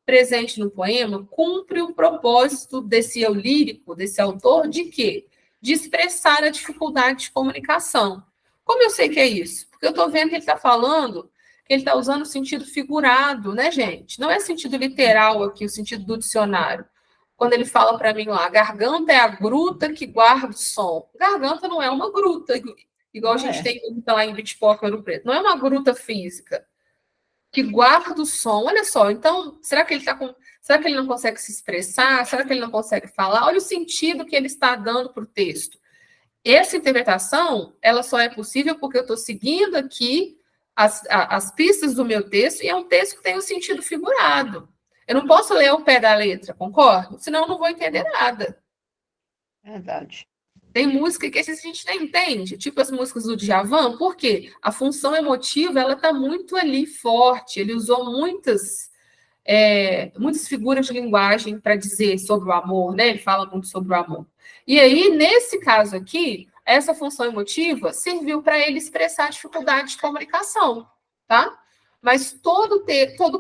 presente no poema cumpre o propósito desse eu lírico, desse autor, de quê? De expressar a dificuldade de comunicação. Como eu sei que é isso? Porque eu estou vendo que ele está falando que ele está usando o sentido figurado, né, gente? Não é sentido literal aqui, o sentido do dicionário. Quando ele fala para mim lá, garganta é a gruta que guarda o som. Garganta não é uma gruta, igual a gente tem lá em Bitpoca, Ouro Preto. Não é uma gruta física que guarda o som. Olha só, então, será que ele está com... Será que ele não consegue se expressar? Será que ele não consegue falar? Olha o sentido que ele está dando para o texto. Essa interpretação, ela só é possível porque eu estou seguindo aqui as pistas do meu texto, e é um texto que tem um sentido figurado. Eu não posso ler ao pé da letra, concordo? Senão eu não vou entender nada. Verdade. Tem música que a gente nem entende, tipo as músicas do Djavan, por quê? A função emotiva, ela está muito ali forte, ele usou muitas figuras de linguagem para dizer sobre o amor, né? Ele fala muito sobre o amor. E aí, nesse caso aqui, essa função emotiva serviu para ele expressar a dificuldade de comunicação, tá? Mas todo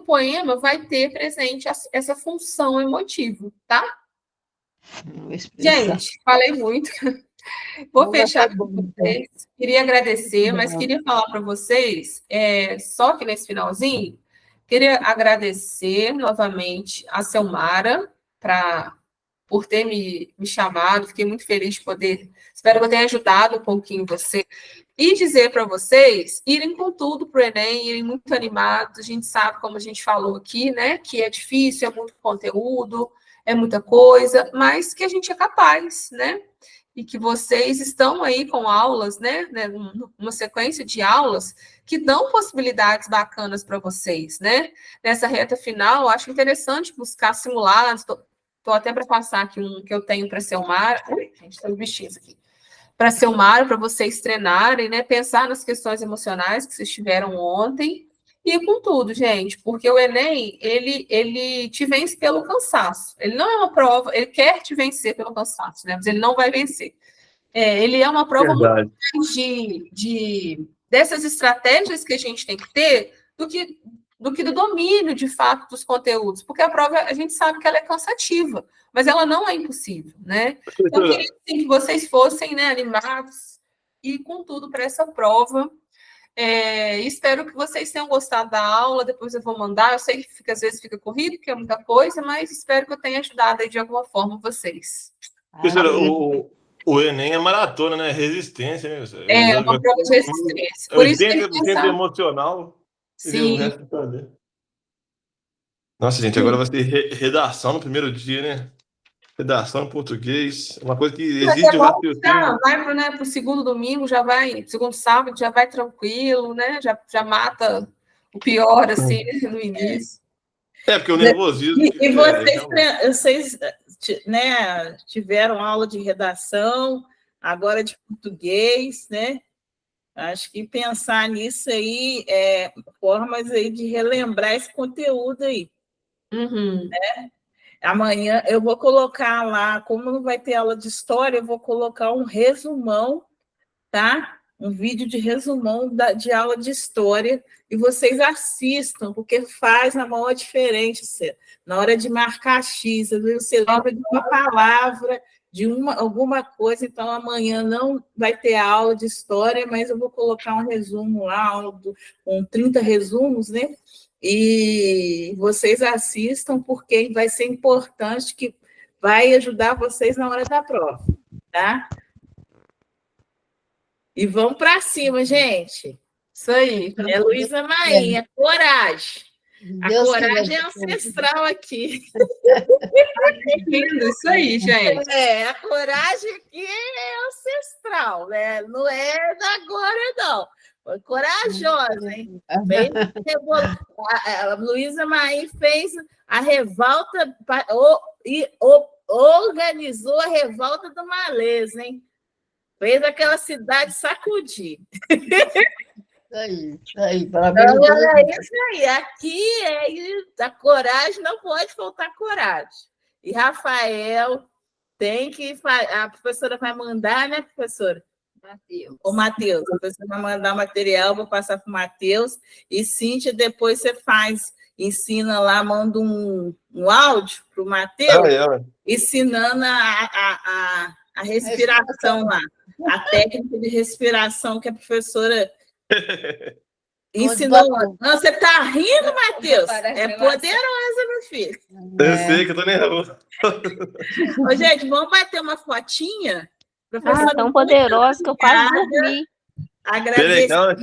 poema vai ter presente essa função emotiva, tá? Gente, falei muito. Vou fechar com vocês. Queria agradecer, mas queria falar para vocês, só que nesse finalzinho, queria agradecer novamente a Selmara por ter me chamado. Fiquei muito feliz de poder. Espero que eu tenha ajudado um pouquinho você. E dizer para vocês irem com tudo para o Enem, irem muito animados. A gente sabe, como a gente falou aqui, né, que é difícil, é muito conteúdo, é muita coisa, mas que a gente é capaz, né? E que vocês estão aí com aulas, né, uma sequência de aulas que dão possibilidades bacanas para vocês, né? Nessa reta final, acho interessante buscar simulados. Estou até para passar aqui um que eu tenho para Selmara. Gente, tem bichinhos aqui. Para Selmara, para vocês treinarem, né? Pensar nas questões emocionais que vocês tiveram ontem. E com tudo, gente, porque o Enem, ele te vence pelo cansaço. Ele não é uma prova, ele quer te vencer pelo cansaço, né? Mas ele não vai vencer. Ele é uma prova muito mais dessas estratégias que a gente tem que ter do que do domínio, de fato, dos conteúdos. Porque a prova, a gente sabe que ela é cansativa, mas ela não é impossível, né? Então, eu queria assim, que vocês fossem, né, animados e com tudo para essa prova. Espero que vocês tenham gostado da aula. Depois eu vou mandar. Eu sei que às vezes fica corrido, que é muita coisa, mas espero que eu tenha ajudado aí de alguma forma vocês. Professora, o Enem é maratona, né? Resistência, né? É uma prova de resistência. Por isso tem que 80% pensar... emocional. Sim. E o resto fazer. Nossa, gente, agora vai ter redação no primeiro dia, né? Redação em português, uma coisa que exige o raciocínio. Vai para o segundo domingo, segundo sábado, já vai tranquilo, né? Já mata o pior, assim, no início. Porque o nervosismo... E vocês né, tiveram aula de redação, agora de português, né? Acho que pensar nisso aí formas aí de relembrar esse conteúdo aí. Uhum. Né? Amanhã eu vou colocar lá, como não vai ter aula de história, eu vou colocar um resumão, tá? Um vídeo de resumão de aula de história, e vocês assistam, porque faz a maior diferença na hora de marcar X. Às vezes você lembra de uma palavra, de alguma coisa, então amanhã não vai ter aula de história, mas eu vou colocar um resumo lá, com 30 resumos, né? E vocês assistam, porque vai ser importante, que vai ajudar vocês na hora da prova, tá? E vamos para cima, gente. Isso aí. Luísa Marinha, coragem. A coragem é ancestral aqui. Lindo, isso aí, gente. A coragem aqui é ancestral, né? Não é da agora, não. Foi corajosa, hein? A Luísa Marinha fez a revolta e organizou a revolta do Malês, hein? Fez aquela cidade sacudir. Isso aí, parabéns. É isso aí. Aqui a coragem, não pode faltar coragem. E Rafael tem que... A professora vai mandar, né, professora? Matheus. O Matheus, a professora vai mandar o material, vou passar para o Matheus. E Cíntia, depois você ensina lá, manda um áudio para o Matheus, ensinando a respiração lá. A técnica de respiração que a professora ensinou. Não, você está rindo, Matheus? É poderosa, meu filho. Eu sei que eu estou nervoso. Gente, vamos bater uma fotinha? Tão poderosa que eu quase dormi. Agradeço. Peraí, calma,